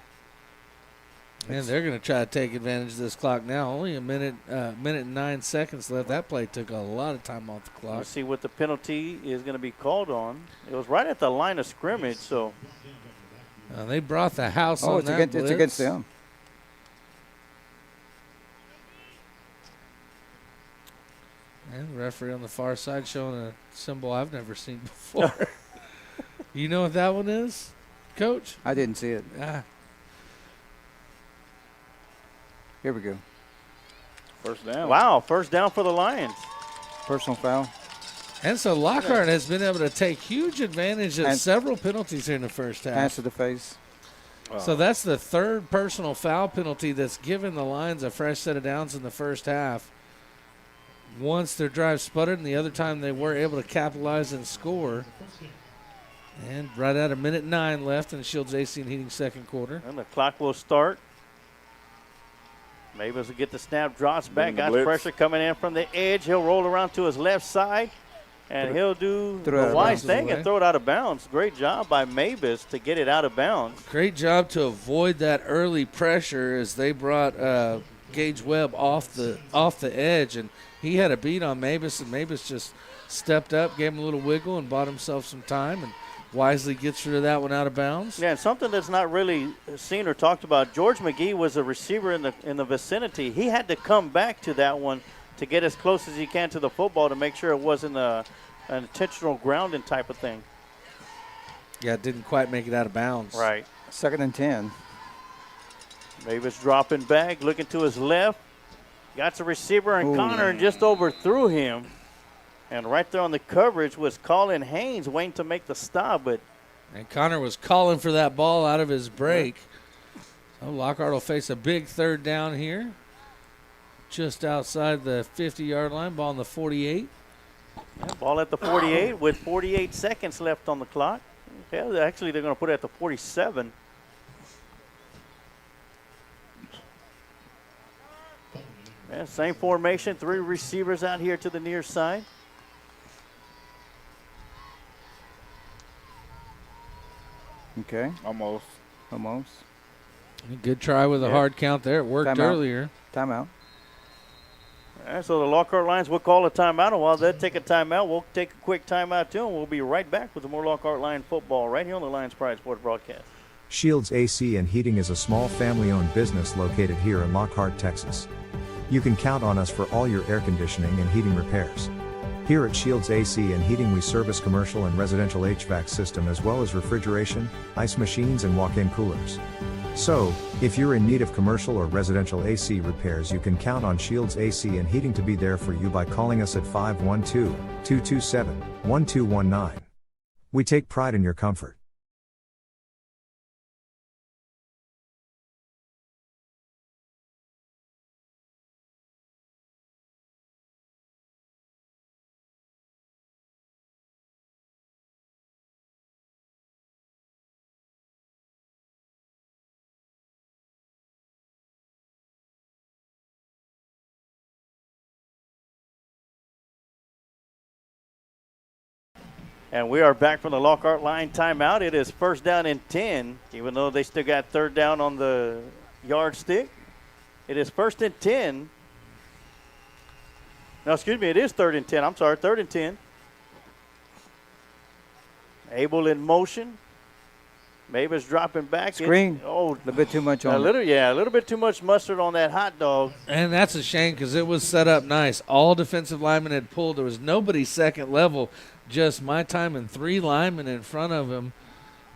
And they're going to try to take advantage of this clock now. Only a minute and 9 seconds left. That play took a lot of time off the clock. Let's see what the penalty is going to be called on. It was right at the line of scrimmage, so. They brought the house on that blitz. It's against them. And the referee on the far side showing a symbol I've never seen before. You know what that one is, Coach? I didn't see it. Ah. Here we go. First down. Wow, first down for the Lions. Personal foul. And so Lockhart has been able to take huge advantage of several penalties here in the first half. Hands to the face. So that's the third personal foul penalty that's given the Lions a fresh set of downs in the first half. Once their drive sputtered, and the other time they were able to capitalize and score. And right at 1:09 left in the Shields AC and Heating second quarter. And the clock will start. Mavis will get the snap, drops back, got blitz. pressure coming in from the edge. He'll roll around to his left side, and he'll do the wise thing and throw it out of bounds. Great job by Mavis to get it out of bounds. Great job to avoid that early pressure as they brought Gage Webb off the edge, and he had a beat on Mavis, and Mavis just stepped up, gave him a little wiggle, and bought himself some time, and wisely gets rid of that one out of bounds. Yeah, and something that's not really seen or talked about, George McGee was a receiver in the vicinity. He had to come back to that one to get as close as he can to the football to make sure it wasn't an intentional grounding type of thing. Yeah, it didn't quite make it out of bounds. Right. 2nd and 10. Mavis dropping back, looking to his left. Got the receiver and Connor and just overthrew him. And right there on the coverage was Colin Haynes waiting to make the stop. And Connor was calling for that ball out of his break. So Lockhart will face a big third down here. Just outside the 50-yard line, ball on the 48. Yeah, ball at the 48 with 48 seconds left on the clock. Yeah, actually, they're going to put it at the 47. Yeah, same formation, 3 receivers out here to the near side. Okay. Almost. Good try with a hard count there. It worked earlier. Timeout. All right, so the Lockhart Lions will call a timeout. And while they take a timeout, we'll take a quick timeout too, and we'll be right back with more Lockhart Lion football right here on the Lions Pride Sports broadcast. Shields AC and Heating is a small family-owned business located here in Lockhart, Texas. You can count on us for all your air conditioning and heating repairs. Here at Shields AC and Heating we service commercial and residential HVAC system as well as refrigeration, ice machines and walk-in coolers. So, if you're in need of commercial or residential AC repairs you can count on Shields AC and Heating to be there for you by calling us at 512-227-1219. We take pride in your comfort. And we are back from the Lockhart line timeout. It is first down and 10, even though they still got third down on the yardstick. It is first and 10. No, excuse me, it is third and 10. I'm sorry, third and 10. Abel in motion. Mavis dropping back. Screen. A little bit too much on it. A little bit too much mustard on that hot dog. And that's a shame because it was set up nice. All defensive linemen had pulled. There was nobody second level. Just my time and 3 linemen in front of him,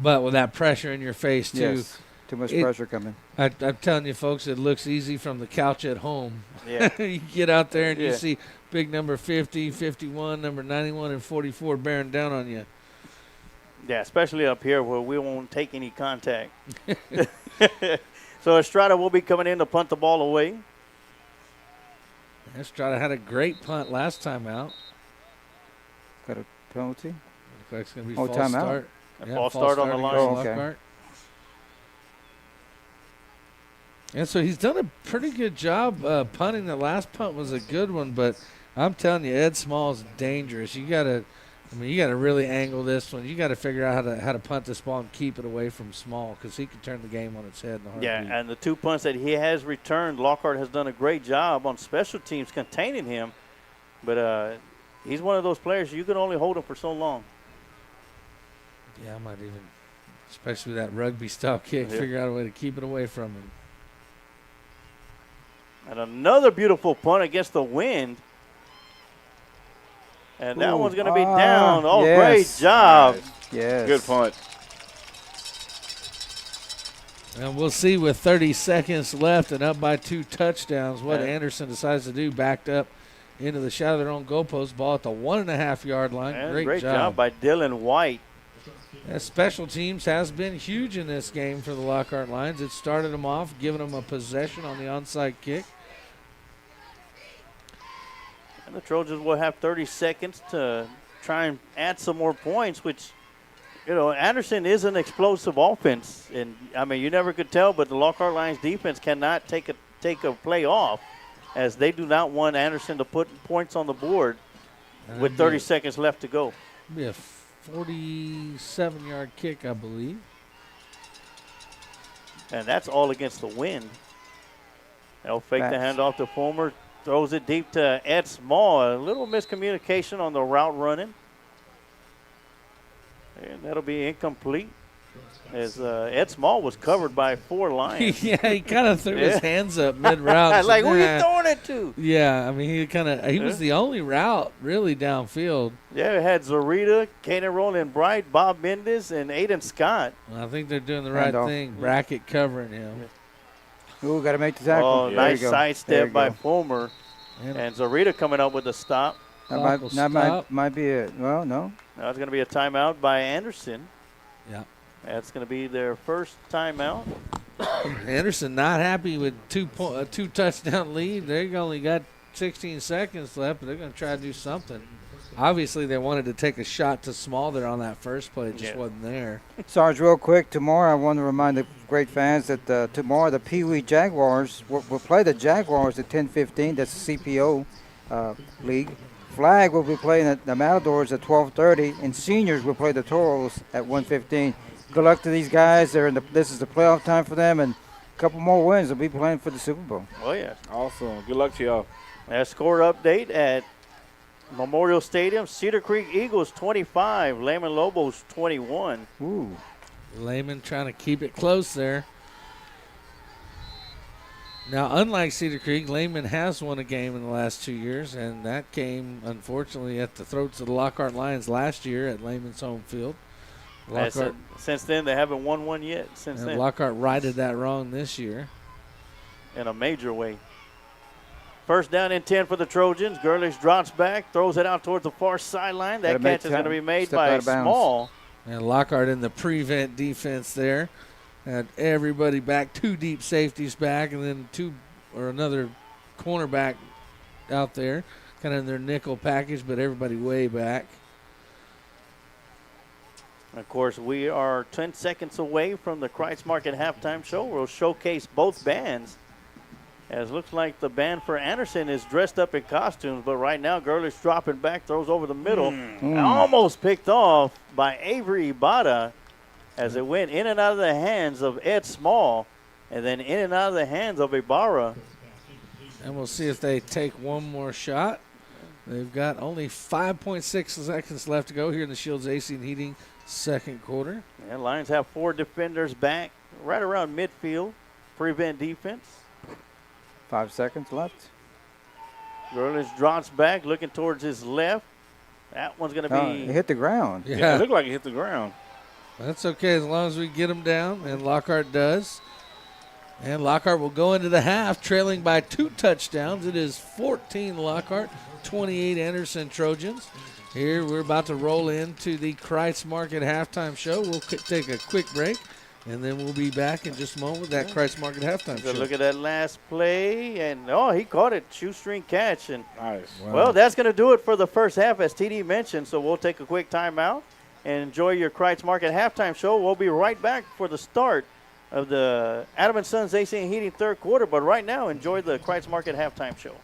but with that pressure in your face, too. Yes, too much pressure coming. I'm telling you, folks, it looks easy from the couch at home. Yeah. You get out there and you see big number 50, 51, number 91, and 44 bearing down on you. Yeah, especially up here where we won't take any contact. So Estrada will be coming in to punt the ball away. Estrada had a great punt last time out. Got a penalty? Looks like it's going to be false start. False start on the line. Okay. And so he's done a pretty good job punting. The last punt was a good one, but I'm telling you, Ed Small's dangerous. You got to really angle this one. You got to figure out how to punt this ball and keep it away from Small because he can turn the game on its head in a heartbeat. Yeah, and the 2 punts that he has returned, Lockhart has done a great job on special teams containing him, but he's one of those players you can only hold him for so long. Yeah, I might even, especially with that rugby-style kick, figure out a way to keep it away from him. And another beautiful punt against the wind. And that one's going to be down. Oh, great job. Yes. Good punt. And we'll see with 30 seconds left and up by 2 touchdowns what Anderson decides to do. Backed up into the shadow of their own goalpost. Ball at the 1.5-yard line. And great job. job by Dylan White. Special teams has been huge in this game for the Lockhart Lions. It started them off, giving them a possession on the onside kick. And the Trojans will have 30 seconds to try and add some more points, which, Anderson is an explosive offense. And, you never could tell, but the Lockhart Lions defense cannot take a play off, as they do not want Anderson to put points on the board with 30 seconds left to go. Be a 47-yard kick, I believe. And that's all against the wind. They'll fake the handoff to Fulmer. Throws it deep to Ed Small. A little miscommunication on the route running. And that'll be incomplete, as Ed Small was covered by 4 Lions. Yeah, he kind of threw his hands up mid-route. Like, who are you throwing it to? Yeah, he was the only route really downfield. Yeah, it had Zarita, Kanan Roland Bright, Bob Mendes, and Aiden Scott. Well, I think they're doing the right thing, bracket covering him. Ooh, got to make the tackle. Oh, nice sidestep by Fulmer. And Zarita coming up with a stop. That might be it. Well, no. Now it's going to be a timeout by Anderson. Yeah. That's going to be their first timeout. Anderson not happy with a 2 touchdown lead. They only got 16 seconds left, but they're going to try to do something. Obviously, they wanted to take a shot to Small there on that first play. It just wasn't there. Sarge, real quick, tomorrow I want to remind the great fans that tomorrow the Pee Wee Jaguars will play the Jaguars at 10:15. That's the CPO league. Flag will be playing at the Matadors at 12:30, and seniors will play the Toros at 1:15. Good luck to these guys. This is the playoff time for them, and a couple more wins. They'll be playing for the Super Bowl. Oh, yeah. Awesome. Good luck to y'all. That score update at Memorial Stadium. Cedar Creek Eagles 25, Lehman Lobos 21. Ooh. Lehman trying to keep it close there. Now, unlike Cedar Creek, Lehman has won a game in the last 2 years, and that came, unfortunately, at the throats of the Lockhart Lions last year at Lehman's home field. Since then, they haven't won one yet. Lockhart righted that wrong this year. In a major way. First down and 10 for the Trojans. Gurlish drops back, throws it out towards the far sideline. That catch is going to be made by Small. And Lockhart in the prevent defense there. Had everybody back, 2 deep safeties back, and then another cornerback out there, kind of in their nickel package, but everybody way back. Of course, we are 10 seconds away from the Kreitz Market halftime show. We'll showcase both bands. As looks like the band for Anderson is dressed up in costumes, but right now Gurlish dropping back, throws over the middle. Almost picked off by Avery Ibarra as it went in and out of the hands of Ed Small and then in and out of the hands of Ibarra. And we'll see if they take one more shot. They've got only 5.6 seconds left to go here in the Shields AC and Heating second quarter. And Lions have 4 defenders back right around midfield. Prevent defense. 5 seconds left. Gurlish drops back, looking towards his left. That one's going to be... It hit the ground. Yeah, it looked like it hit the ground. That's okay as long as we get him down, and Lockhart does. And Lockhart will go into the half, trailing by 2 touchdowns. It is 14 Lockhart, 28 Anderson Trojans. Here we're about to roll into the Kreitz Market halftime show. We'll take a quick break, and then we'll be back in just a moment with that Kreitz Market halftime show. Look at that last play, and he caught it, shoestring catch. And nice. Wow. Well, that's going to do it for the first half, as TD mentioned. So we'll take a quick timeout and enjoy your Kreitz Market halftime show. We'll be right back for the start of the Adam & Sons AC and Heating third quarter. But right now, enjoy the Kreitz Market halftime show.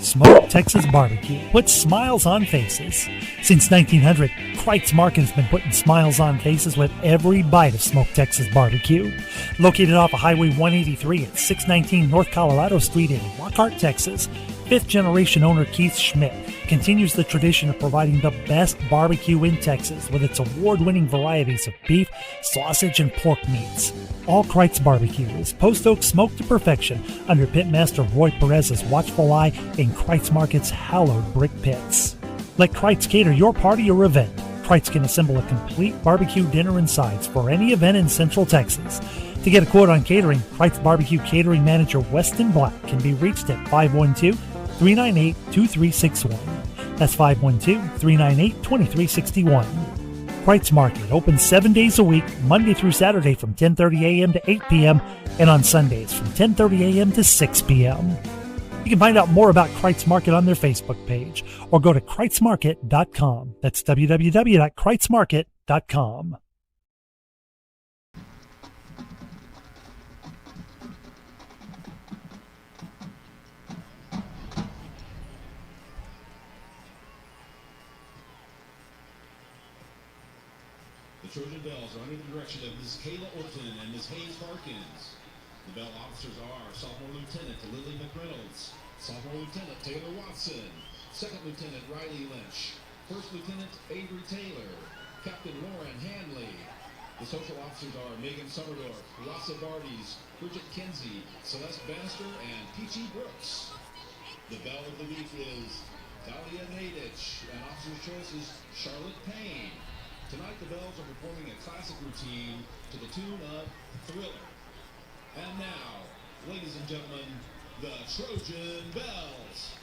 Smoked Texas Barbecue puts smiles on faces. Since 1900, Kreitz Market has been putting smiles on faces with every bite of Smoked Texas Barbecue. Located off of Highway 183 at 619 North Colorado Street in Lockhart, Texas, 5th-generation owner Keith Schmidt continues the tradition of providing the best barbecue in Texas with its award-winning varieties of beef, sausage, and pork meats. All Kreitz Barbecue is post oak smoked to perfection under Pitmaster Roy Perez's watchful eye in Kreitz Market's hallowed brick pits. Let Kreitz cater your party or event. Kreitz can assemble a complete barbecue dinner and sides for any event in Central Texas. To get a quote on catering, Kreitz Barbecue Catering Manager Weston Black can be reached at 512-398-2361. That's 512-398-2361. Kreitz Market opens 7 days a week, Monday through Saturday from 10:30 a.m. to 8 p.m. and on Sundays from 10:30 a.m. to 6 p.m. You can find out more about Kreitz Market on their Facebook page or go to kreitzmarket.com. That's www.kreitzmarket.com. The Trojan Bells are under the direction of Ms. Kayla Orton and Ms. Hayes Harkins. The Bell officers are Sophomore Lieutenant Lily McReynolds, Sophomore Lieutenant Taylor Watson, Second Lieutenant Riley Lynch, First Lieutenant Avery Taylor, Captain Lauren Hanley. The social officers are Megan Summerdorf, Rasa Barties, Bridget Kinsey, Celeste Bannister, and Peachy Brooks. The Bell of the Week is Dahlia Nadich, and officer's choice is Charlotte Payne. Tonight, the Bells are performing a classic routine to the tune of Thriller. And now, ladies and gentlemen, the Trojan Bells.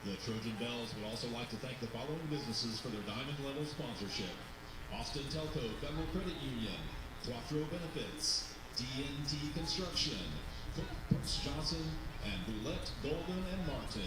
The Trojan Bells would also like to thank the following businesses for their diamond level sponsorship: Austin Telco Federal Credit Union, Quattro Benefits, DNT Construction, Cook Brooks Johnson, and Boulette Golden and Martin.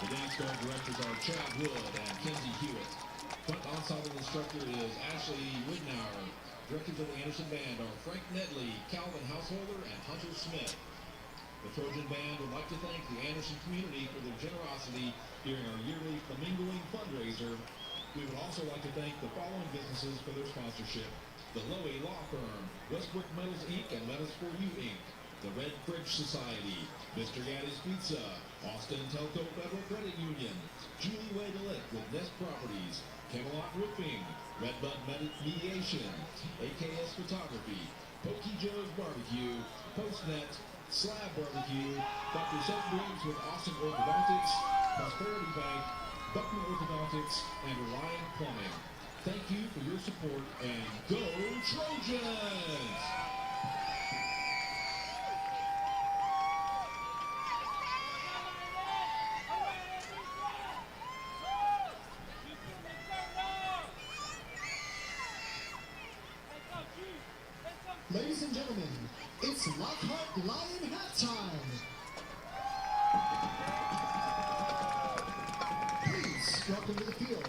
The dance guard directors are Chad Wood and Kenzie Hewitt. Front ensemble instructor is Ashley Widnauer. Directors of the Anderson Band are Frank Nedley, Calvin Householder, and Hunter Smith. The Trojan Band would like to thank the Anderson community for their generosity during our yearly Flamingoing fundraiser. We would also like to thank the following businesses for their sponsorship: the Lowy Law Firm, Westbrook Metals Inc. and Metals for You Inc., the Red Fridge Society, Mr. Gaddy's Pizza, Austin Telco Federal Credit Union, Julie Way Delick with Nest Properties, Camelot Roofing, Redbud Mediation, AKS Photography, Pokey Joe's Barbecue, Postnet, Slab Barbecue, Dr. Seth Briggs with Austin Orthodontics, Prosperity Bank, Buckner Orthodontics, and Orion Plumbing. Thank you for your support, and go Trojans! Ladies and gentlemen, it's Lockhart Lion halftime. Please welcome to the field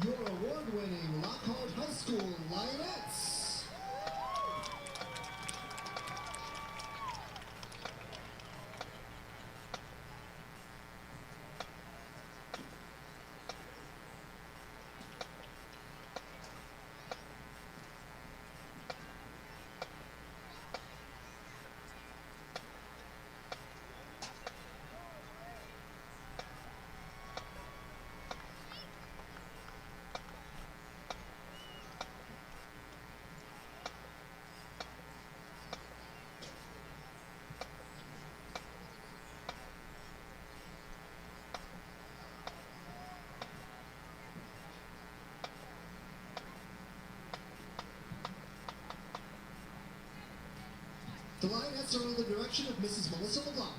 your award-winning Lockhart High School Lionettes. The Lionettes are under the direction of Mrs. Melissa LeBlanc.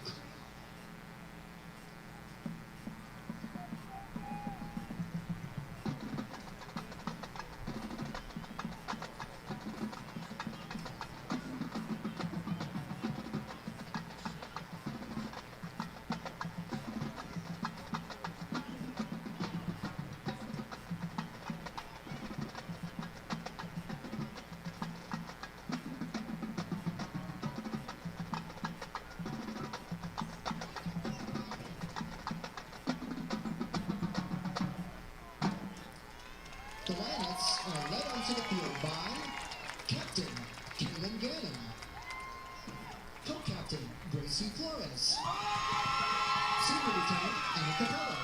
The Lionettes are led onto the field by Captain Kaylin Gannon, Co-Captain Gracie Flores, Senior Lieutenant Anna Capello,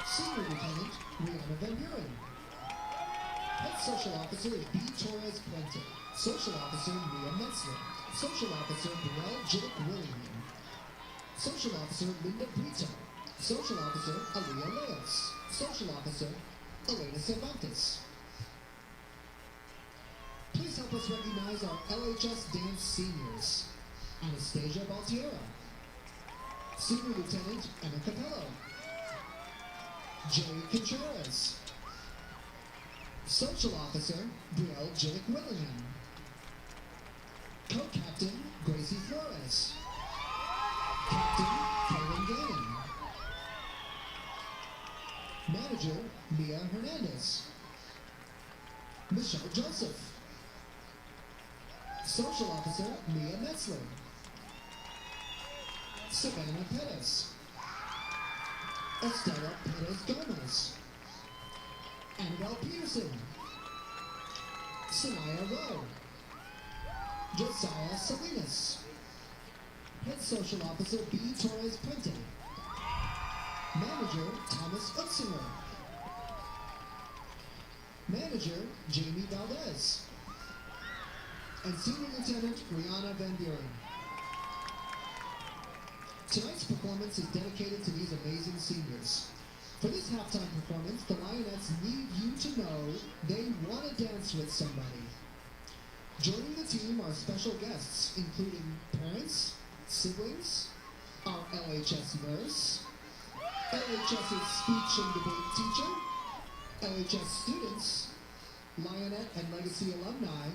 Senior Lieutenant Rihanna Van Buren, Head Social Officer is B. Torres Puente, Social Officer Mia Metzler, Social Officer Burrell Jillick Willingham, Social Officer Linda Brito, Social Officer Aaliyah Leos, Social Officer Elena Cervantes. Please help us recognize our LHS dance seniors: Anastasia Baltiera, Senior Lieutenant Emma Capello, Jerry Contreras, Social Officer Brielle Jillick Willingham, Co-Captain Gracie Flores, Captain Kaylin Gannon, Manager Mia Hernandez, Michelle Joseph, Social Officer Mia Metzler, Savannah Perez, Estella Perez Gomez, Annabelle Peterson, Sanaya Rowe, Josiah Salinas, Head Social Officer B. Torres Puente, Manager Thomas Utzinger, Manager Jamie Valdez, and Senior Lieutenant Rihanna Van Buren. Tonight's performance is dedicated to these amazing seniors. For this halftime performance, the Lionettes need you to know they want to dance with somebody. Joining the team are special guests, including parents, siblings, our LHS nurse, LHS's speech and debate teacher, LHS students, Lionette and Legacy alumni,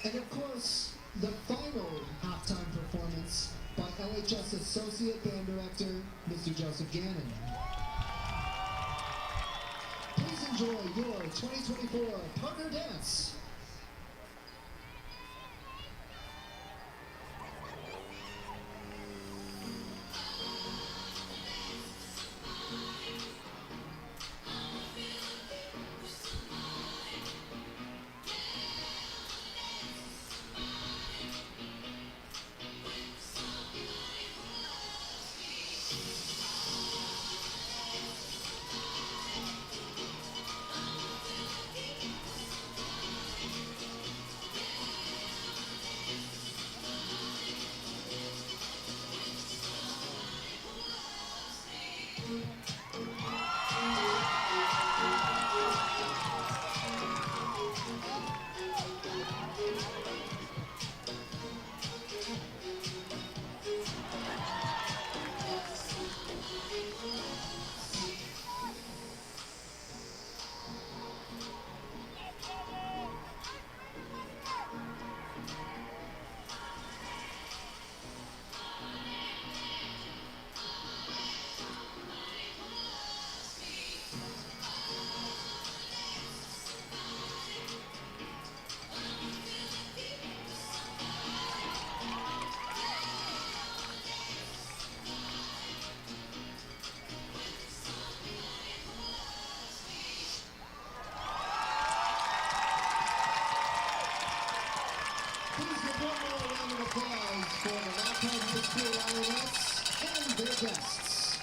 and of course, the final halftime performance by LHS Associate Band Director, Mr. Joseph Gannon. Please enjoy your 2024 partner dance. For the Lockhart High School Lionettes and their guests.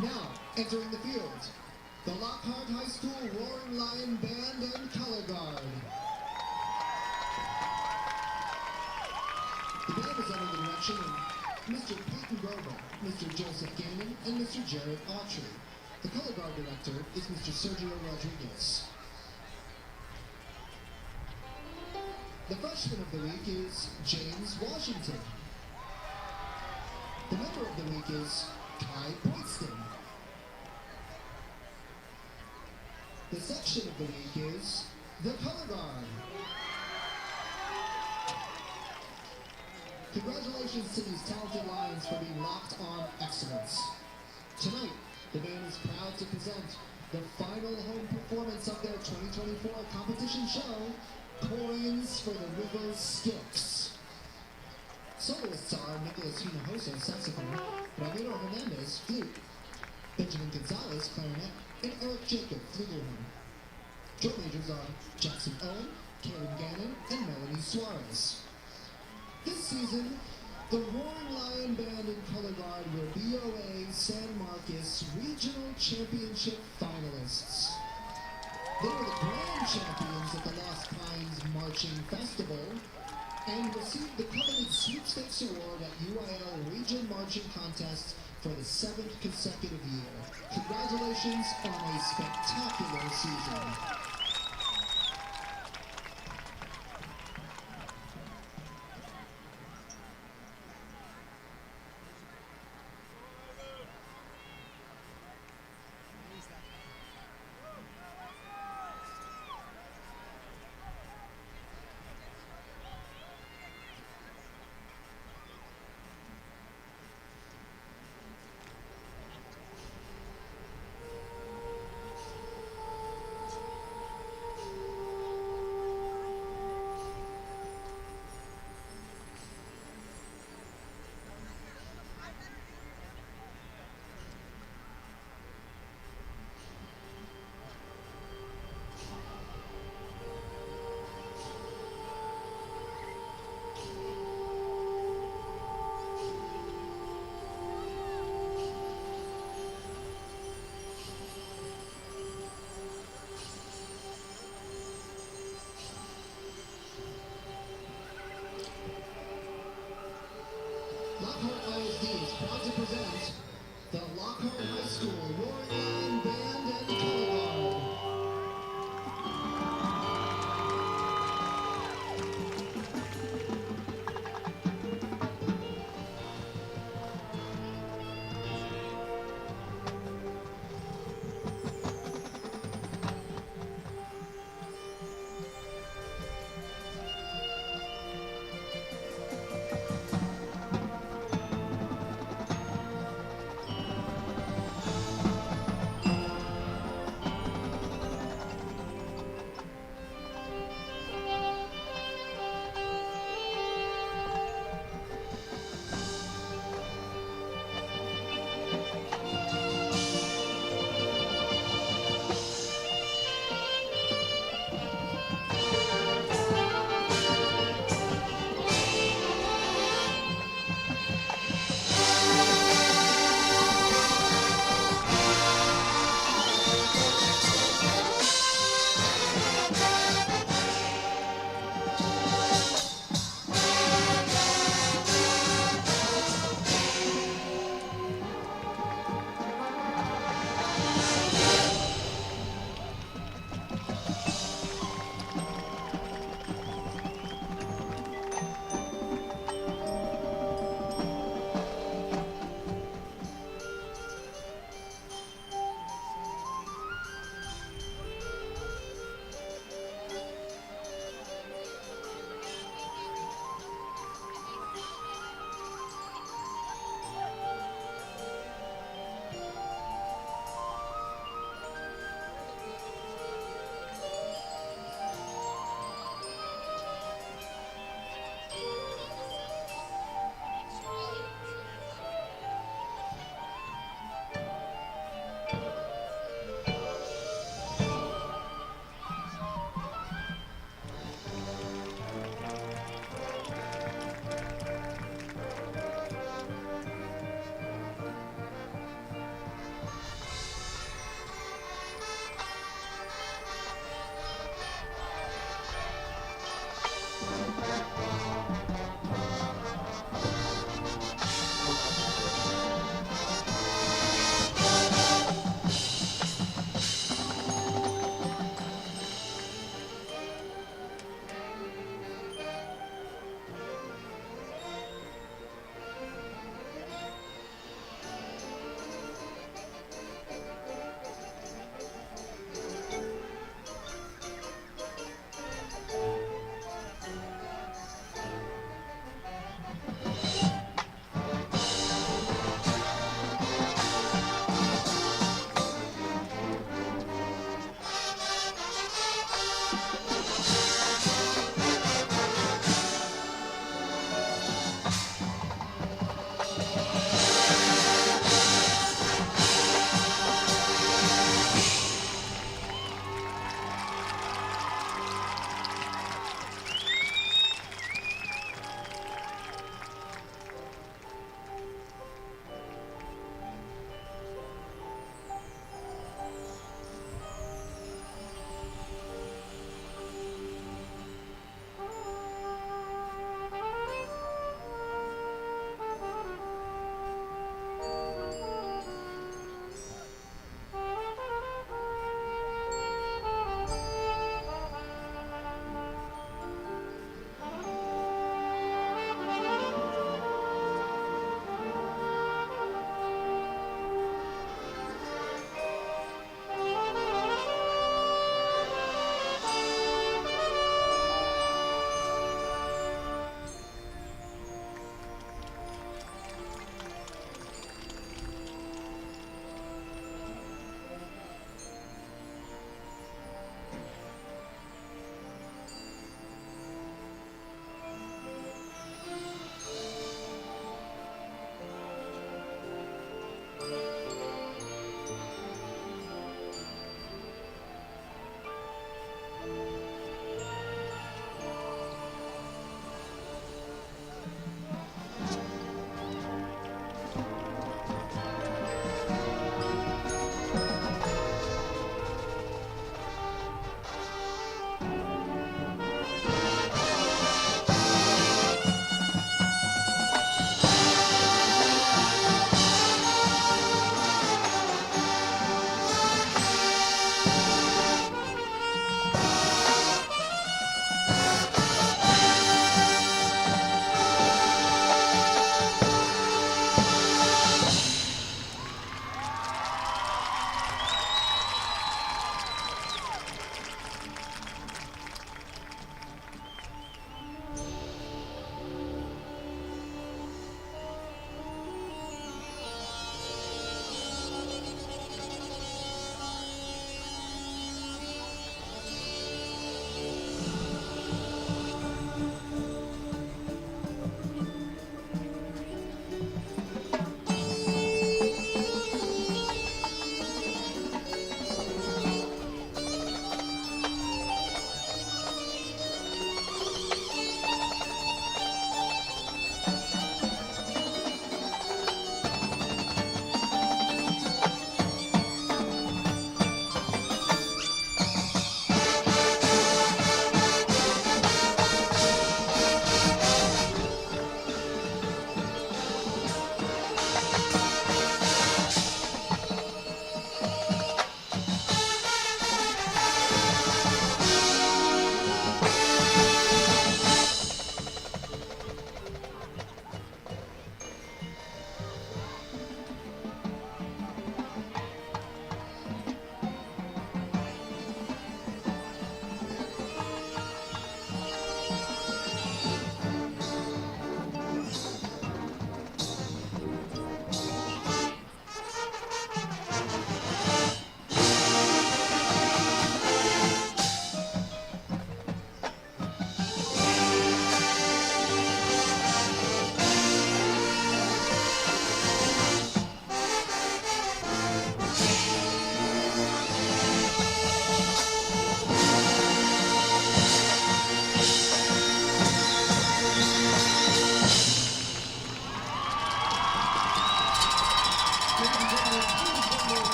Now, entering the field, the Lockhart High School Roaring Lion Band and Color Guard. The band is under the direction of Mr. Peyton Grover, Mr. Joseph Gannon, and Mr. Jared Autry. The color guard director is Mr. Sergio Rodriguez. The freshman of the week is James Washington. The member of the week is Kai Boydston. The section of the week is the color guard. Congratulations to these talented Lions for being locked on excellence. Tonight, the band is proud to present the final home performance of their 2024 competition show, Coins for the River Styx. Soloists are Nicholas Hinojosa, saxophone, Ramiro Hernandez, flute, Benjamin Gonzalez, clarinet, and Eric Jacob, flugelhorn. Drum majors are Jackson Owen, Karen Gannon, and Melanie Suarez. This season, the Roaring Lion Band and Color Guard were BOA San Marcos Regional Championship finalists. They were the grand champions at the Lost Pines Marching Festival and received the coveted Sweepstakes Award at UIL Region Marching Contest for the 7th consecutive year. Congratulations on a spectacular season. Lockhart ISD is proud to present the Lockhart High School Roaring Lion Band and Color Guard.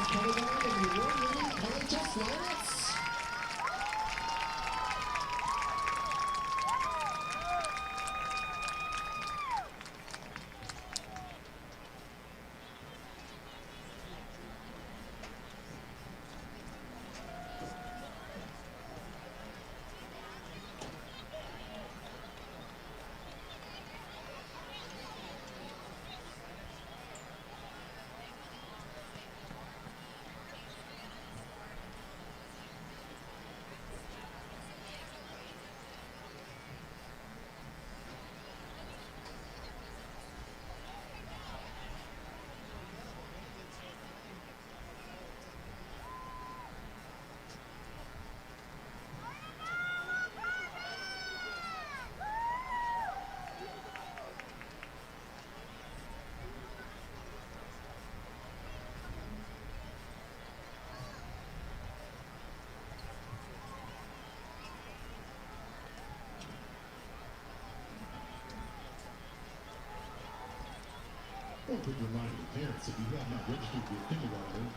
coming on in the award-winning LHS Lioness. Well, quick reminder to parents, if you have not registered your kindergarten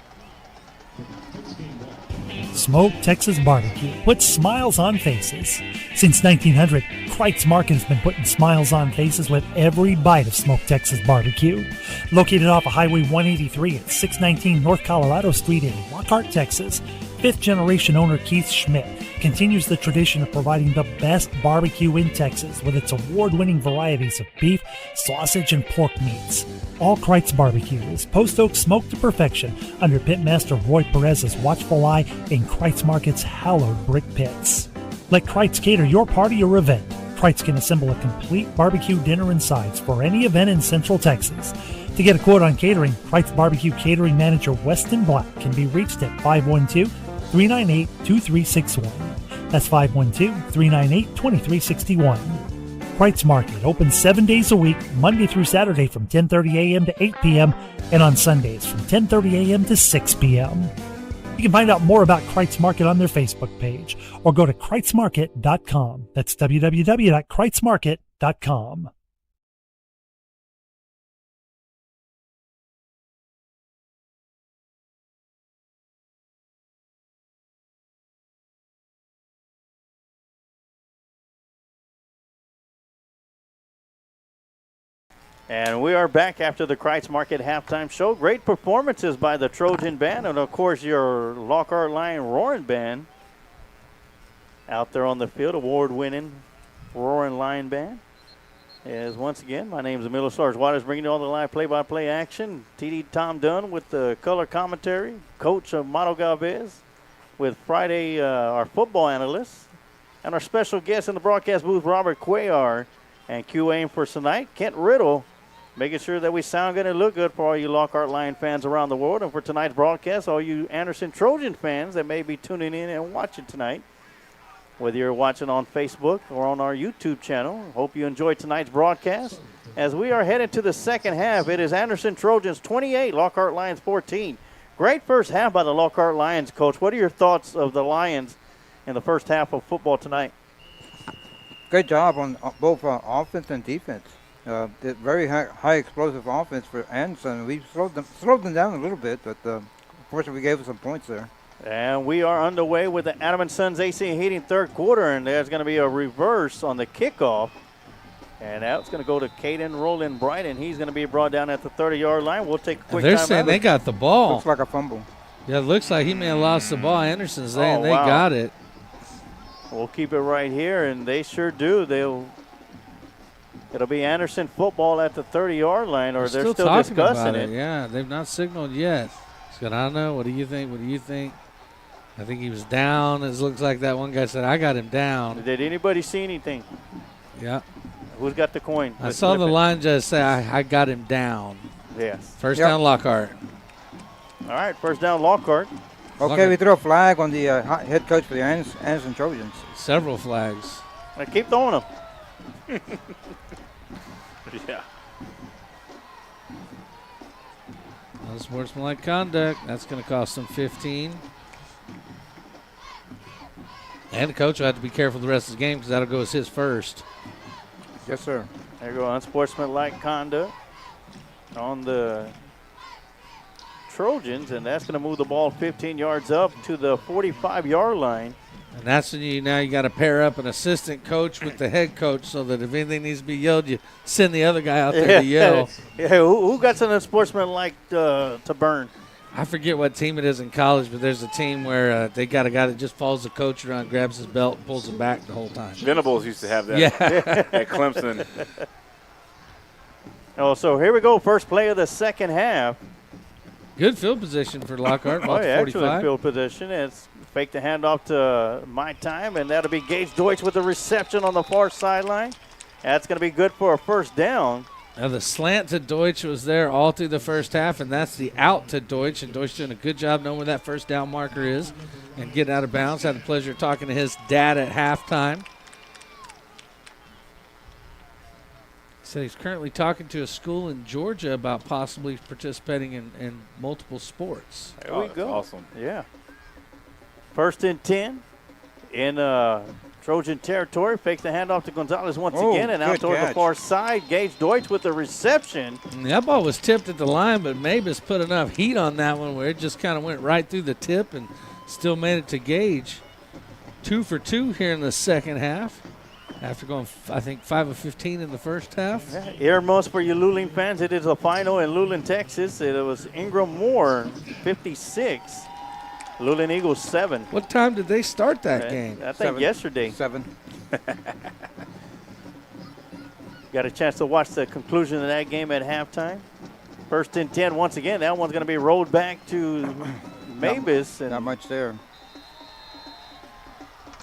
for the Postgame walk. Smoked Texas Barbecue puts smiles on faces. Since 1900, Kreitz Market has been putting smiles on faces with every bite of Smoked Texas Barbecue. Located off of Highway 183 at 619 North Colorado Street in Lockhart, Texas, fifth-generation owner Keith Schmidt continues the tradition of providing the best barbecue in Texas with its award-winning varieties of beef, sausage, and pork meats. All Kreitz Barbecue is post oak smoked to perfection under Pitmaster Roy Perez's watchful eye in Kreitz Market's hallowed brick pits. Let Kreitz cater your party or event. Kreitz can assemble a complete barbecue dinner and sides for any event in Central Texas. To get a quote on catering, Kreitz Barbecue Catering Manager Weston Black can be reached at 512-398-2361. That's 512-398-2361. Kreitz Market opens 7 days a week, Monday through Saturday from 10:30 a.m. to 8 p.m. and on Sundays from 10:30 a.m. to 6 p.m. You can find out more about Kreitz Market on their Facebook page or go to kreitzmarket.com. That's www.kreitzmarket.com. And we are back after the Kreitz Market halftime show. Great performances by the Trojan band and, of course, your Lockhart Lion Roaring band out there on the field, award-winning Roaring Lion band. As once again, my name is Emilio Sarge Waters, bringing you all the live play-by-play action. TD Tom Dunn with the color commentary, Coach Mato Galvez with Friday, our football analyst, and our special guest in the broadcast booth, Robert Cuellar, and QAing for tonight, Kent Riddle, making sure that we sound good and look good for all you Lockhart Lion fans around the world. And for tonight's broadcast, all you Anderson Trojan fans that may be tuning in and watching tonight, whether you're watching on Facebook or on our YouTube channel. Hope you enjoyed tonight's broadcast. As we are headed to the second half, it is Anderson Trojans 28, Lockhart Lions 14. Great first half by the Lockhart Lions, Coach. What are your thoughts of the Lions in the first half of football tonight? Good job on both offense and defense. Very high explosive offense for Anderson. We slowed them down a little bit, but unfortunately we gave them some points there. And we are underway with the Adam & Sons AC and Heating third quarter, and there's going to be a reverse on the kickoff. And that's going to go to Caden Roland Brighton. He's going to be brought down at the 30-yard line. We'll take a quick time out. They're saying they got the ball. Looks like a fumble. Yeah, it looks like he may have lost the ball. Anderson's saying they got it. We'll keep it right here, and they sure do. It'll be Anderson football at the 30-yard line, or they're still discussing it. Yeah, they've not signaled yet. Scott, I don't know. What do you think? What do you think? I think he was down. It looks like that one guy said, I got him down. Did anybody see anything? Yeah. Who's got the coin? I saw the line judge say, I got him down. Yes. First down, Lockhart. All right, first down, Lockhart. Okay, we throw a flag on the head coach for the Anderson Trojans. Several flags. I keep throwing them. Yeah. Unsportsmanlike conduct. That's going to cost them 15. And the coach will have to be careful the rest of the game because that'll go as his first. Yes, sir. There you go, unsportsmanlike conduct on the Trojans, and that's going to move the ball 15 yards up to the 45-yard line. And that's when you got to pair up an assistant coach with the head coach so that if anything needs to be yelled, you send the other guy out there to yell. Yeah, who got some sportsman-like to burn? I forget what team it is in college, but there's a team where they got a guy that just follows the coach around, grabs his belt, pulls it back the whole time. Venables used to have that at Clemson. Oh, so here we go. First play of the second half. Good field position for Lockhart. About 45. Excellent field position. It's fake the handoff to my time, and that'll be Gage Deutsch with the reception on the far sideline. That's going to be good for a first down. Now the slant to Deutsch was there all through the first half, and that's the out to Deutsch. And Deutsch doing a good job knowing where that first down marker is and getting out of bounds. Had the pleasure of talking to his dad at halftime. He said he's currently talking to a school in Georgia about possibly participating in multiple sports. There we go. Awesome. Yeah. First and 10 in Trojan territory. Fakes the handoff to Gonzalez once again, and out toward the far side. Gage Deutsch with the reception. And that ball was tipped at the line, but Mavis put enough heat on that one where it just kind of went right through the tip and still made it to Gage. 2 for 2 here in the second half after going, I think, 5 of 15 in the first half. Yeah, earmuffs for you Luling fans. It is a final in Luling, Texas. It was Ingram Moore, 56. Luling Eagles 7. What time did they start that game? I think yesterday. 7. Got a chance to watch the conclusion of that game at halftime. First and 10 once again. That one's going to be rolled back to Mavis. Not much there.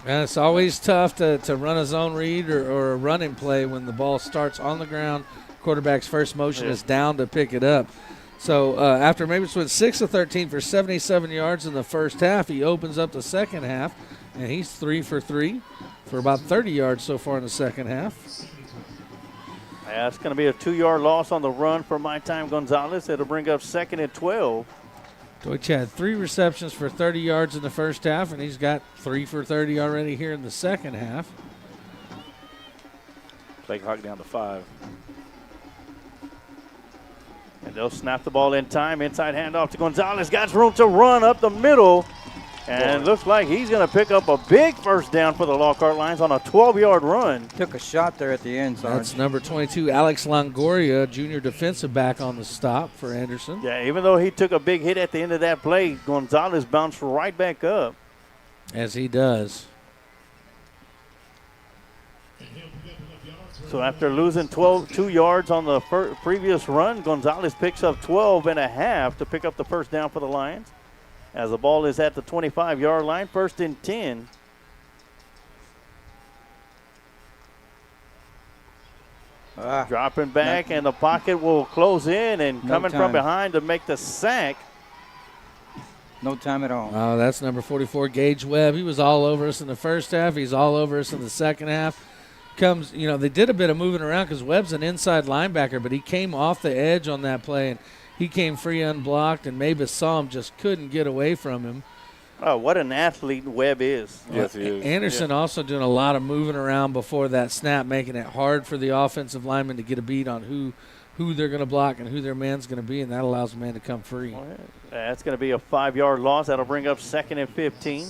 And it's always tough to run a zone read or a running play when the ball starts on the ground. Quarterback's first motion is down to pick it up. So after Mavis went 6 of 13 for 77 yards in the first half, he opens up the second half, and he's 3 for 3 for about 30 yards so far in the second half. Yeah, it's going to be a 2-yard loss on the run for My Time Gonzalez. It'll bring up 2nd and 12. Deutsch had 3 receptions for 30 yards in the first half, and he's got 3 for 30 already here in the second half. Play clock down to 5. And they'll snap the ball in time. Inside handoff to Gonzalez. Got room to run up the middle. And looks like he's going to pick up a big first down for the Lockhart Lions on a 12-yard run. Took a shot there at the end, Sarge. That's number 22, Alex Longoria, junior defensive back on the stop for Anderson. Yeah, even though he took a big hit at the end of that play, Gonzalez bounced right back up. As he does. So after losing 2 yards on the previous run, Gonzalez picks up 12 and a half to pick up the first down for the Lions. As the ball is at the 25-yard line, first and 10. Dropping back, and the pocket will close in, and coming from behind to make the sack. No time at all. Oh, that's number 44, Gage Webb. He was all over us in the first half. He's all over us in the second half. They did a bit of moving around because Webb's an inside linebacker, but he came off the edge on that play, and he came free unblocked, and Mavis saw him, just couldn't get away from him. Oh, what an athlete Webb is. Yes, he is. Anderson also doing a lot of moving around before that snap, making it hard for the offensive lineman to get a beat on who they're going to block and who their man's going to be, and that allows the man to come free. That's going to be a 5-yard loss. That'll bring up 2nd and 15.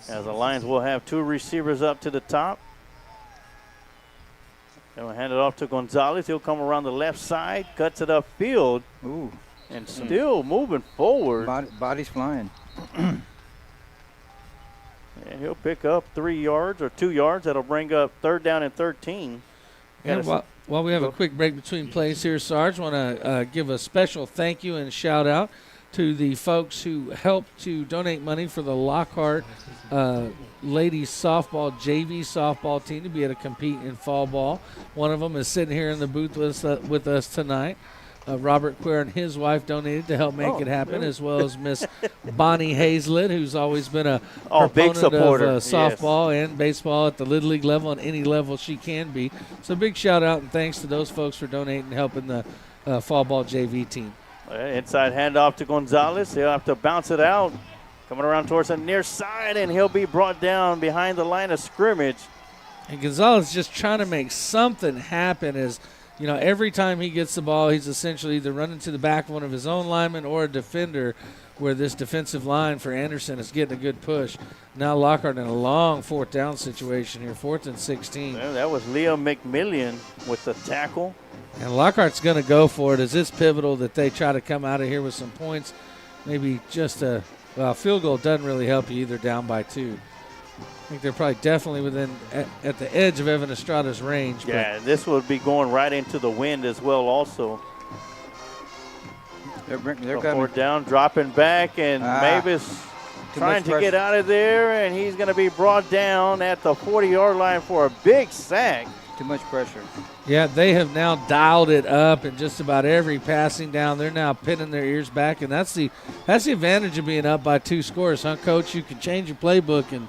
As the Lions will have 2 receivers up to the top. They'll hand it off to Gonzalez. He'll come around the left side, cuts it upfield. Ooh. And still moving forward. Body's flying. And he'll pick up 3 yards or 2 yards. That'll bring up 3rd down and 13. And while we have a quick break between plays here, Sarge, want to give a special thank you and shout out to the folks who helped to donate money for the Lockhart ladies softball, JV softball team to be able to compete in fall ball. One of them is sitting here in the booth with us tonight. Robert Queer and his wife donated to help make it happen, as well as Miss Bonnie Hazlett, who's always been a big supporter of softball and baseball at the Little League level and any level she can be. So big shout out and thanks to those folks for donating and helping the fall ball JV team. Inside handoff to Gonzalez. He'll have to bounce it out. Coming around towards the near side, and he'll be brought down behind the line of scrimmage. And Gonzalez just trying to make something happen as every time he gets the ball, he's essentially either running to the back of one of his own linemen or a defender, where this defensive line for Anderson is getting a good push. Now Lockhart in a long 4th down situation here, 4th and 16. Well, that was Leo McMillian with the tackle. And Lockhart's going to go for it as it's pivotal that they try to come out of here with some points. Maybe just a field goal doesn't really help you either, down by 2. I think they're probably definitely within at the edge of Evan Estrada's range. Yeah, this would be going right into the wind as well also. They're 4th down, dropping back, and Mavis trying to get out of there, and he's going to be brought down at the 40-yard line for a big sack. Too much pressure. Yeah, they have now dialed it up in just about every passing down. They're now pinning their ears back, and that's the advantage of being up by 2 scores, huh, Coach? You can change your playbook and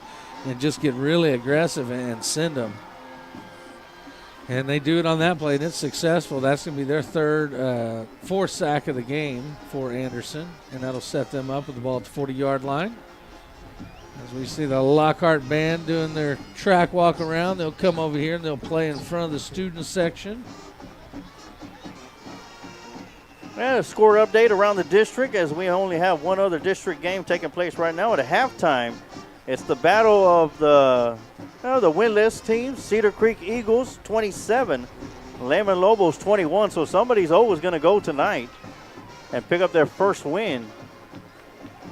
just get really aggressive and send them. And they do it on that play, and it's successful. That's going to be their 4th sack of the game for Anderson, and that'll set them up with the ball at the 40-yard line. As we see the Lockhart band doing their track walk around, they'll come over here and they'll play in front of the student section. And a score update around the district, as we only have one other district game taking place right now at a halftime. It's the battle of the winless teams. Cedar Creek Eagles 27, Lehman Lobos 21. So somebody's always going to go tonight and pick up their first win.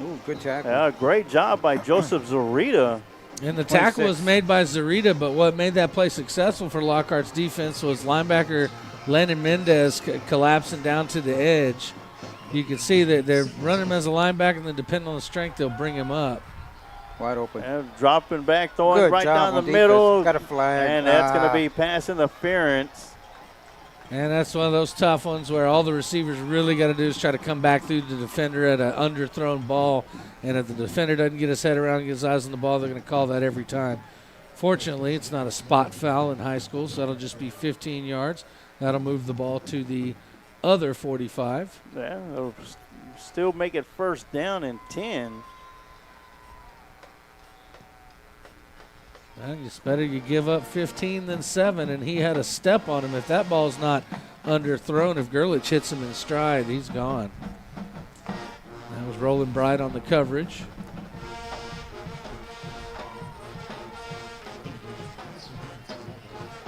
Ooh, good tackle. Yeah, great job by Joseph Zarita. And the tackle was made by Zarita, but what made that play successful for Lockhart's defense was linebacker Landon Mendez collapsing down to the edge. You can see that they're running him as a linebacker, and then depending on the strength, they'll bring him up. Wide open. And dropping back, throwing Good right job down the on middle. Got a flag. And that's going to be pass interference. And that's one of those tough ones where all the receivers really got to do is try to come back through the defender at an underthrown ball. And if the defender doesn't get his head around and get his eyes on the ball, they're going to call that every time. Fortunately, it's not a spot foul in high school, so that'll just be 15 yards. That'll move the ball to the other 45. Yeah, it'll still make it 1st down and 10. Well, it's better you give up 15 than 7, and he had a step on him. If that ball's not underthrown, if Gerlich hits him in stride, he's gone. That was Roland Bright on the coverage.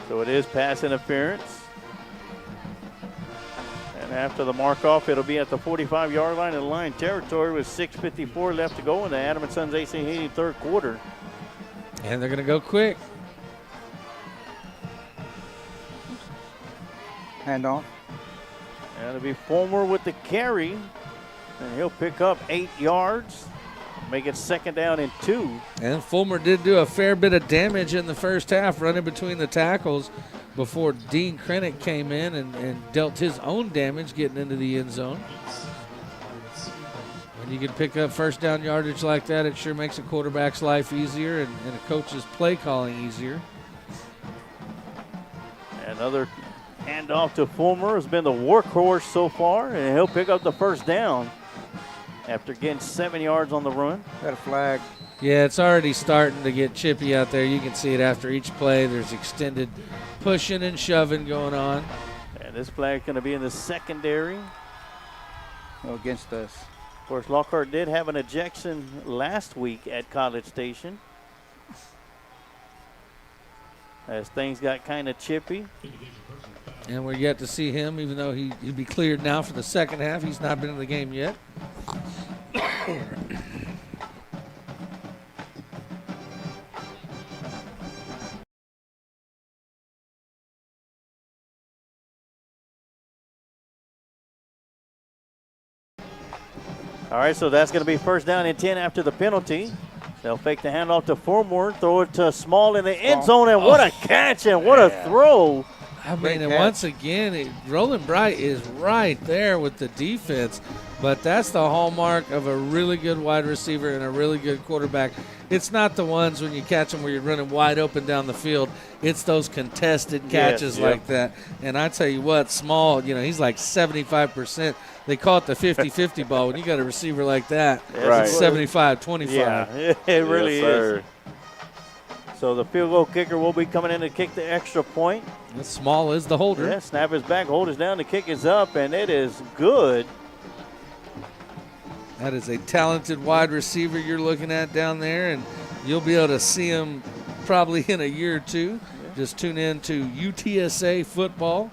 So it is pass interference. And after the mark-off, it'll be at the 45-yard line in line territory with 6:54 left to go in the Adam & Sons AC Heating 3rd quarter. And they're going to go quick. Handoff. And it'll be Fulmer with the carry. And he'll pick up 8 yards. Make it 2nd down and 2. And Fulmer did do a fair bit of damage in the first half, running between the tackles before Dean Krennick came in and dealt his own damage getting into the end zone. When you can pick up 1st down yardage like that, it sure makes a quarterback's life easier and a coach's play calling easier. Another handoff to Fulmer has been the workhorse so far, and he'll pick up the 1st down after getting 7 yards on the run. Got a flag. Yeah, it's already starting to get chippy out there. You can see it after each play. There's extended pushing and shoving going on. And this flag going to be in the secondary. Against us. Of course, Lockhart did have an ejection last week at College Station, as things got kind of chippy. And we're yet to see him, even though he'd be cleared now for the second half. He's not been in the game yet. All right, so that's going to be 1st down and 10 after the penalty. They'll fake the handoff to Fulmer, throw it to Small in the end zone, and what a catch and what a throw. I mean, and once again, Roland Bright is right there with the defense, but that's the hallmark of a really good wide receiver and a really good quarterback. It's not the ones when you catch them where you're running wide open down the field. It's those contested catches like that. And I tell you what, Small, he's like 75%. They call it the 50-50 ball. When you got a receiver like that, it's 75-25. Yeah, it really is. So the field goal kicker will be coming in to kick the extra point. And Small is the holder. Yeah, snap is back, hold is down, the kick is up, and it is good. That is a talented wide receiver you're looking at down there, and you'll be able to see him probably in a year or two. Yeah. Just tune in to UTSA football.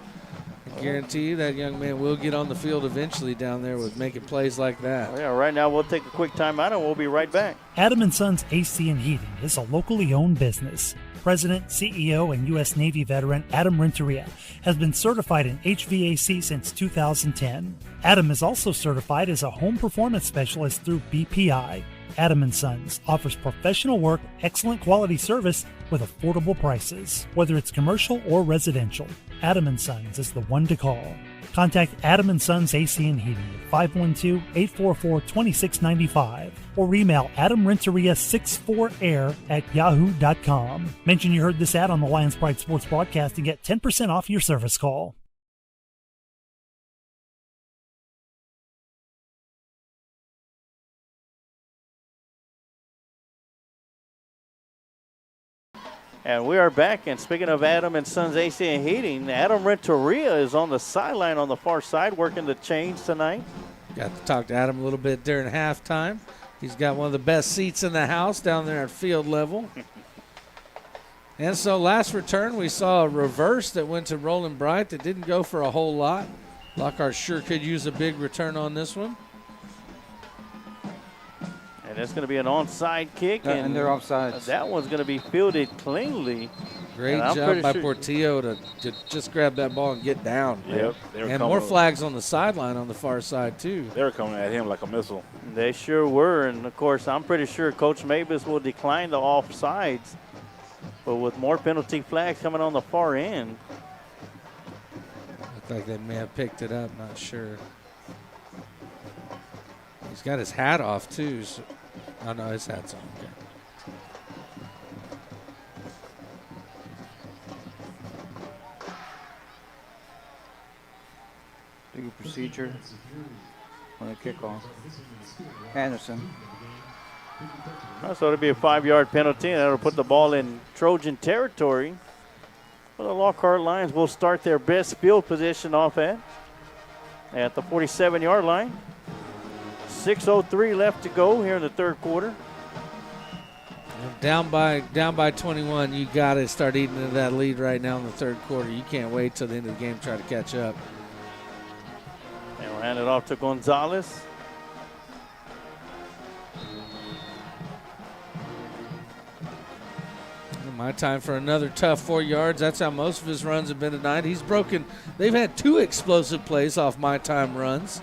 I guarantee you that young man will get on the field eventually down there with making plays like that. Yeah, right now we'll take a quick timeout and we'll be right back. Adam & Sons AC and Heating is a locally owned business. President, CEO, and U.S. Navy veteran Adam Renteria has been certified in HVAC since 2010. Adam is also certified as a home performance specialist through BPI. Adam & Sons offers professional work, excellent quality service with affordable prices, whether it's commercial or residential. Adam & Sons is the one to call. Contact Adam & Sons AC and Heating at 512-844-2695 or email adamrenteria64air@yahoo.com. Mention you heard this ad on the Lions Pride Sports broadcast and get 10% off your service call. And we are back, and speaking of Adam & Sons AC and Heating, Adam Renteria is on the sideline on the far side working the chains tonight. Got to talk to Adam a little bit during halftime. He's got one of the best seats in the house down there at field level. And so last return we saw a reverse that went to Roland Bright that didn't go for a whole lot. Lockhart sure could use a big return on this one. And that's going to be an onside kick. And they're offsides. That one's going to be fielded cleanly. Great job by Portillo to just grab that ball and get down. Yep. And more flags on the sideline on the far side, too. They were coming at him like a missile. They sure were. And, of course, I'm pretty sure Coach Mavis will decline the offsides. But with more penalty flags coming on the far end. Looked like they may have picked it up, not sure. He's got his hat off, too. So, oh, no, his hat's on. Okay. Legal procedure on the kickoff. Anderson. So it'll be a 5-yard penalty, and that'll put the ball in Trojan territory. Well, the Lockhart Lions will start their best field position off at the 47-yard line. 6:03 left to go here in the third quarter. Down by 21, you got to start eating into that lead right now in the third quarter. You can't wait till the end of the game to try to catch up. And we'll hand it off to Gonzalez. My time for another tough 4 yards. That's how most of his runs have been tonight. He's broken. They've had 2 explosive plays off my time runs.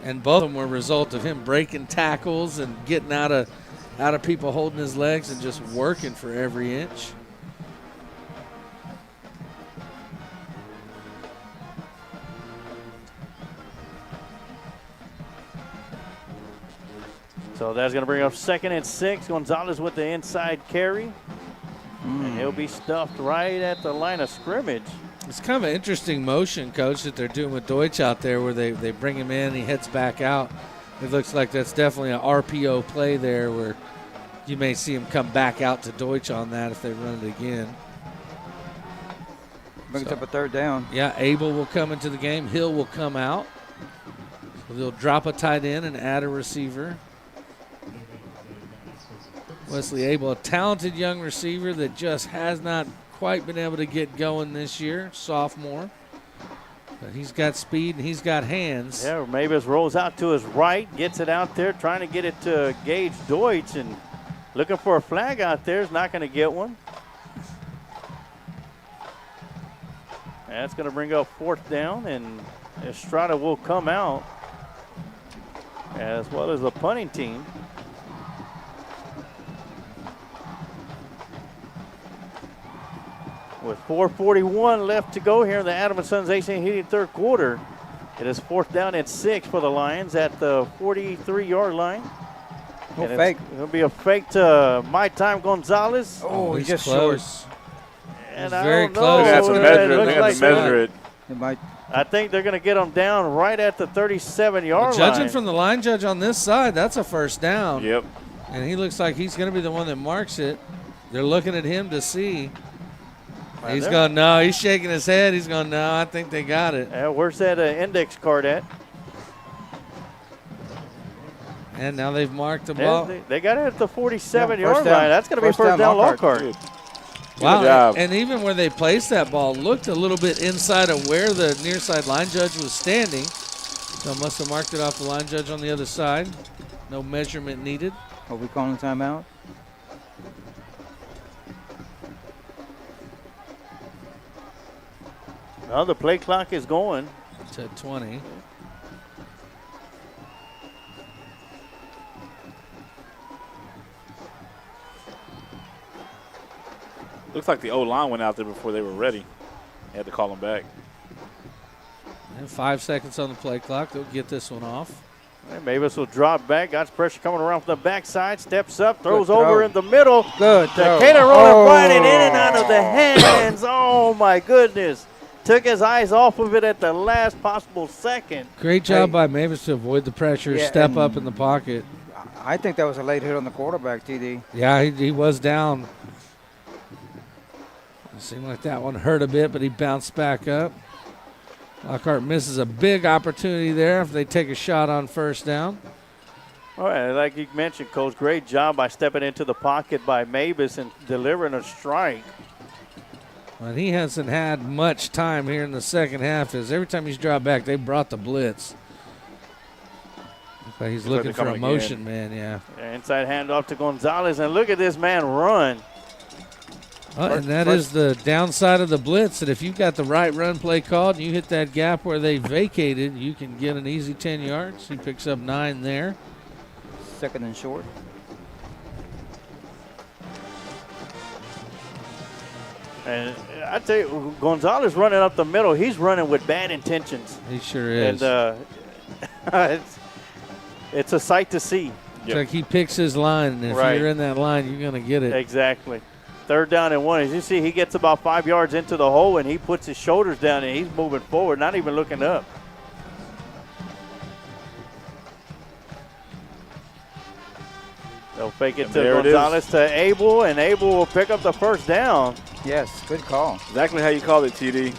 And both of them were a result of him breaking tackles and getting out of people holding his legs and just working for every inch. So that's going to bring up 2nd and 6. Gonzalez with the inside carry. And he'll be stuffed right at the line of scrimmage. It's kind of an interesting motion, Coach, that they're doing with Deutsch out there where they bring him in and he heads back out. It looks like that's definitely an RPO play there where you may see him come back out to Deutsch on that if they run it again. Brings up a 3rd down. Yeah, Abel will come into the game. Hill will come out. So they'll drop a tight end and add a receiver. Wesley Abel, a talented young receiver that just has not quite been able to get going this year, sophomore. But he's got speed and he's got hands. Yeah, Mavis rolls out to his right, gets it out there, trying to get it to Gage Deutsch, and looking for a flag out there. Is not going to get one. That's going to bring up 4th down, and Estrada will come out, as well as the punting team. With 4:41 left to go here in the Adam & Sons AC and Heating third quarter. It is 4th down and 6 for the Lions at the 43-yard line. Fake. It'll be a fake to My Time Gonzalez. Oh, he's just close. And he's very don't close. know. They have to measure it. It might. I think they're going to get him down right at the 37-yard line. Judging from the line judge on this side, that's a 1st down. Yep. And he looks like he's going to be the one that marks it. They're looking at him to see. Right He's there. going, no. He's shaking his head. He's going, no, I think they got it. Where's that index card at? And now they've marked the ball. They got it at the 47-yard first down. line. That's going to be first down Lockhart. Wow, and even where they placed that ball looked a little bit inside of where the near side line judge was standing. So must have marked it off the line judge on the other side. No measurement needed. Are we calling timeout? Well, the play clock is going. To 20. Looks like the O-line went out there before they were ready. They had to call them back. And 5 seconds on the play clock. They'll get this one off. And Mavis will drop back. Got pressure coming around from the backside. Steps up, throws Good over throw. in the middle. Good throw. Decatur rolling right and in and out of the hands. Oh, my goodness. Took his eyes off of it at the last possible second. Great job by Mavis to avoid the pressure, Yeah, step and up in the pocket. I think that was a late hit on the quarterback, TD. Yeah, he was down. It seemed like that one hurt a bit, but he bounced back up. Lockhart misses a big opportunity there if they take a shot on first down. All right, like you mentioned, Coach, great job by stepping into the pocket by Mavis and delivering a strike. And he hasn't had much time here in the second half. As every time he's dropped back, they brought the blitz. Looks like he's looking for a motion, man, yeah. Inside handoff to Gonzalez, and look at this man run. And that is the downside of the blitz, that if you've got the right run play called and you hit that gap where they vacated, you can get an easy 10 yards. He picks up 9 there. Second and short. And I tell you, Gonzalez running up the middle, he's running with bad intentions. He sure is. And it's a sight to see. It's like he picks his line, and if you're in that line, you're going to get it. Exactly. Third down and 1. As you see, he gets about 5 yards into the hole, and he puts his shoulders down, and he's moving forward, not even looking up. They'll fake it to Gonzalez to Abel, and Abel will pick up the first down. Yes, good call. Exactly how you called it, TD.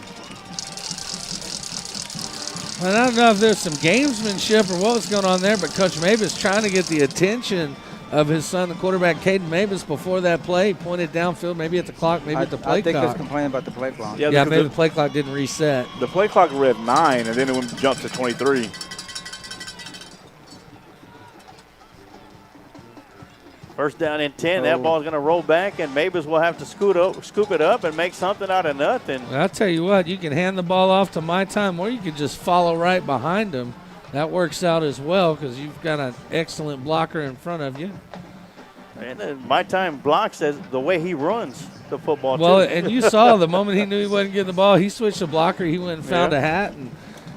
I don't know if there's some gamesmanship or what was going on there, but Coach Mavis trying to get the attention of his son, the quarterback, Caden Mavis, before that play. He pointed downfield, maybe at the clock, maybe at the play I think clock. he's complaining about the play clock. Yeah, maybe the play clock didn't reset. The play clock read 9, and then it jumped to 23. First down and 10. That ball's going to roll back, and Mavis will have to scoop it up and make something out of nothing. Well, I'll tell you what, you can hand the ball off to My Time, or you can just follow right behind him. That works out as well because you've got an excellent blocker in front of you. And My Time blocks as the way he runs the football, well, too. and you saw the moment he knew he wasn't getting the ball, he switched the blocker. He went and found a hat, and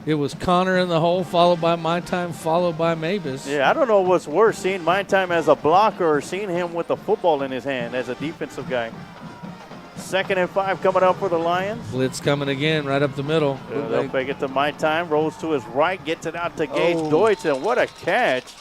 it was Connor in the hole, followed by My Time, followed by Mavis. Yeah, I don't know what's worse, seeing My Time as a blocker or seeing him with the football in his hand as a defensive guy. 2nd and 5 coming up for the Lions. Blitz coming again right up the middle. They'll fake it to My Time, rolls to his right, gets it out to Gage Deutsch, and what a catch.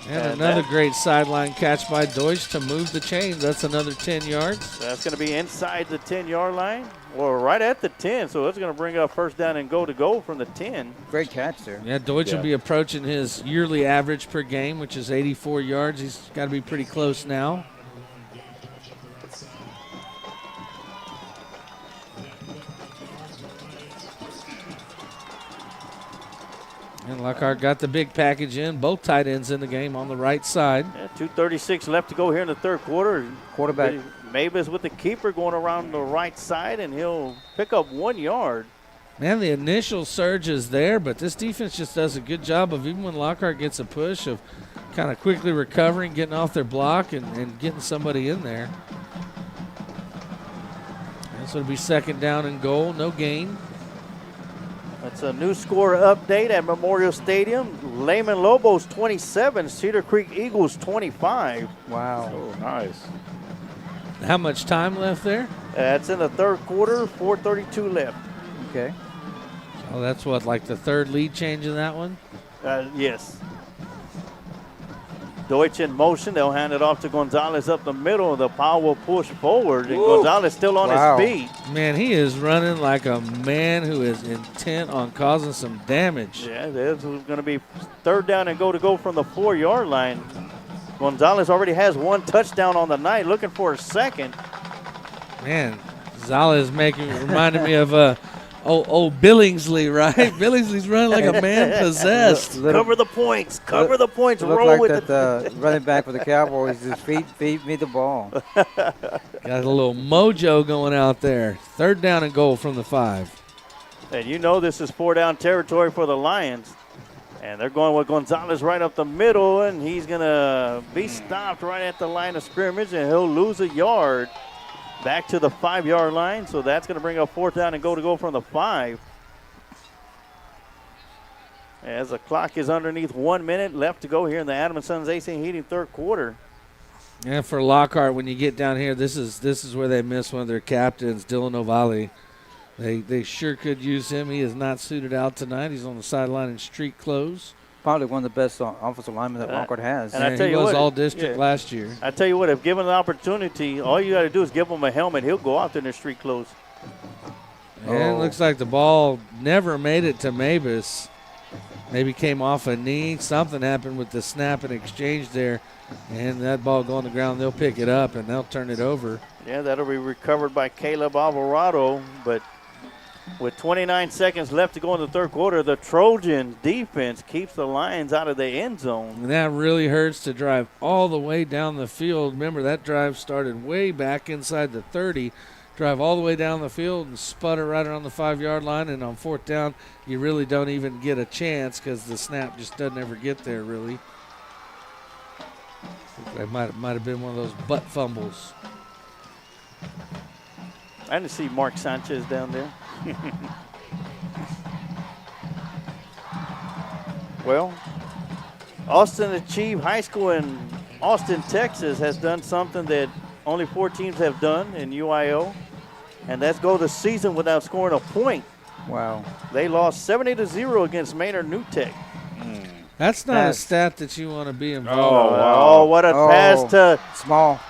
And another great sideline catch by Deutsch to move the chains. That's another 10 yards. That's going to be inside the 10-yard line, or right at the 10, so it's going to bring up first down and go from the 10. Great catch there. Yeah, Deutsch will be approaching his yearly average per game, which is 84 yards. He's got to be pretty close now. And Lockhart got the big package in. Both tight ends in the game on the right side. Yeah, 2:36 left to go here in the third quarter. Quarterback. Mavis with the keeper going around the right side, and he'll pick up 1 yard. Man, the initial surge is there, but this defense just does a good job of, even when Lockhart gets a push, of kind of quickly recovering, getting off their block, and getting somebody in there. And so it'll be 2nd down and goal, no gain. That's a new score update at Memorial Stadium. Lehman Lobos 27, Cedar Creek Eagles 25. Wow. Oh, nice. How much time left there? That's in the third quarter, 4:32 left. Okay. Oh, that's what, like the third lead change in that one? Yes. Deutsch in motion. They'll hand it off to Gonzalez up the middle. The Powell will push forward, and Gonzalez still on his feet. Man, he is running like a man who is intent on causing some damage. Yeah, this is going to be third down and go from the 4-yard line. Gonzalez already has one touchdown on the night, looking for a second. Man, Gonzalez reminded me of old Billingsley, right? Billingsley's running like a man possessed. Cover the points. Cover the points. Roll like with that running back for the Cowboys. Just feed me the ball. Got a little mojo going out there. Third down and goal from the 5. And you know this is 4-down territory for the Lions. And they're going with Gonzalez right up the middle, and he's going to be stopped right at the line of scrimmage, and he'll lose a yard back to the 5-yard line. So that's going to bring up 4th down and go from the 5. As the clock is underneath 1 minute left to go here in the Adams & Sons AC Heating third quarter. Yeah, for Lockhart, when you get down here, this is where they miss one of their captains, Dylan O'Valley. They sure could use him. He is not suited out tonight. He's on the sideline in street clothes. Probably one of the best offensive linemen that Lockhart has. And I tell he you was what, all district last year. I tell you what, if given the opportunity, all you got to do is give him a helmet. He'll go out there in the street clothes. And it looks like the ball never made it to Mavis. Maybe came off a knee. Something happened with the snap and exchange there. And that ball go on the ground. They'll pick it up, and they'll turn it over. Yeah, that'll be recovered by Caleb Alvarado. But with 29 seconds left to go in the third quarter, the Trojan defense keeps the Lions out of the end zone. And that really hurts to drive all the way down the field. Remember, that drive started way back inside the 30. Drive all the way down the field and sputter right around the 5-yard line. And on 4th down, you really don't even get a chance because the snap just doesn't ever get there, really. It might have been one of those butt fumbles. I didn't see Mark Sanchez down there. Well, Austin Achieve High School in Austin, Texas has done something that only 4 teams have done in UIO, and that's go the season without scoring a point. Wow. They lost 70-0 against Maynard New Tech. That's not a stat that you want to be involved in. Oh, what a pass to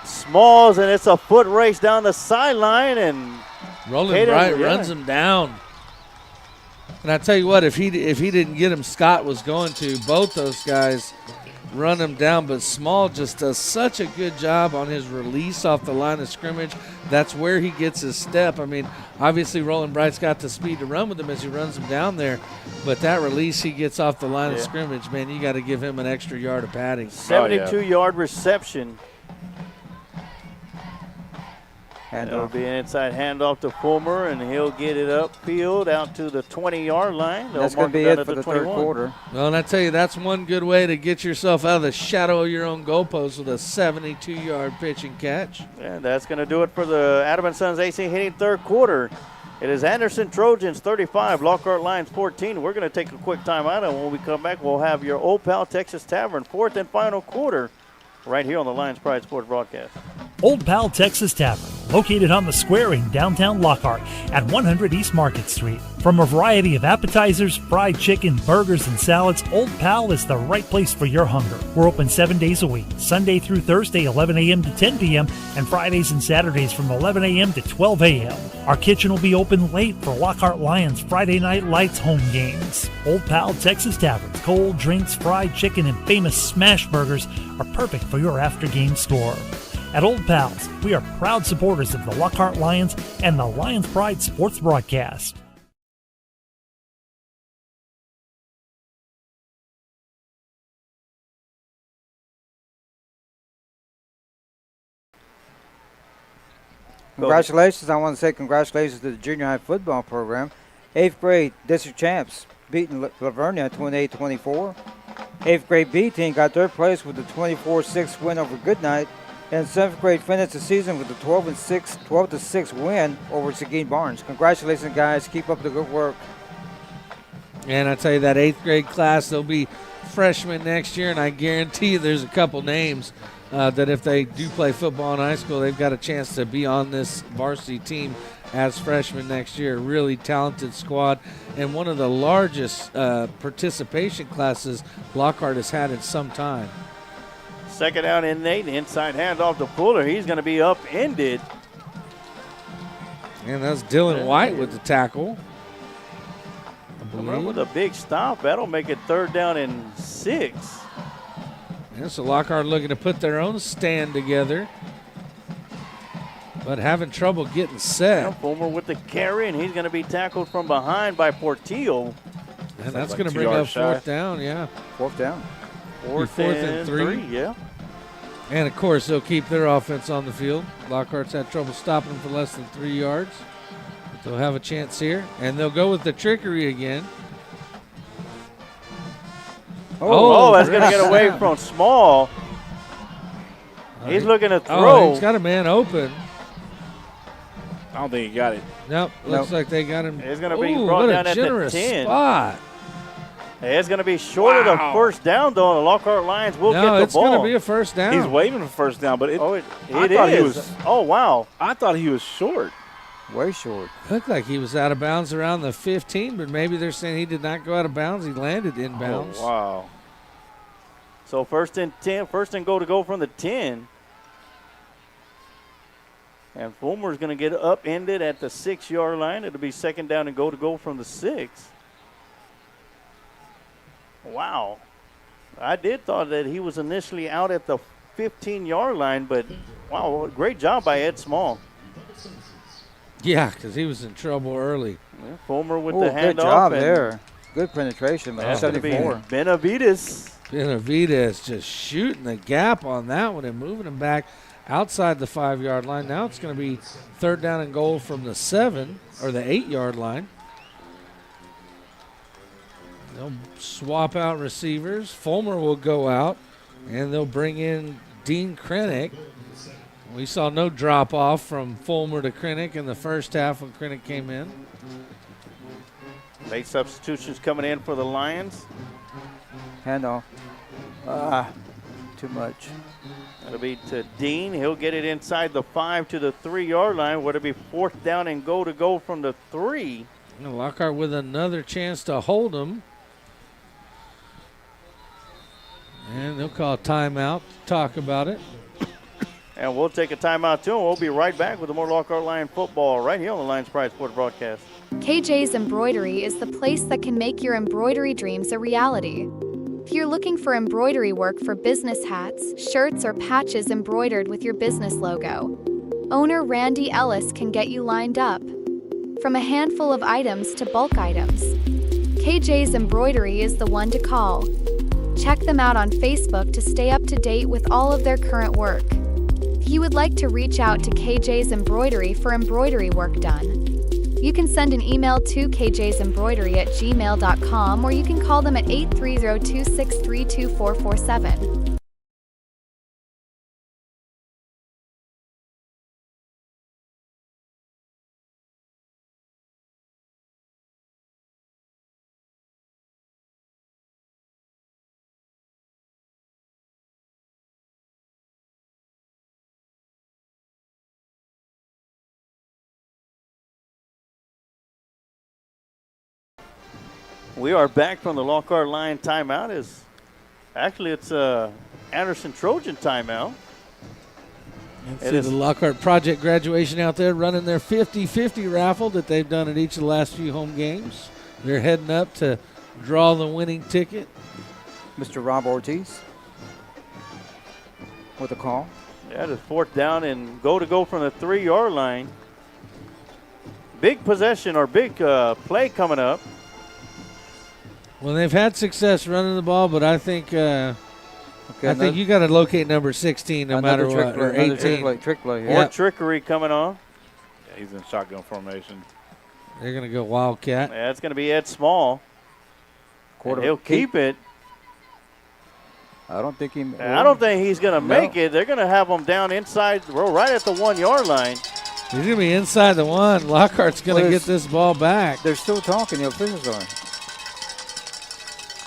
Smalls, and it's a foot race down the sideline, and Roland Bright runs him down. And I tell you what, if he didn't get him, Scott was going to. Both those guys run him down, but Small just does such a good job on his release off the line of scrimmage. That's where he gets his step. I mean, obviously Roland Bright's got the speed to run with him as he runs him down there, but that release he gets off the line of scrimmage, man, you got to give him an extra yard of padding. 72-yard reception. It'll Handoff. be an inside handoff to Fulmer, and he'll get it upfield out to the 20-yard line. That's going to be it for the third quarter. Well, and I tell you, that's one good way to get yourself out of the shadow of your own goalpost with a 72-yard pitch and catch. And that's going to do it for the Adams & Sons AC Hitting third quarter. It is Anderson Trojans 35, Lockhart Lions 14. We're going to take a quick timeout, and when we come back, we'll have your Old Pal Texas Tavern fourth and final quarter right here on the Lions Pride Sports broadcast. Old Pal Texas Tavern, located on the square in downtown Lockhart at 100 East Market Street. From a variety of appetizers, fried chicken, burgers, and salads, Old Pal is the right place for your hunger. We're open 7 days a week, Sunday through Thursday, 11 a.m. to 10 p.m., and Fridays and Saturdays from 11 a.m. to 12 a.m. Our kitchen will be open late for Lockhart Lions Friday Night Lights home games. Old Pal Texas Tavern, cold drinks, fried chicken, and famous smash burgers are perfect for your after-game score. At Old Pals, we are proud supporters of the Lockhart Lions and the Lions Pride Sports broadcast. Congratulations. I want to say congratulations to the junior high football program. 8th grade district champs beating Lavernia 28-24. 8th grade B team got third place with the 24-6 win over Goodnight. And 7th grade finished the season with a 12-6 win over Seguin Barnes. Congratulations, guys. Keep up the good work. And I tell you, that 8th grade class, they'll be freshmen next year, and I guarantee you there's a couple names that if they do play football in high school, they've got a chance to be on this varsity team as freshmen next year. Really talented squad, and one of the largest participation classes Lockhart has had in some time. Second down and 8. Inside handoff to Fuller. He's going to be upended. And that's Dylan White with the tackle. With a big stop. That'll make it 3rd down and 6. And so Lockhart looking to put their own stand together, but having trouble getting set. Fulmer with the carry, and he's going to be tackled from behind by Portillo. And that's going to bring up 4th down, yeah. 4th down. 4th and 3, yeah. And, of course, they'll keep their offense on the field. Lockhart's had trouble stopping them for less than 3 yards. But they'll have a chance here. And they'll go with the trickery again. Oh, that's going to get away from Small. He's looking to throw. He's got a man open. I don't think he got it. Nope, looks like they got him. It's going to be brought down at the 10. Spot. It's going to be short of the 1st down, though, and the Lockhart Lions will get the ball. It's going to be a 1st down. He's waving for 1st down, but it is. Wow. I thought he was short. Way short. Looked like he was out of bounds around the 15, but maybe they're saying he did not go out of bounds. He landed in bounds. Oh, wow. So 1st and 10, 1st and goal to go from the 10. And Fulmer's going to get upended at the 6-yard line. It'll be 2nd down and goal to go from the 6. Wow. I did thought that he was initially out at the 15-yard line, but wow, great job by Ed Small. Yeah, because he was in trouble early. Yeah, Fulmer with the handoff. Good job there. Good penetration, man. 74. Benavides just shooting the gap on that one and moving him back outside the 5-yard line. Now it's going to be 3rd down and goal from the 7 or the 8-yard line. They'll swap out receivers. Fulmer will go out, and they'll bring in Dean Krennick. We saw no drop-off from Fulmer to Krennick in the first half when Krennick came in. Late substitutions coming in for the Lions. Handoff. Too much. That'll be to Dean. He'll get it inside the 5 to the 3-yard line. Would it be 4th down and goal to go from the 3? And Lockhart with another chance to hold him. And they'll call a timeout to talk about it. And we'll take a timeout too, and we'll be right back with more Lockhart Lion football right here on the Lions Pride Sports broadcast. KJ's Embroidery is the place that can make your embroidery dreams a reality. If you're looking for embroidery work for business hats, shirts, or patches embroidered with your business logo, owner Randy Ellis can get you lined up. From a handful of items to bulk items, KJ's Embroidery is the one to call. Check them out on Facebook to stay up to date with all of their current work. If you would like to reach out to KJ's Embroidery for embroidery work done, you can send an email to kjsembroidery@gmail.com, or you can call them at 830-263-2447. We are back from the Lockhart Lion timeout. It's Anderson Trojan timeout. See the Lockhart Project graduation out there running their 50-50 raffle that they've done at each of the last few home games. They're heading up to draw the winning ticket. Mr. Rob Ortiz with a call. Yeah, it's 4th down and goal to go from the 3-yard line. Big possession or big play coming up. Well, they've had success running the ball, but I think you got to locate number 16 no matter what, or 18. Trick play. More trickery coming on. Yeah, he's in shotgun formation. They're going to go Wildcat. Yeah, it's going to be Ed Small. He'll keep it. I don't think he's going to make it. They're going to have him down inside, right at the 1-yard line. He's going to be inside the 1. Lockhart's going to get this ball back. They're still talking. The officials are.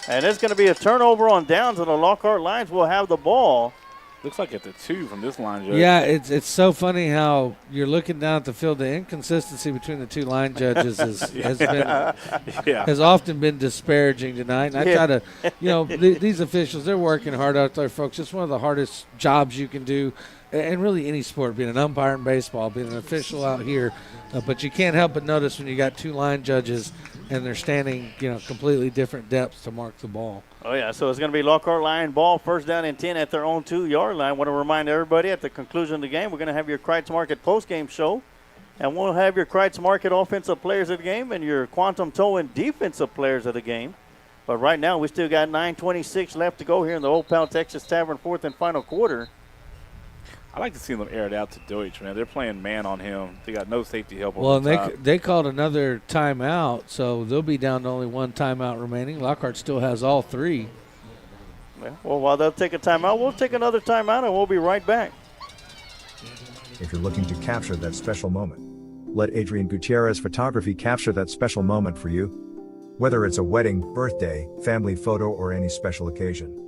And it's going to be a turnover on downs, and the Lockhart Lions will have the ball. Looks like at the 2 from this line judge. Yeah, it's so funny how you're looking down at the field. The inconsistency between the two line judges has often been disparaging tonight. And I try to, these officials, they're working hard out there, folks. It's one of the hardest jobs you can do, and really any sport, being an umpire in baseball, being an official out here. But you can't help but notice when you got two line judges and they're standing, completely different depths to mark the ball. Oh, yeah, so it's going to be Lockhart Lion ball, first down and 10 at their own 2-yard line. I want to remind everybody at the conclusion of the game, we're going to have your Kreitz Market postgame show, and we'll have your Kreitz Market offensive players of the game and your Quantum Towing defensive players of the game. But right now, we still got 9:26 left to go here in the Old Pal Texas Tavern fourth and final quarter. I like to see them air it out to Deutsch, man. They're playing man on him. They got no safety help well, on the top. They called another timeout, so they'll be down to only one timeout remaining. Lockhart still has all three. Well, while they'll take a timeout, we'll take another timeout, and we'll be right back. If you're looking to capture that special moment, let Adrian Gutierrez Photography capture that special moment for you. Whether it's a wedding, birthday, family photo, or any special occasion,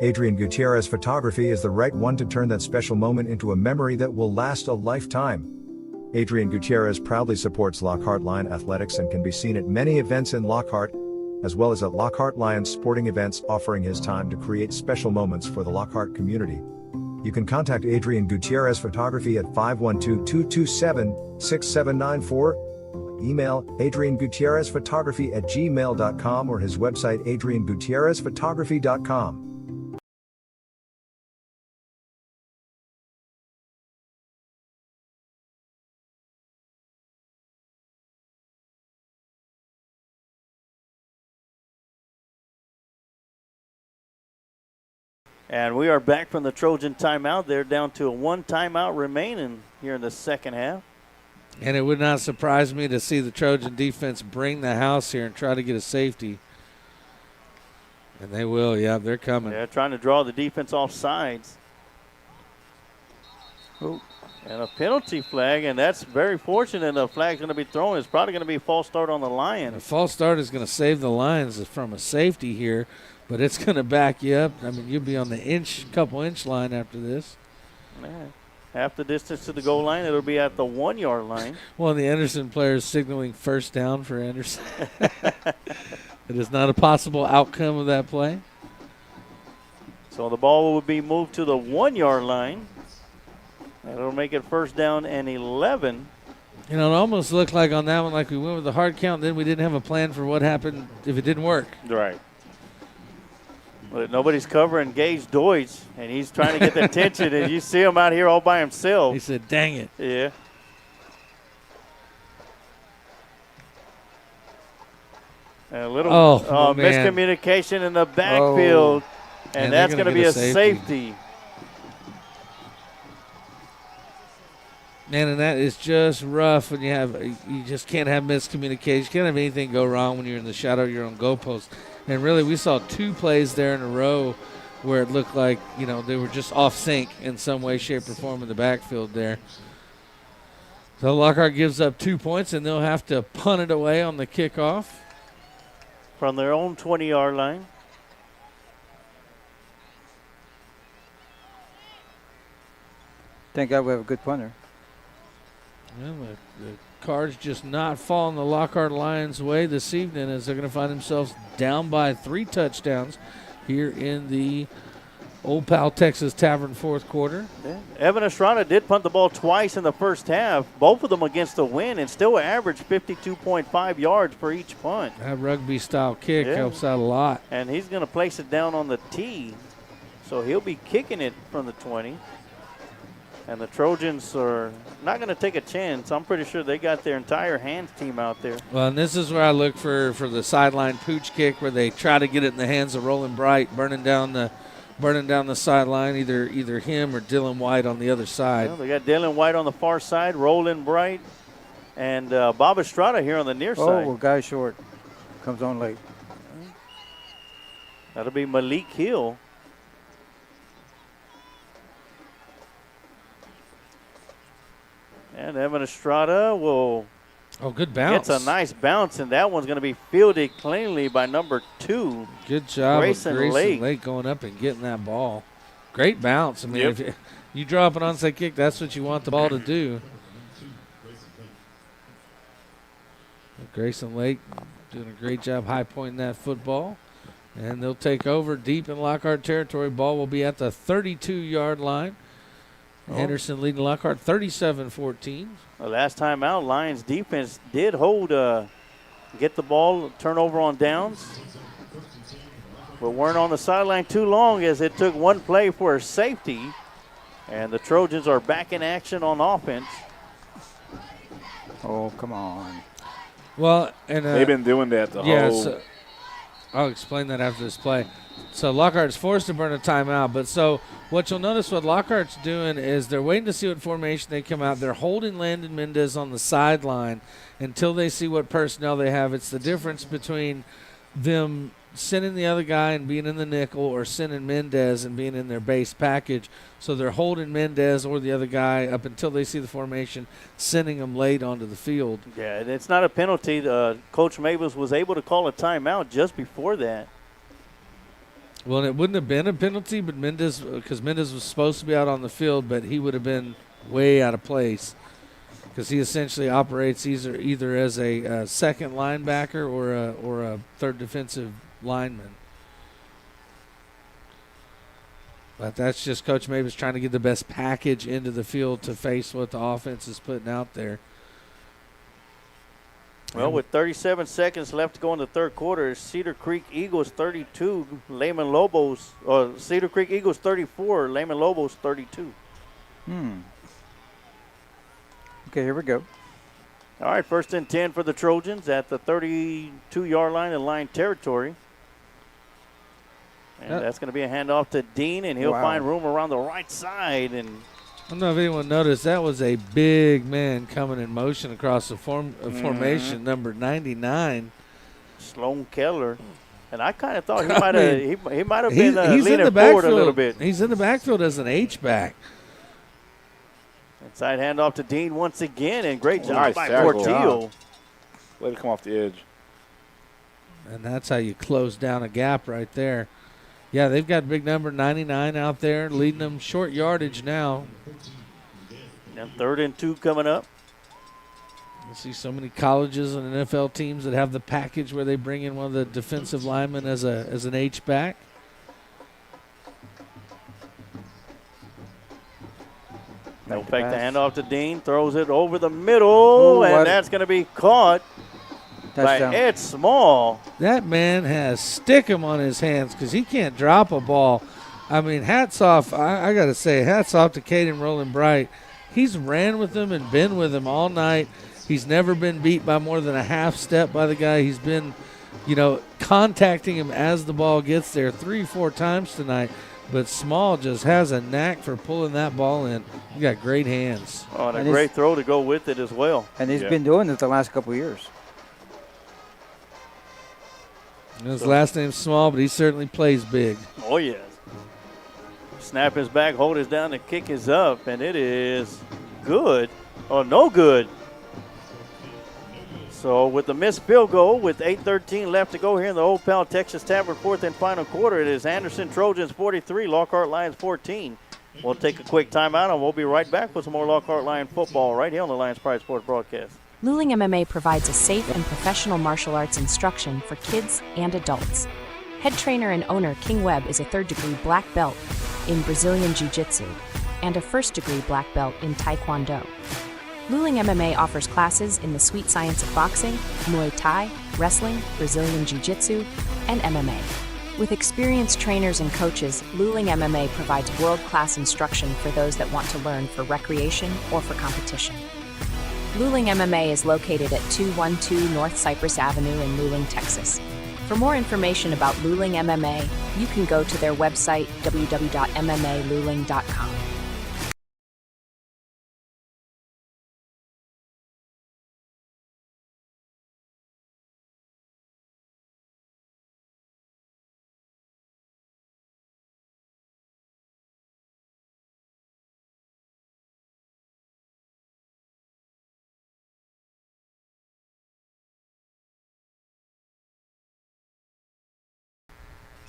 Adrian Gutierrez Photography is the right one to turn that special moment into a memory that will last a lifetime. Adrian Gutierrez proudly supports Lockhart Lion Athletics and can be seen at many events in Lockhart, as well as at Lockhart Lions sporting events, offering his time to create special moments for the Lockhart community. You can contact Adrian Gutierrez Photography at 512-227-6794, email adriangutierrezphotography@gmail.com, or his website adriangutierrezphotography.com. And we are back from the Trojan timeout. They're down to a one timeout remaining here in the second half. And it would not surprise me to see the Trojan defense bring the house here and try to get a safety. And they will, yeah, they're coming. They're trying to draw the defense off sides. Ooh. And a penalty flag, and that's very fortunate. The flag's going to be thrown. It's probably going to be a false start on the Lions. A false start is going to save the Lions from a safety here, but it's going to back you up. I mean, you'll be on the couple inch line after this. Man. Half the distance to the goal line, it'll be at the 1 yard line. Well, the Anderson player is signaling first down for Anderson. It is not a possible outcome of that play. So the ball will be moved to the 1 yard line. And it'll make it first down and 11. It almost looked like on that one, like we went with the hard count, then we didn't have a plan for what happened if it didn't work. Right. But nobody's covering Gage Deutsch, and he's trying to get the attention, and you see him out here all by himself. He said, dang it. Yeah. And a little miscommunication in the backfield, and that's going to be a safety. Man, and that is just rough when you just can't have miscommunication. You can't have anything go wrong when you're in the shadow of your own goalpost. And really, we saw two plays there in a row where it looked like, they were just off sync in some way, shape, or form in the backfield there. So Lockhart gives up 2 points, and they'll have to punt it away on the kickoff. From their own 20-yard line. Thank God we have a good punter. Well, the Cards just not falling the Lockhart Lions' way this evening, as they're going to find themselves down by 3 touchdowns here in the Old Pal Texas Tavern fourth quarter. Yeah. Evan Estrada did punt the ball twice in the first half, both of them against the win, and still averaged 52.5 yards per each punt. That rugby-style kick helps out a lot. And he's going to place it down on the tee, so he'll be kicking it from the 20. And the Trojans are not going to take a chance. I'm pretty sure they got their entire hands team out there. Well, and this is where I look for the sideline pooch kick, where they try to get it in the hands of Roland Bright, burning down the sideline, either him or Dylan White on the other side. Well, they got Dylan White on the far side, Roland Bright, and Bob Estrada here on the near side. Oh, well, guy short comes on late. That'll be Malik Hill. And Evan Estrada will good bounce. Gets a nice bounce, and that one's going to be fielded cleanly by number 2. Good job Grayson of Grayson Lake going up and getting that ball. Great bounce. I mean, if you drop an onside kick, that's what you want the ball to do. Grayson Lake doing a great job high pointing that football. And they'll take over deep in Lockhart territory. Ball will be at the 32-yard line. Anderson leading Lockhart 37-14. The last time out, Lions defense did hold, get the ball, turnover on downs. But weren't on the sideline too long as it took one play for a safety. And the Trojans are back in action on offense. Oh, come on. Well, and they've been doing that the whole. So I'll explain that after this play. So Lockhart's forced to burn a timeout. But so what you'll notice what Lockhart's doing is they're waiting to see what formation they come out. They're holding Landon Mendez on the sideline until they see what personnel they have. It's the difference between them sending the other guy and being in the nickel or sending Mendez and being in their base package. So they're holding Mendez or the other guy up until they see the formation, sending them late onto the field. Yeah, it's not a penalty. Coach Mavis was able to call a timeout just before that. Well, and it wouldn't have been a penalty, but because Mendez was supposed to be out on the field, but he would have been way out of place because he essentially operates either as a second linebacker or a third defensive lineman. But that's just Coach Mavis trying to get the best package into the field to face what the offense is putting out there. Well, with 37 seconds left to go in the third quarter, Cedar Creek Eagles 32, Cedar Creek Eagles 34, Lehman Lobos 32. Okay, here we go. All right, 1st and 10 for the Trojans at the 32-yard line in line territory. And that's going to be a handoff to Dean, and he'll find room around the right side. And I don't know if anyone noticed, that was a big man coming in motion across the formation, number 99. Sloan Keller. And I kind of thought he might have been he's leaning in the forward backfield, a little bit. He's in the backfield as an H-back. Inside handoff to Dean once again, and great job Nice by tackle. Portillo. Let it come off the edge. And that's how you close down a gap right there. Yeah, they've got big number 99 out there, leading them short yardage now. And 3rd and 2 coming up. You see so many colleges and NFL teams that have the package where they bring in one of the defensive linemen as an H-back. They'll take the handoff to Dean, throws it over the middle, and that's going to be caught by Ed Small. That man has stickum on his hands because he can't drop a ball. I mean, hats off. I got to say, hats off to Caden Roland Bright. He's ran with him and been with him all night. He's never been beat by more than a half step by the guy. He's been, contacting him as the ball gets there 3-4 times tonight. But Small just has a knack for pulling that ball in. He got great hands. Oh, and a great throw to go with it as well. And he's been doing it the last couple of years. His last name's Small, but he certainly plays big. Oh, yes. Snap is back, hold is down, the kick is up, and it is good. Oh, no good. So with the missed field goal, with 8:13 left to go here in the Old Pal Texas Tavern 4th and final quarter, it is Anderson Trojans 43, Lockhart Lions 14. We'll take a quick timeout, and we'll be right back with some more Lockhart Lion football right here on the Lions Pride Sports broadcast. Luling MMA provides a safe and professional martial arts instruction for kids and adults. Head trainer and owner King Webb is a 3rd-degree black belt in Brazilian Jiu-Jitsu and a 1st-degree black belt in Taekwondo. Luling MMA offers classes in the sweet science of boxing, Muay Thai, wrestling, Brazilian Jiu-Jitsu, and MMA. With experienced trainers and coaches, Luling MMA provides world-class instruction for those that want to learn for recreation or for competition. Luling MMA is located at 212 North Cypress Avenue in Luling, Texas. For more information about Luling MMA, you can go to their website, www.mmaluling.com.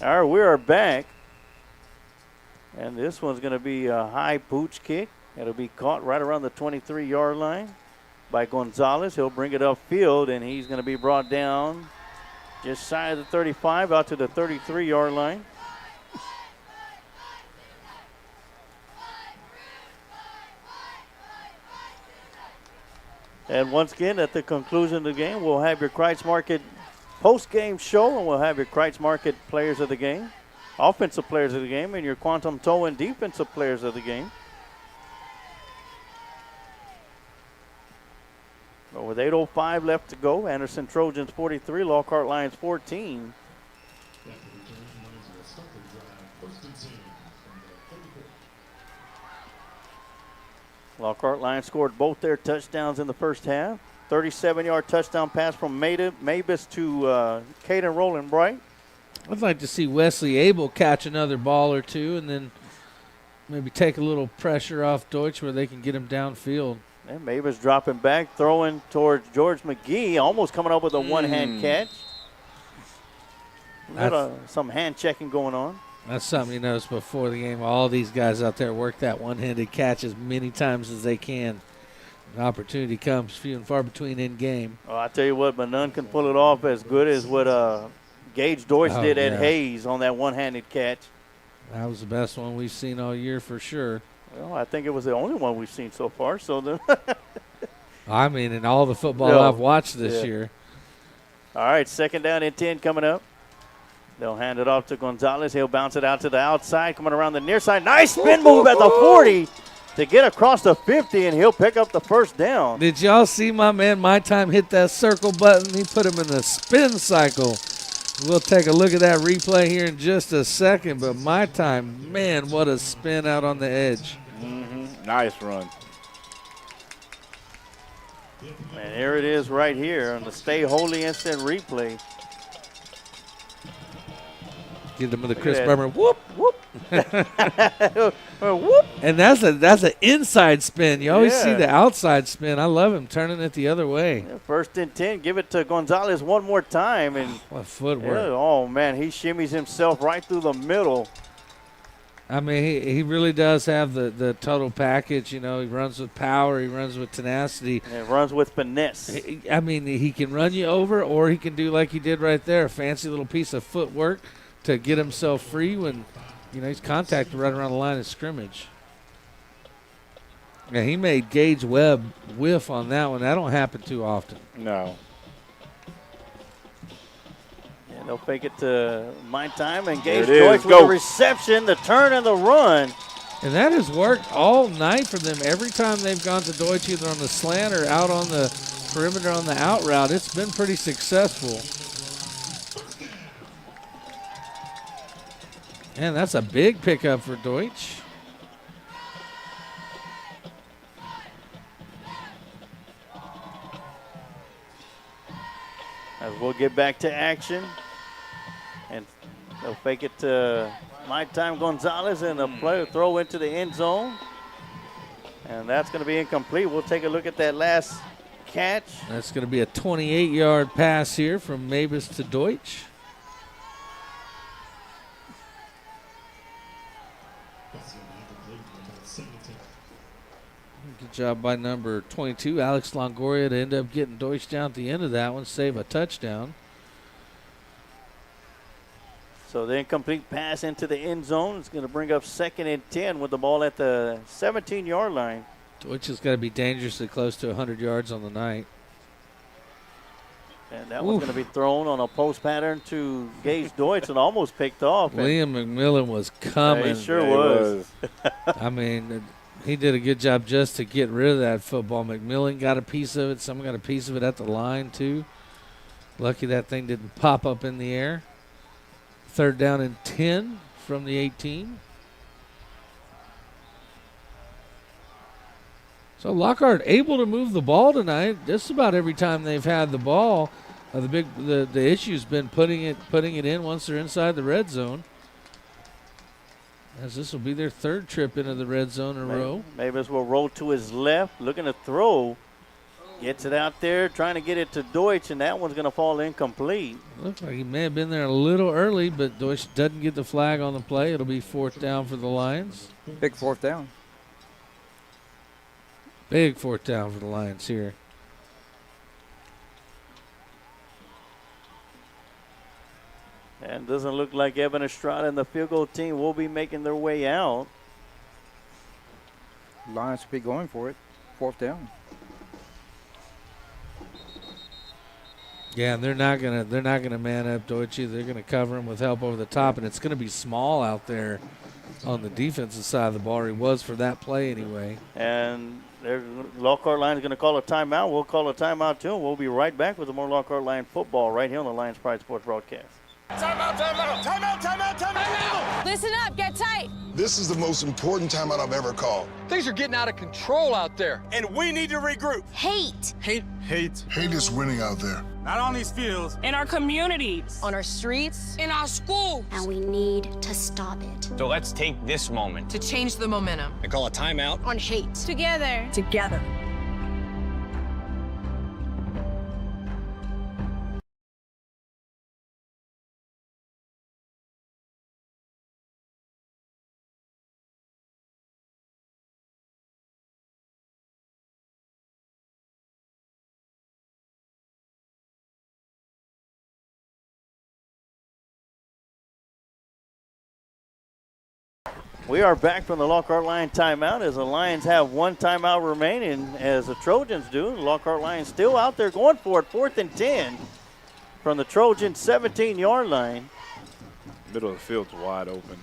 All right, we are back. And this one's going to be a high pooch kick. It'll be caught right around the 23-yard line by Gonzalez. He'll bring it upfield, and he's going to be brought down just shy of the 35 out to the 33-yard line. And once again, at the conclusion of the game, we'll have your Kreitz Market post-game show, and we'll have your Kreitz Market players of the game, offensive players of the game, and your Quantum Towing defensive players of the game. But with 8:05 left to go, Anderson Trojans 43, Lockhart Lions 14. Lockhart Lions scored both their touchdowns in the first half. 37-yard touchdown pass from Mavis to Caden Rowland Bright. I'd like to see Wesley Abel catch another ball or two and then maybe take a little pressure off Deutsch where they can get him downfield. And Mavis dropping back, throwing towards George McGee, almost coming up with a one-hand catch. Some hand checking going on. That's something you noticed before the game. All these guys out there work that one-handed catch as many times as they can. An opportunity comes few and far between in game. Oh, I tell you what, but none can pull it off as good as what Gage Deutsch did at Hayes on that one-handed catch. That was the best one we've seen all year for sure. Well, I think it was the only one we've seen so far. So I mean, in all the football I've watched this year. All right, 2nd down and 10 coming up. They'll hand it off to Gonzalez. He'll bounce it out to the outside, coming around the near side. Nice spin move at the 40 to get across the 50, and he'll pick up the first down. Did y'all see my man My Time hit that circle button? He put him in the spin cycle. We'll take a look at that replay here in just a second, but My Time, man, what a spin out on the edge. Nice run. And here it is right here on the Stay Holy Instant replay. Get him with a Chris Berman. Whoop, whoop. Whoop. And that's an inside spin. You always see the outside spin. I love him turning it the other way. Yeah, 1st and 10. Give it to Gonzalez one more time. And what footwork. Oh, man, he shimmies himself right through the middle. I mean, he really does have the total package. You know, he runs with power. He runs with tenacity. And runs with finesse. I mean, he can run you over, or he can do like he did right there, a fancy little piece of footwork to get himself free when, you know, he's contacted right around the line of scrimmage. And he made Gage Webb whiff on that one. That don't happen too often. No. And they'll fake it to My Time, and Gage Deutsch with the reception, the turn, and the run. And that has worked all night for them. Every time they've gone to Deutsch, either on the slant or out on the perimeter on the out route, it's been pretty successful. And that's a big pickup for Deutsch. As we'll get back to action. And they'll fake it to My Time Gonzalez, and a play throw into the end zone. And that's going to be incomplete. We'll take a look at that last catch. That's going to be a 28-yard pass here from Mavis to Deutsch. Good job by number 22, Alex Longoria, to end up getting Deutsch down at the end of that one, save a touchdown. So the incomplete pass into the end zone is going to bring up 2nd and 10 with the ball at the 17-yard line. Deutsch is going to be dangerously close to 100 yards on the night. And that one's going to be thrown on a post pattern to Gage Deutsch and almost picked off. Liam McMillan was coming. Yeah, he sure was. I mean, he did a good job just to get rid of that football. McMillan got a piece of it. Someone got a piece of it at the line, too. Lucky that thing didn't pop up in the air. 3rd down and 10 from the 18. So Lockhart able to move the ball tonight. Just about every time they've had the ball, the issue's been putting it in once they're inside the red zone. As this will be their 3rd trip into the red zone in a row. Mavis will roll to his left, looking to throw. Gets it out there, trying to get it to Deutsch, and that one's going to fall incomplete. Looks like he may have been there a little early, but Deutsch doesn't get the flag on the play. It'll be 4th down for the Lions. Big 4th down. Big 4th down for the Lions here. And doesn't look like Evan Estrada and the field goal team will be making their way out. Lions will be going for it. 4th down. Yeah, and they're not gonna man up Deutsch. They're gonna cover him with help over the top, and it's gonna be small out there on the defensive side of the ball. He was for that play anyway. And Lockhart Lions going to call a timeout. We'll call a timeout too. We'll be right back with more Lockhart Lion football right here on the Lions Pride Sports broadcast. Timeout, timeout, timeout, timeout, timeout. Listen up, get tight. This is the most important timeout I've ever called. Things are getting out of control out there. And we need to regroup. Hate. Hate is winning out there. Not on these fields. In our communities. On our streets. In our schools. And we need to stop it. So let's take this moment to change the momentum. And call a timeout on hate. Together. Together. We are back from the Lockhart Lion timeout as the Lions have one timeout remaining as the Trojans do. The Lockhart Lions still out there going for it. 4th and 10 from the Trojan 17-yard line. Middle of the field's wide open.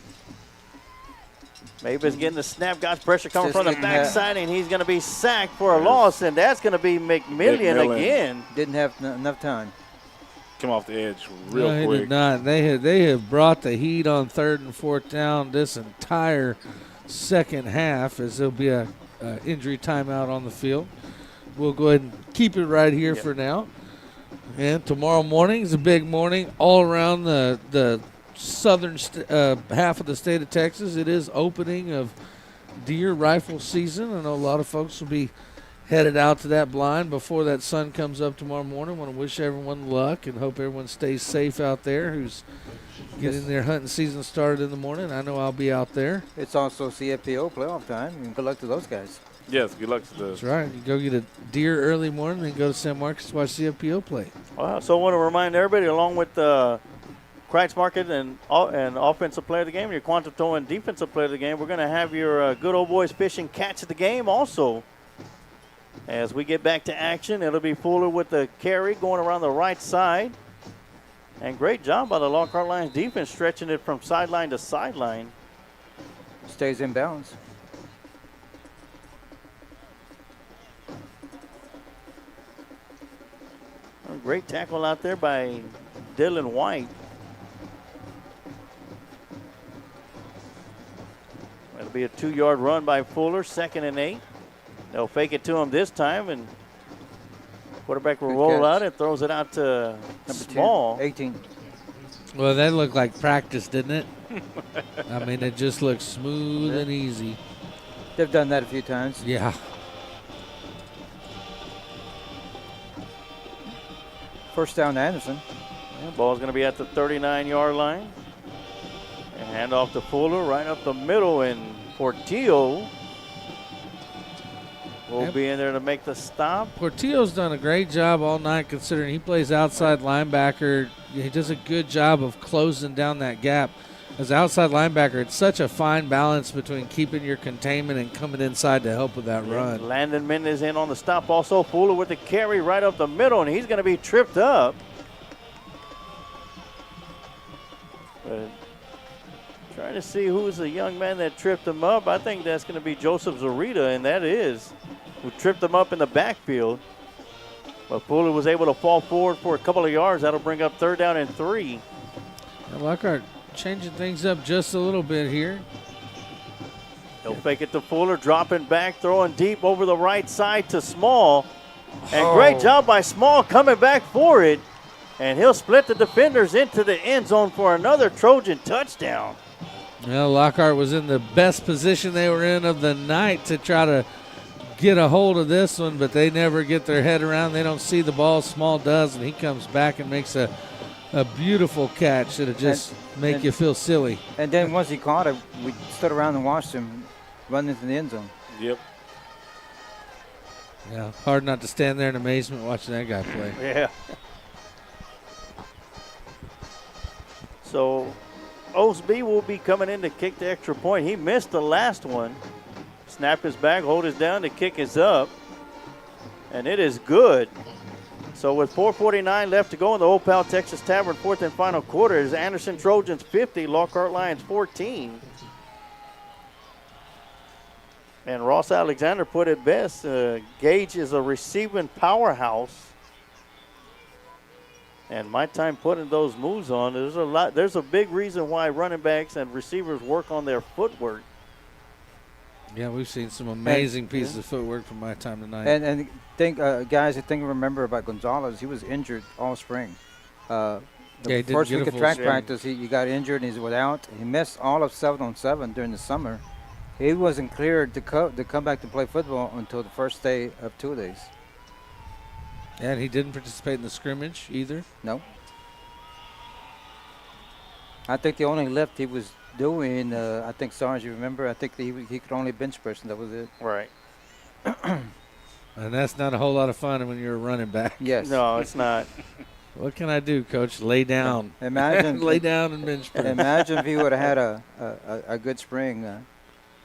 Mavis getting the snap, got pressure coming from the backside, and he's going to be sacked for a loss, and that's going to be McMillian again. Didn't have enough time. Come off the edge real quick. He did not. They have brought the heat on 3rd and 4th down this entire second half, as there'll be a injury timeout on the field. We'll go ahead and keep it right here for now. And tomorrow morning is a big morning all around the southern half of the state of Texas. It is opening of deer rifle season. I know a lot of folks will be headed out to that blind before that sun comes up tomorrow morning. Want to wish everyone luck and hope everyone stays safe out there who's getting their hunting season started in the morning. I know I'll be out there. It's also CFPO playoff time. And good luck to those guys. Yes, good luck to those. That's right. You go get a deer early morning, then go to San Marcos to watch CFPO play. Wow. So I want to remind everybody, along with Kreitz Market and offensive player of the game, your Quantum Towing defensive player of the game, we're going to have your good old boys fishing catch of the game also. As we get back to action, it'll be Fuller with the carry going around the right side. And great job by the Lockhart Lions defense, stretching it from sideline to sideline. Stays in bounds. A great tackle out there by Dylan White. It'll be a 2-yard run by Fuller, 2nd and 8. They'll fake it to him this time, and quarterback will roll out and throws it out to Small. 18. Well, that looked like practice, didn't it? I mean, it just looks smooth and easy. They've done that a few times. Yeah. First down to Anderson. Ball's going to be at the 39-yard line. And hand off to Fuller right up the middle, and Portillo will be in there to make the stop. Portillo's done a great job all night, considering he plays outside linebacker. He does a good job of closing down that gap. As outside linebacker, it's such a fine balance between keeping your containment and coming inside to help with that run. Landon Mendez in on the stop also. Fuller with the carry right up the middle, and he's going to be tripped up. Trying to see who's the young man that tripped him up. I think that's going to be Joseph Zarita, and that is who tripped him up in the backfield. But Fuller was able to fall forward for a couple of yards. That'll bring up 3rd down and 3. And Lockhart changing things up just a little bit here. He'll fake it to Fuller, dropping back, throwing deep over the right side to Small. And great job by Small coming back for it. And he'll split the defenders into the end zone for another Trojan touchdown. Well, Lockhart was in the best position they were in of the night to try to get a hold of this one, but they never get their head around. They don't see the ball. Small does, and he comes back and makes a beautiful catch that'll just make you feel silly. And then once he caught it, we stood around and watched him run into the end zone. Yep. Yeah, hard not to stand there in amazement watching that guy play. Yeah. So Osby will be coming in to kick the extra point. He missed the last one. Snap is back, hold is down, the kick is up. And it is good. So with 4:49 left to go in the Old Pal Texas Tavern fourth and final quarter, is Anderson Trojans 50, Lockhart Lions 14. And Ross Alexander put it best. Gage is a receiving powerhouse. And my time putting those moves on, there's a big reason why running backs and receivers work on their footwork. Yeah, we've seen some amazing pieces of footwork from my time tonight. And think, guys, remember about Gonzalez, he was injured all spring. The first week of track practice, he got injured and he's without. He missed all of 7-on-7 during the summer. He wasn't cleared to come back to play football until the first day of 2 days. And he didn't participate in the scrimmage either? No. I think the only lift he was doing, I think, Sarge, you remember, I think he could only bench press, and that was it. Right. And that's not a whole lot of fun when you're a running back. Yes. No, it's not. What can I do, Coach? Lay down. Imagine. Lay down and bench press. Imagine if he would have had a good spring.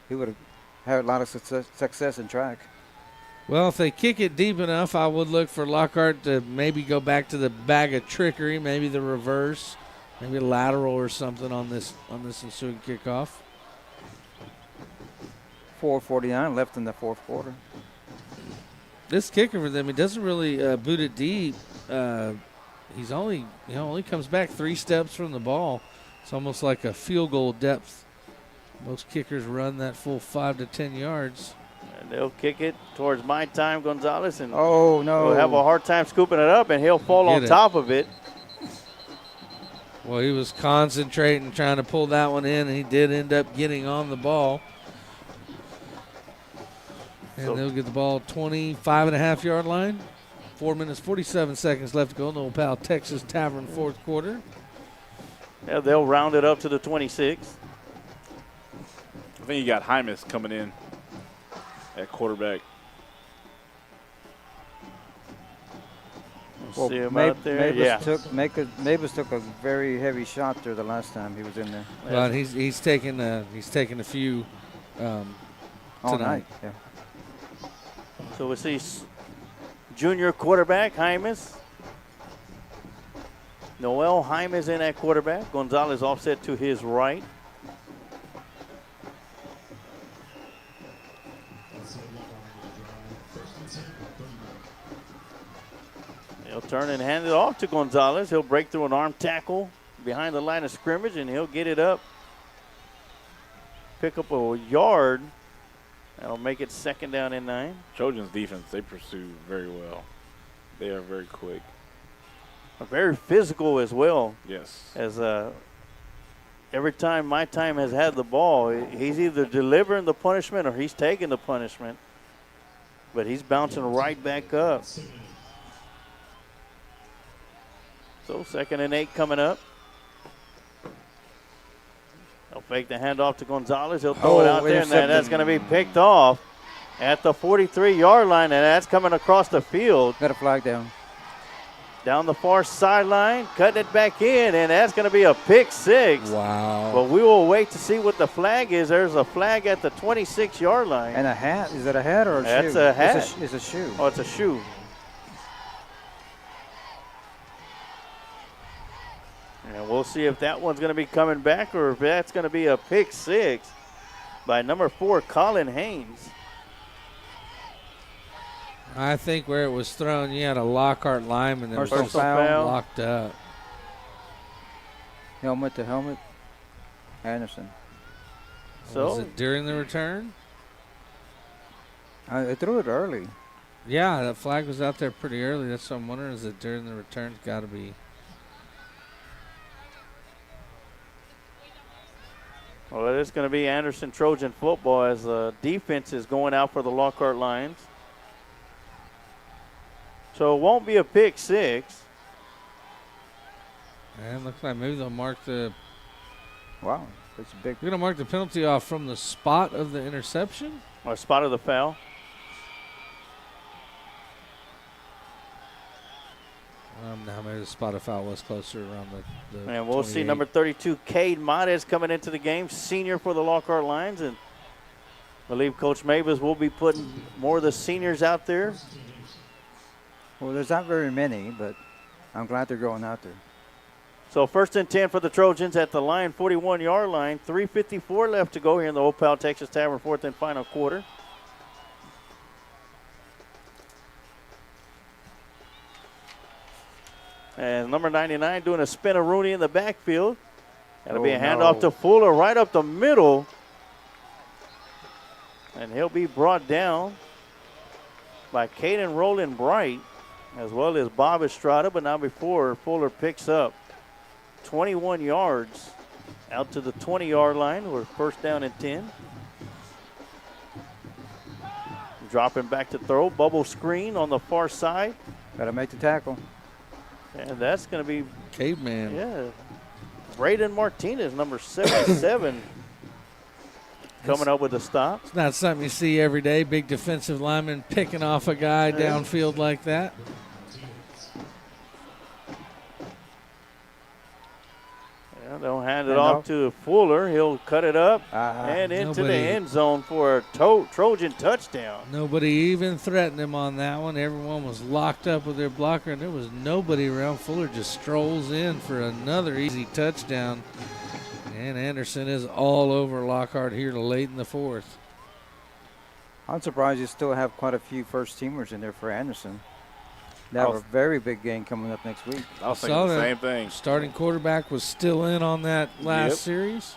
He would have had a lot of success in track. Well, if they kick it deep enough, I would look for Lockhart to maybe go back to the bag of trickery, maybe the reverse, maybe a lateral or something on this ensuing kickoff. 4:49 left in the fourth quarter. This kicker for them, he doesn't really boot it deep. He's only comes back 3 steps from the ball. It's almost like a field goal depth. Most kickers run that full 5 to 10 yards. And they'll kick it towards my time, Gonzalez, and oh no, we'll have a hard time scooping it up, and he'll fall on top of it. Well, he was concentrating, trying to pull that one in, and he did end up getting on the ball. And they'll get the ball 25.5-yard line. 4 minutes, 47 seconds left to go in the Old Pal Texas Tavern fourth quarter. Yeah, they'll round it up to the 26. I think you got Hymas coming in at quarterback. We'll see him out there. Mavis took a very heavy shot there the last time he was in there. Well, he's taken a few all night. Yeah. So we see junior quarterback Hymas. Noel Hymas in at quarterback. Gonzalez offset to his right. He'll turn and hand it off to Gonzalez. He'll break through an arm tackle behind the line of scrimmage, and he'll get it up. Pick up a yard. That'll make it 2nd down and 9. Trojans defense, they pursue very well. They are very quick. Very physical as well. Yes. As every time my time has had the ball, he's either delivering the punishment or he's taking the punishment. But he's bouncing right back up. So 2nd and 8 coming up. He'll fake the handoff to Gonzalez. He'll throw it out there, and that's going to be picked off at the 43-yard line, and that's coming across the field. Got a flag down. Down the far sideline, cutting it back in, and that's going to be a pick 6. Wow. But we will wait to see what the flag is. There's a flag at the 26-yard line. And a hat. Is that a hat or a shoe? That's a hat. It's a shoe. Oh, it's a shoe. And we'll see if that one's going to be coming back or if that's going to be a pick 6 by number 4, Colin Haynes. I think where it was thrown, you had a Lockhart lineman that was Personal just foul. locked up. Helmet to helmet. Anderson. So was it during the return? I threw it early. Yeah, that flag was out there pretty early. That's what I'm wondering. Is it during the return? It's got to be. Well, it's going to be Anderson Trojan football as the defense is going out for the Lockhart Lions. So it won't be a pick six. And looks like maybe they'll mark the. Wow, that's a big. They're going to mark the penalty off from the spot of the interception? Or spot of the foul. Now maybe the spot of foul was closer around the and we'll 28. see number 32, Cade Mades, coming into the game, senior for the Lockhart Lions. And I believe Coach Mavis will be putting more of the seniors out there. Well, there's not very many, but I'm glad they're going out there. So 1st and 10 for the Trojans at the line, 41-yard line. 3:54 left to go here in the Old Pal Texas Tavern 4th and final quarter. And number 99 doing a spin-a-rooney in the backfield. That'll be a handoff to Fuller right up the middle. And he'll be brought down by Caden Roland Bright as well as Bob Estrada. But now before Fuller picks up 21 yards out to the 20-yard line. We're 1st down and 10. Dropping back to throw. Bubble screen on the far side. Got to make the tackle. And that's going to be Caveman. Yeah. Braden Martinez, number 77, coming up with a stop. It's not something you see every day. Big defensive lineman picking off a guy downfield like that. Yeah, they'll hand it off to Fuller. He'll cut it up and into the Nobody- end zone for a Trojan touchdown. Nobody even threatened him on that one. Everyone was locked up with their blocker, and there was nobody around. Fuller just strolls in for another easy touchdown. And Anderson is all over Lockhart here late in the 4th. I'm surprised you still have quite a few first-teamers in there for Anderson. They have a very big game coming up next week. I was thinking the same thing. Starting quarterback was still in on that last series.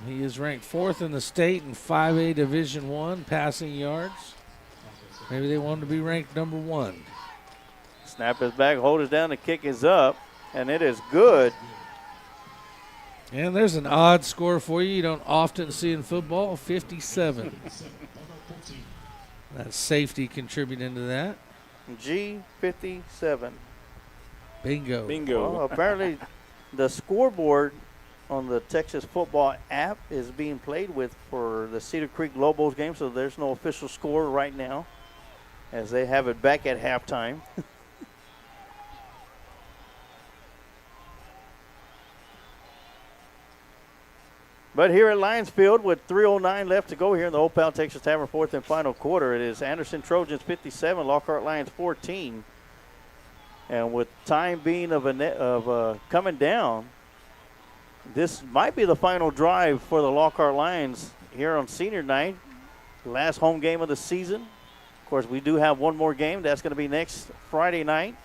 He is ranked 4th in the state in 5A Division I passing yards. Maybe they wanted to be ranked number 1. Snap is back, hold it down, the kick is up, and it is good. And there's an odd score for you don't often see in football, 57. That safety contributing to that. G57. Bingo. Well, apparently the scoreboard on the Texas football app is being played with for the Cedar Creek Lobos game, so there's no official score right now as they have it back at halftime. But here at Lions Field with 3:09 left to go here in the Old Pal Texas Tavern 4th and final quarter, it is Anderson Trojans 57, Lockhart Lions 14. And with time being coming down, this might be the final drive for the Lockhart Lions here on senior night. Last home game of the season. Of course, we do have one more game. That's going to be next Friday night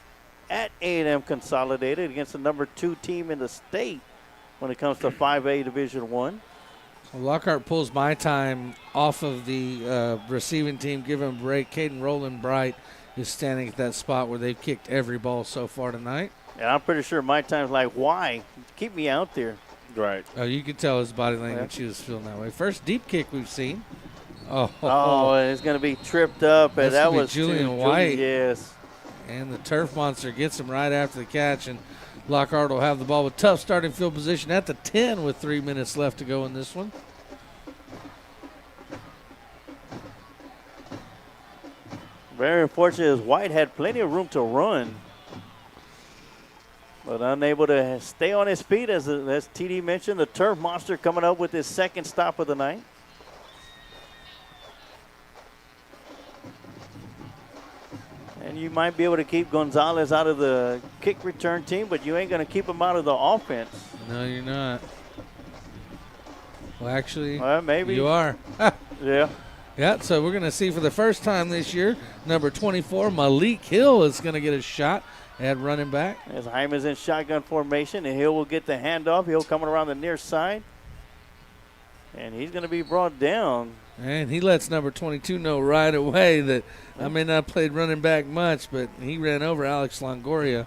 at A&M Consolidated against the number 2 team in the state when it comes to 5A Division I. Well, Lockhart pulls my time off of the receiving team, give him a break. Caden Roland Bright is standing at that spot where they've kicked every ball so far tonight. And I'm pretty sure my time's like, why? Keep me out there. Right. Oh, you could tell his body language. He was feeling that way. First deep kick we've seen. Oh, it's going to be tripped up. And that was Julian White. Yes. And the turf monster gets him right after the catch. And Lockhart will have the ball with tough starting field position at the 10 with 3 minutes left to go in this one. Very unfortunate as White had plenty of room to run, but unable to stay on his feet. As TD mentioned, the turf monster coming up with his second stop of the night. And you might be able to keep Gonzalez out of the kick return team, but you ain't going to keep him out of the offense. No, you're not. Well, actually, maybe you are. Yeah. Yeah, so we're going to see for the first time this year, number 24, Malik Hill is going to get a shot at running back. As Hyman's in shotgun formation, and Hill will get the handoff. Hill coming around the near side. And he's going to be brought down. And he lets number 22 know right away that I may not have played running back much, but he ran over Alex Longoria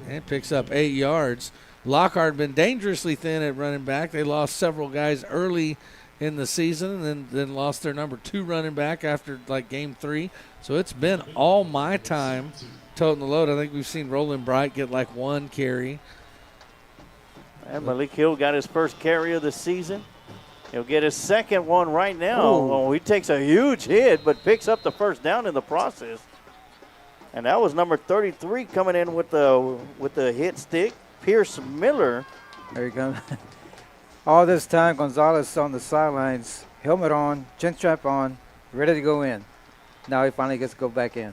and picks up 8 yards. Lockhart had been dangerously thin at running back. They lost several guys early in the season and then lost their number 2 running back after like game 3. So it's been all my time toting the load. I think we've seen Roland Bright get like 1 carry. And Malik Hill got his first carry of the season. He'll get his second one right now. Oh, he takes a huge hit but picks up the first down in the process. And that was number 33 coming in with the hit stick, Pierce Miller. There you go. All this time, Gonzalez on the sidelines, helmet on, chin strap on, ready to go in. Now he finally gets to go back in.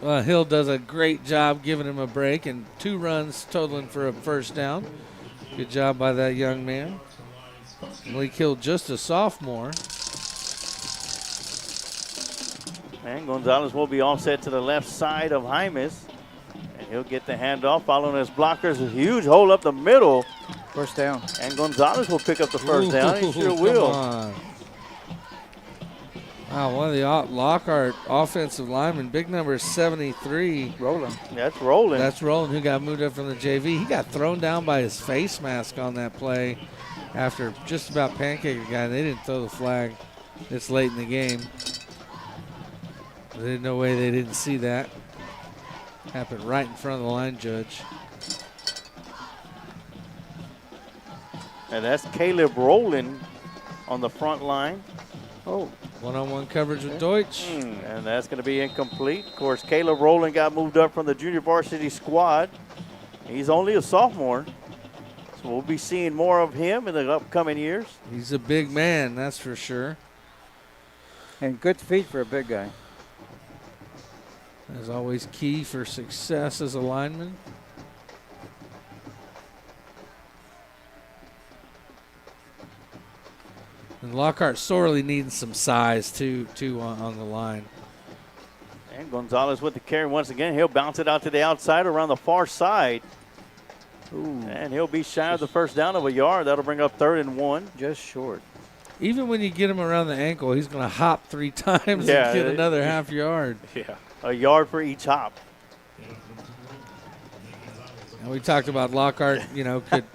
Hill does a great job giving him a break, and 2 runs totaling for a first down. Good job by that young man. Malik Hill, just a sophomore. And Gonzalez will be offset to the left side of Jaimes. And he'll get the handoff following his blockers. A huge hole up the middle. First down. And Gonzalez will pick up the first down. He sure will. Wow, one of the Lockhart offensive linemen, big number 73. Roland. That's Roland. That's Roland, who got moved up from the JV. He got thrown down by his face mask on that play after just about pancaking a guy. They didn't throw the flag this late in the game. There's no way they didn't see that. Happened right in front of the line judge. And that's Caleb Rowland on the front line. Oh. One-on-one coverage with Deutsch. And that's going to be incomplete. Of course, Caleb Rowland got moved up from the junior varsity squad. He's only a sophomore. So we'll be seeing more of him in the upcoming years. He's a big man, that's for sure. And good feet for a big guy. As always, key for success as a lineman. And Lockhart sorely needs some size, too on the line. And Gonzalez with the carry once again. He'll bounce it out to the outside around the far side. Ooh. And he'll be shy of the first down of a yard. That'll bring up 3rd and 1. Just short. Even when you get him around the ankle, he's going to hop 3 times and get another half yard. Yeah, a yard for each hop. And we talked about Lockhart, could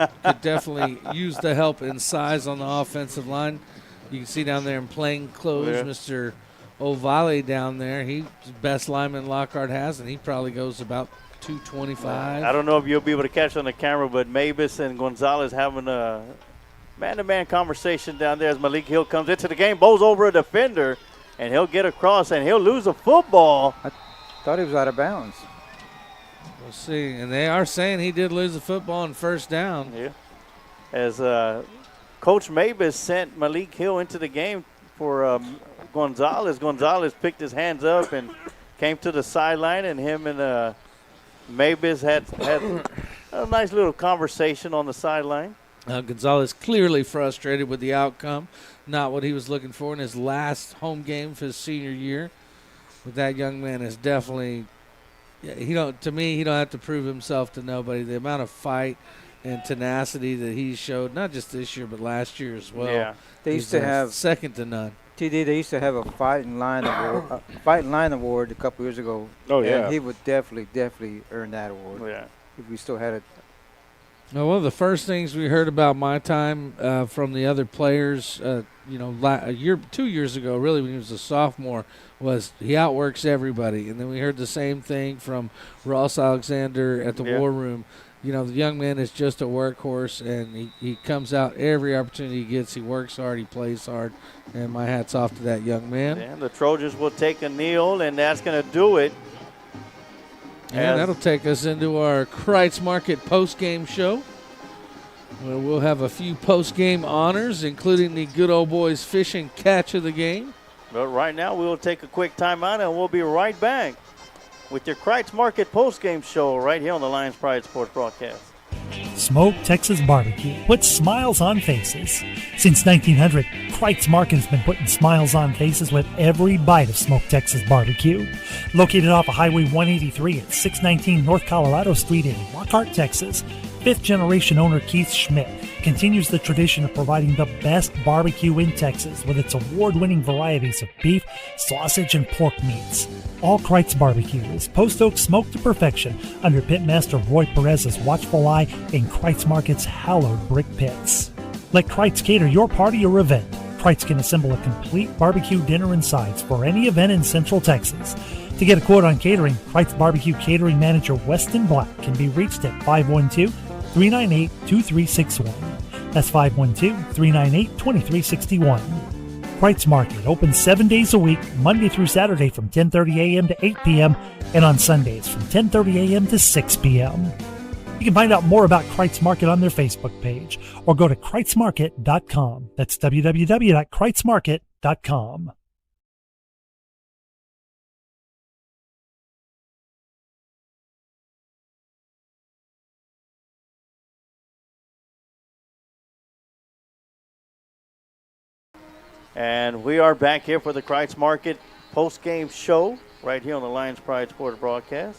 definitely use the help in size on the offensive line. You can see down there in plain clothes, Mr. Ovale down there. He's the best lineman Lockhart has, and he probably goes about 225. I don't know if you'll be able to catch on the camera, but Mavis and Gonzalez having a man-to-man conversation down there as Malik Hill comes into the game, bows over a defender, and he'll get across, and he'll lose a football. I thought he was out of bounds. We'll see. And they are saying he did lose the football on first down. Yeah. As Coach Mavis sent Malik Hill into the game for Gonzalez. Gonzalez picked his hands up and came to the sideline, and him and Mavis had a nice little conversation on the sideline. Gonzalez clearly frustrated with the outcome, not what he was looking for in his last home game for his senior year. But that young man is definitely, he don't have to prove himself to nobody. The amount of fight and tenacity that he showed, not just this year but last year as well. Yeah, they used to have second to none. TD, they used to have a fighting line award a couple years ago. Oh yeah, and he would definitely earn that award. Yeah, if we still had it. Now, one of the first things we heard about my time from the other players, 2 years ago, really when he was a sophomore, was he outworks everybody. And then we heard the same thing from Ross Alexander at the War Room. The young man is just a workhorse, and he comes out every opportunity he gets. He works hard, he plays hard, and my hat's off to that young man. And the Trojans will take a kneel, and that's going to do it. And that'll take us into our Kreitz Market post-game show, where we'll have a few post-game honors, including the Good Old Boys fish and catch of the game. But right now, we'll take a quick timeout, and we'll be right back with your Kreitz Market post-game show right here on the Lions Pride Sports Broadcast. Smoked Texas Barbecue puts smiles on faces. Since 1900, Kreitz Market's been putting smiles on faces with every bite of Smoked Texas Barbecue. Located off of Highway 183 at 619 North Colorado Street in Lockhart, Texas, fifth-generation owner Keith Schmidt continues the tradition of providing the best barbecue in Texas with its award-winning varieties of beef, sausage, and pork meats. All Kreitz Barbecue is post oak smoked to perfection under Pitmaster Roy Perez's watchful eye in Kreitz Market's hallowed brick pits. Let Kreitz cater your party or event. Kreitz can assemble a complete barbecue dinner and sides for any event in Central Texas. To get a quote on catering, Kreitz Barbecue Catering Manager Weston Black can be reached at 512-398-2361. That's 512-398-2361. Kreitz Market opens 7 days a week, Monday through Saturday from 10:30 a.m. to 8 p.m. and on Sundays from 10:30 a.m. to 6 p.m. You can find out more about Kreitz Market on their Facebook page or go to kreitzmarket.com. That's www.kreitzmarket.com. And we are back here for the Kreitz Market post-game show right here on the Lions Pride Sports broadcast.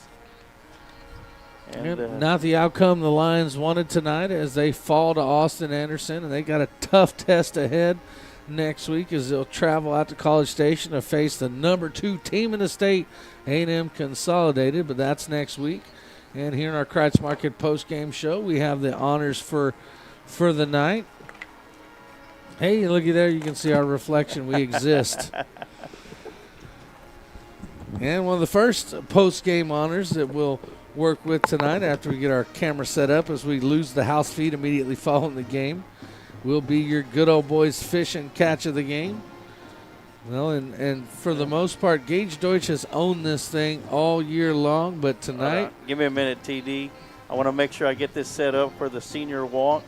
And, not the outcome the Lions wanted tonight as they fall to Austin Anderson, and they got a tough test ahead next week as they'll travel out to College Station to face the number 2 team in the state, A&M Consolidated, but that's next week. And here in our Kreitz Market post-game show, we have the honors for the night. Hey, looky there, you can see our reflection. We exist. And one of the first post-game honors that we'll work with tonight after we get our camera set up as we lose the house feed immediately following the game will be your good old boys fish and catch of the game. Well, and for the most part, Gage Deutsch has owned this thing all year long, but tonight. Give me a minute, TD. I want to make sure I get this set up for the senior walk.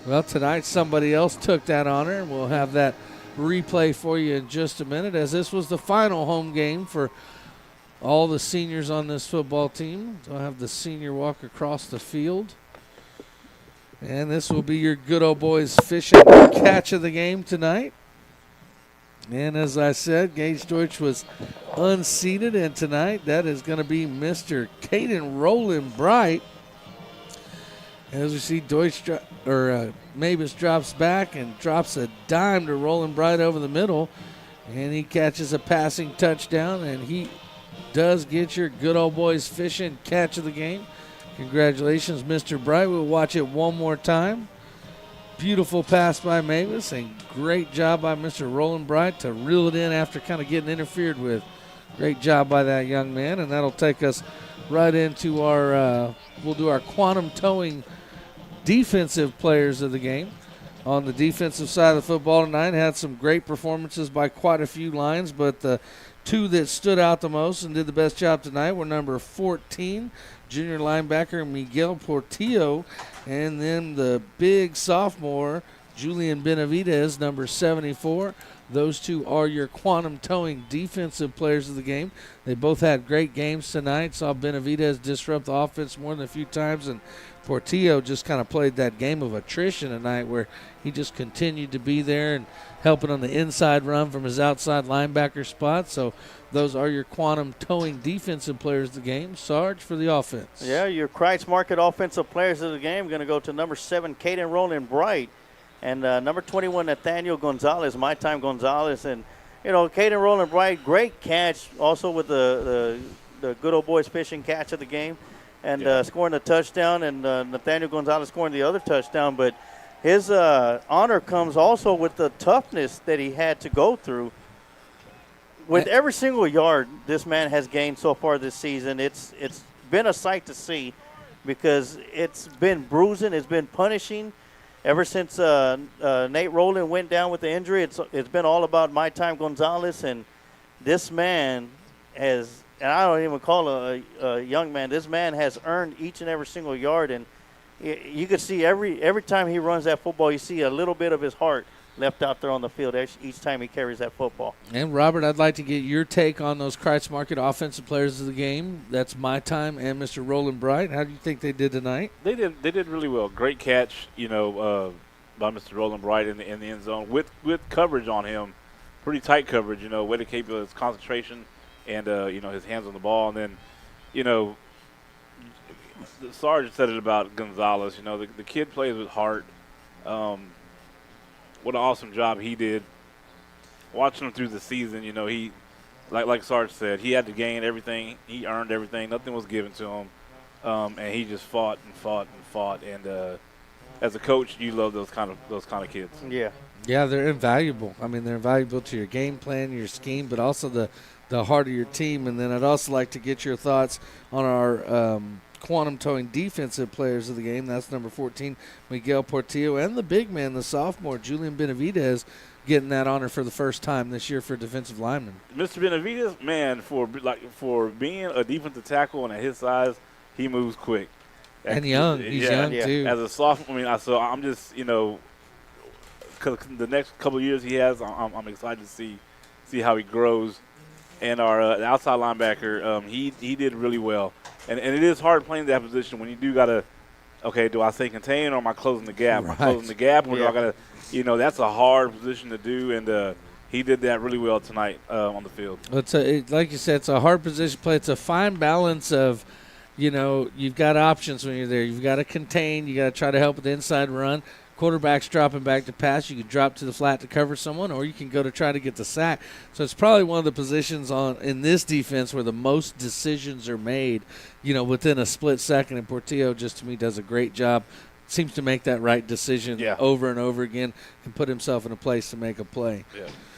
Well, tonight somebody else took that honor, and we'll have that replay for you in just a minute, as this was the final home game for all the seniors on this football team. So I'll have the senior walk across the field. And this will be your good old boys fish and catch of the game tonight. And as I said, Gage Deutsch was unseated, and tonight that is going to be Mr. Caden Roland Bright. As we see, Mavis drops back and drops a dime to Roland Bright over the middle, and he catches a passing touchdown, and he does get your good old boys fishing catch of the game. Congratulations, Mr. Bright. We'll watch it one more time. Beautiful pass by Mavis, and great job by Mr. Roland Bright to reel it in after kind of getting interfered with. Great job by that young man, and that'll take us right into our, we'll do our quantum towing defensive players of the game. On the defensive side of the football tonight, had some great performances by quite a few lines, but the 2 that stood out the most and did the best job tonight were number 14, junior linebacker Miguel Portillo, and then the big sophomore, Julian Benavidez, number 74. Those 2 are your quantum towing defensive players of the game. They both had great games tonight. Saw Benavidez disrupt the offense more than a few times, and Portillo just kind of played that game of attrition tonight where he just continued to be there and helping on the inside run from his outside linebacker spot. So those are your quantum towing defensive players of the game. Sarge for the offense. Yeah, your Kreitz Market offensive players of the game going to go to number 7, Caden Roland Bright, and number 21, Nathaniel Gonzalez, My Time Gonzalez. And, you know, Caden Roland Bright, great catch also with the good old boys fishing catch of the game. And scoring a touchdown, and Nathaniel Gonzalez scoring the other touchdown. But his honor comes also with the toughness that he had to go through. With every single yard this man has gained so far this season, it's been a sight to see because it's been bruising, it's been punishing. Ever since Nate Rowland went down with the injury, it's been all about My Time Gonzalez, and this man has – and I don't even call a young man. This man has earned each and every single yard, and you could see every time he runs that football, you see a little bit of his heart left out there on the field each time he carries that football. And, Robert, I'd like to get your take on those Kreitz Market offensive players of the game. That's My Time and Mr. Roland Bright. How do you think they did tonight? They did really well. Great catch, by Mr. Roland Bright in the end zone with coverage on him. Pretty tight coverage, way to keep his concentration and, his hands on the ball. And then, Sarge said it about Gonzalez. You know, the kid plays with heart. What an awesome job he did. Watching him through the season, you know, he, like Sarge said, he had to gain everything. He earned everything. Nothing was given to him. And he just fought and fought and fought. And as a coach, you love those kind of kids. Yeah. Yeah, they're invaluable. I mean, they're invaluable to your game plan, your scheme, but also the heart of your team. And then I'd also like to get your thoughts on our quantum towing defensive players of the game. That's number 14, Miguel Portillo, and the big man, the sophomore, Julian Benavidez, getting that honor for the first time this year for defensive lineman. Mr. Benavidez, man, for being a defensive tackle and at his size, he moves quick. And young. He's young, too. As a sophomore, I mean, so I'm just, you know, cause the next couple of years he has, I'm excited to see how he grows. And our outside linebacker, he did really well. And it is hard playing that position when you do got to, okay, do I stay contained or am I closing the gap? Am I closing the gap or do I got to, you know, that's a hard position to do. And he did that really well tonight on the field. Like you said, it's a hard position to play. It's a fine balance of, you know, you've got options when you're there. You've got to contain. You got to try to help with the inside run. Quarterback's dropping back to pass. You can drop to the flat to cover someone, or you can go to try to get the sack. So it's probably one of the positions in this defense where the most decisions are made, you know, within a split second. And Portillo, just to me, does a great job. Seems to make that right decision over and over again and put himself in a place to make a play.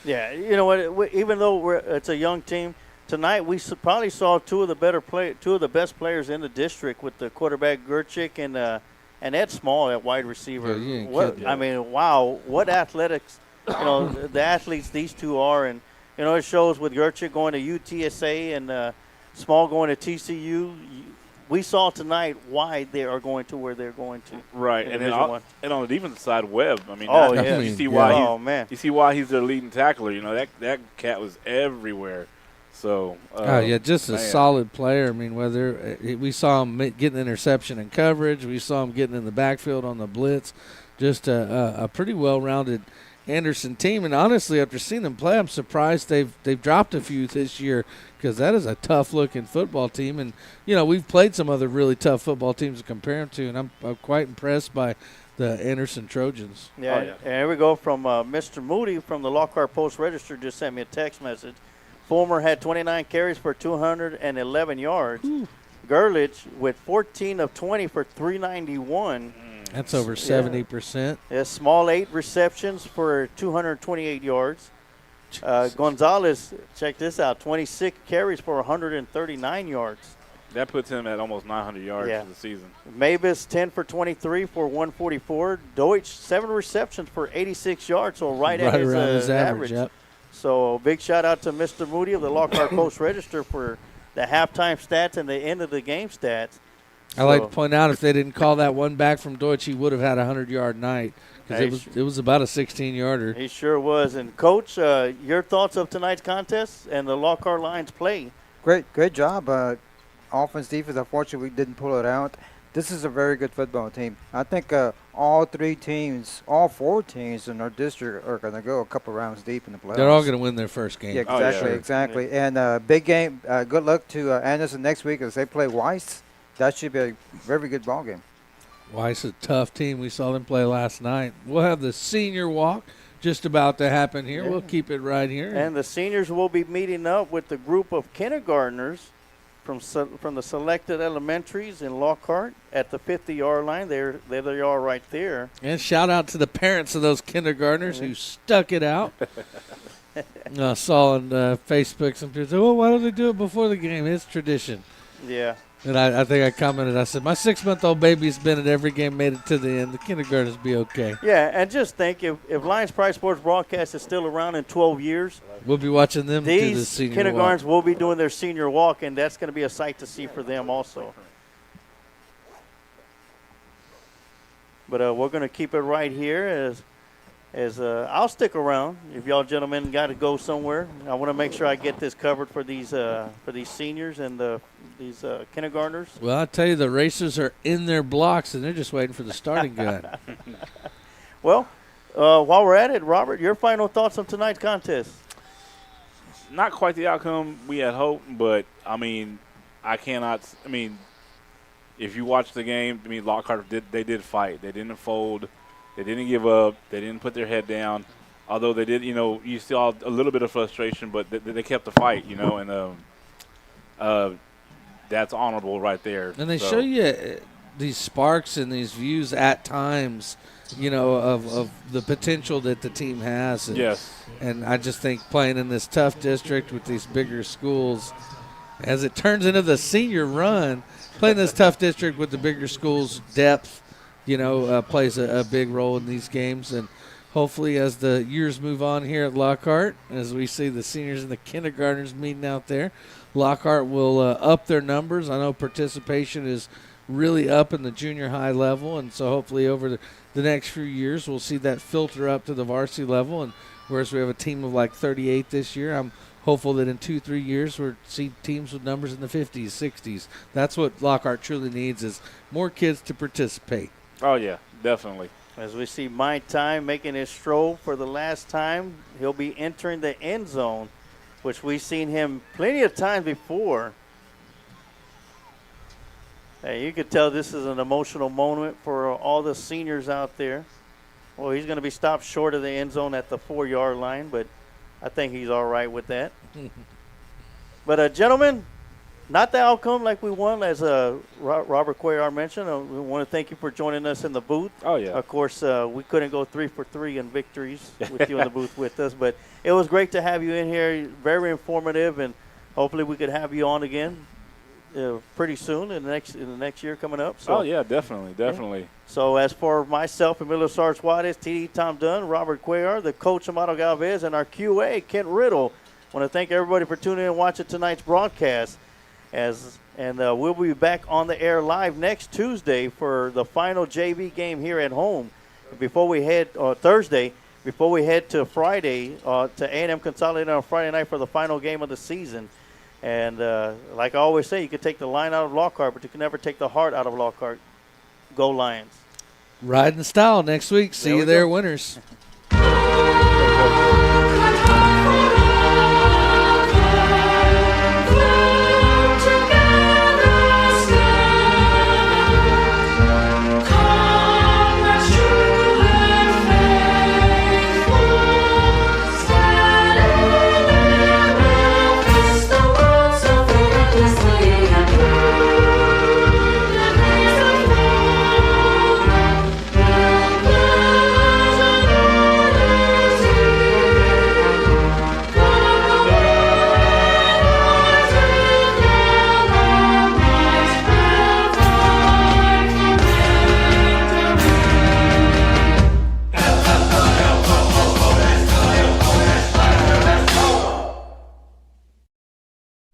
Yeah, you know what? Even though it's a young team, tonight we probably saw two of the best players in the district with the quarterback Gerchik and Ed Small at wide receiver. I mean, wow, what athletics, you know, the athletes these two are. And, you know, it shows with Gerchik going to UTSA and Small going to TCU. We saw tonight why they are going to where they're going to. Right, and on the defensive side, Webb. I mean, you see why he's their leading tackler. You know, that cat was everywhere. So, just a solid player. I mean, whether we saw him getting interception and coverage, we saw him getting in the backfield on the blitz, just a pretty well-rounded Anderson team. And honestly, after seeing them play, I'm surprised they've dropped a few this year because that is a tough-looking football team. And, you know, we've played some other really tough football teams to compare them to, and I'm quite impressed by the Anderson Trojans. Yeah, and here we go from Mr. Moody from the Lockhart Post-Register just sent me a text message. Fulmer had 29 carries for 211 yards. Gurlich with 14 of 20 for 391. That's over 70%. Yeah, Small 8 receptions for 228 yards. Gonzalez, check this out, 26 carries for 139 yards. That puts him at almost 900 yards for the season. Mavis 10 for 23 for 144. Deutsch 7 receptions for 86 yards, so right at his average. Yep. So big shout out to Mr. Moody of the Lockhart Post-Register for the halftime stats and the end of the game stats. I like to point out if they didn't call that one back from Deutsch, he would have had a 100-yard night because it was about a 16-yarder. He sure was. And, Coach, your thoughts of tonight's contest and the Lockhart Lions play? Great job. Offense, defense, unfortunately, we didn't pull it out. This is a very good football team. I think all four teams in our district are going to go a couple rounds deep in the playoffs. They're all going to win their first game. Yeah, exactly. Yeah. And big game. Good luck to Anderson next week as they play Weiss. That should be a very good ball game. Weiss is a tough team. We saw them play last night. We'll have the senior walk just about to happen here. Yeah. We'll keep it right here. And the seniors will be meeting up with the group of kindergartners from the selected elementaries in Lockhart at the 50-yard line. There they are right there. And shout out to the parents of those kindergartners who stuck it out. I saw on Facebook some people say, well, why don't they do it before the game? It's tradition. Yeah. And I think I commented, I said, my 6-month-old baby's been at every game, made it to the end. The kindergartners be okay. Yeah, and just think, if Lions Pride Sports Broadcast is still around in 12 years, we'll be watching them do the these senior kindergartens walk. will be doing their senior walk, and that's going to be a sight to see for them also. But we're going to keep it right here as I'll stick around if y'all gentlemen got to go somewhere. I want to make sure I get this covered for these seniors and these kindergartners. Well, I tell you, the racers are in their blocks and they're just waiting for the starting gun. Well, while we're at it, Robert, your final thoughts on tonight's contest? Not quite the outcome we had hoped, but I mean, if you watch the game, I mean, Lockhart did fight. They didn't fold. They didn't give up. They didn't put their head down. Although they did, you saw a little bit of frustration, but they kept the fight, and that's honorable right there. And they show you these sparks and these views at times, of the potential that the team has. And, yes. And I just think playing in this tough district with these bigger schools, as it turns into the senior run, playing this tough district with the bigger schools, depth, plays a big role in these games. And hopefully as the years move on here at Lockhart, as we see the seniors and the kindergartners meeting out there, Lockhart will up their numbers. I know participation is really up in the junior high level, and so hopefully over the next few years we'll see that filter up to the varsity level. And whereas we have a team of like 38 this year, I'm hopeful that in 2-3 years we'll see teams with numbers in the 50s, 60s. That's what Lockhart truly needs, is more kids to participate. Oh, yeah, definitely. As we see My Time making his stroll for the last time, he'll be entering the end zone, which we've seen him plenty of times before. Hey, you could tell this is an emotional moment for all the seniors out there. Well, he's going to be stopped short of the end zone at the 4-yard line, but I think he's all right with that. But, gentlemen, not the outcome like we want, as Robert Cuellar mentioned. We want to thank you for joining us in the booth. Oh, yeah. Of course, we couldn't go 3 for 3 in victories with you in the booth with us, but it was great to have you in here. Very informative, and hopefully we could have you on again pretty soon in the next year coming up. So, oh, yeah, definitely. Yeah. So as for myself, Emilio Sarge Juarez, TD Tom Dunn, Robert Cuellar, the coach Amado Galvez, and our QA, Kent Riddle, I want to thank everybody for tuning in and watching tonight's broadcast. We'll be back on the air live next Tuesday for the final JV game here at home. Before we head Thursday, before we head to Friday to A&M Consolidated on Friday night for the final game of the season. And like I always say, you can take the line out of Lockhart, but you can never take the heart out of Lockhart. Go Lions. Ride in style next week. See you there, winners.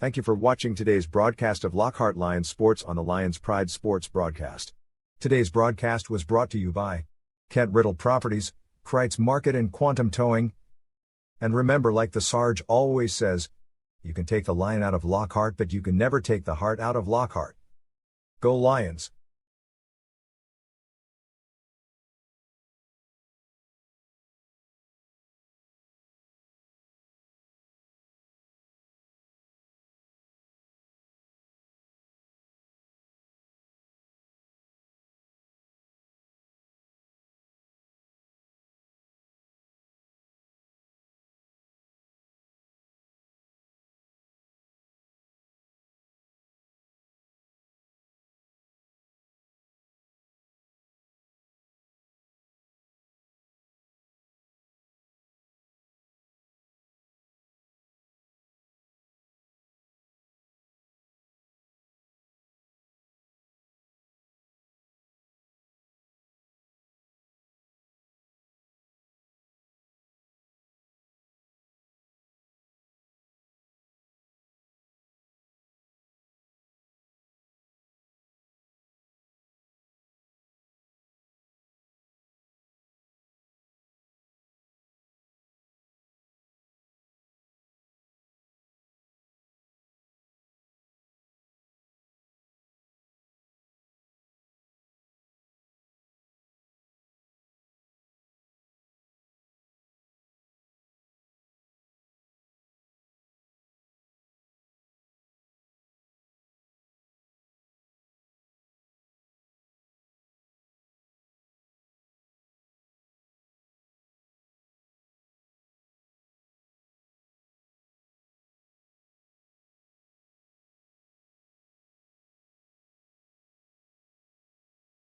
Thank you for watching today's broadcast of Lockhart Lions Sports on the Lions Pride Sports broadcast. Today's broadcast was brought to you by Kent Riddle Properties, Kreitz Market and Quantum Towing. And remember, like the Sarge always says, you can take the lion out of Lockhart, but you can never take the heart out of Lockhart. Go Lions!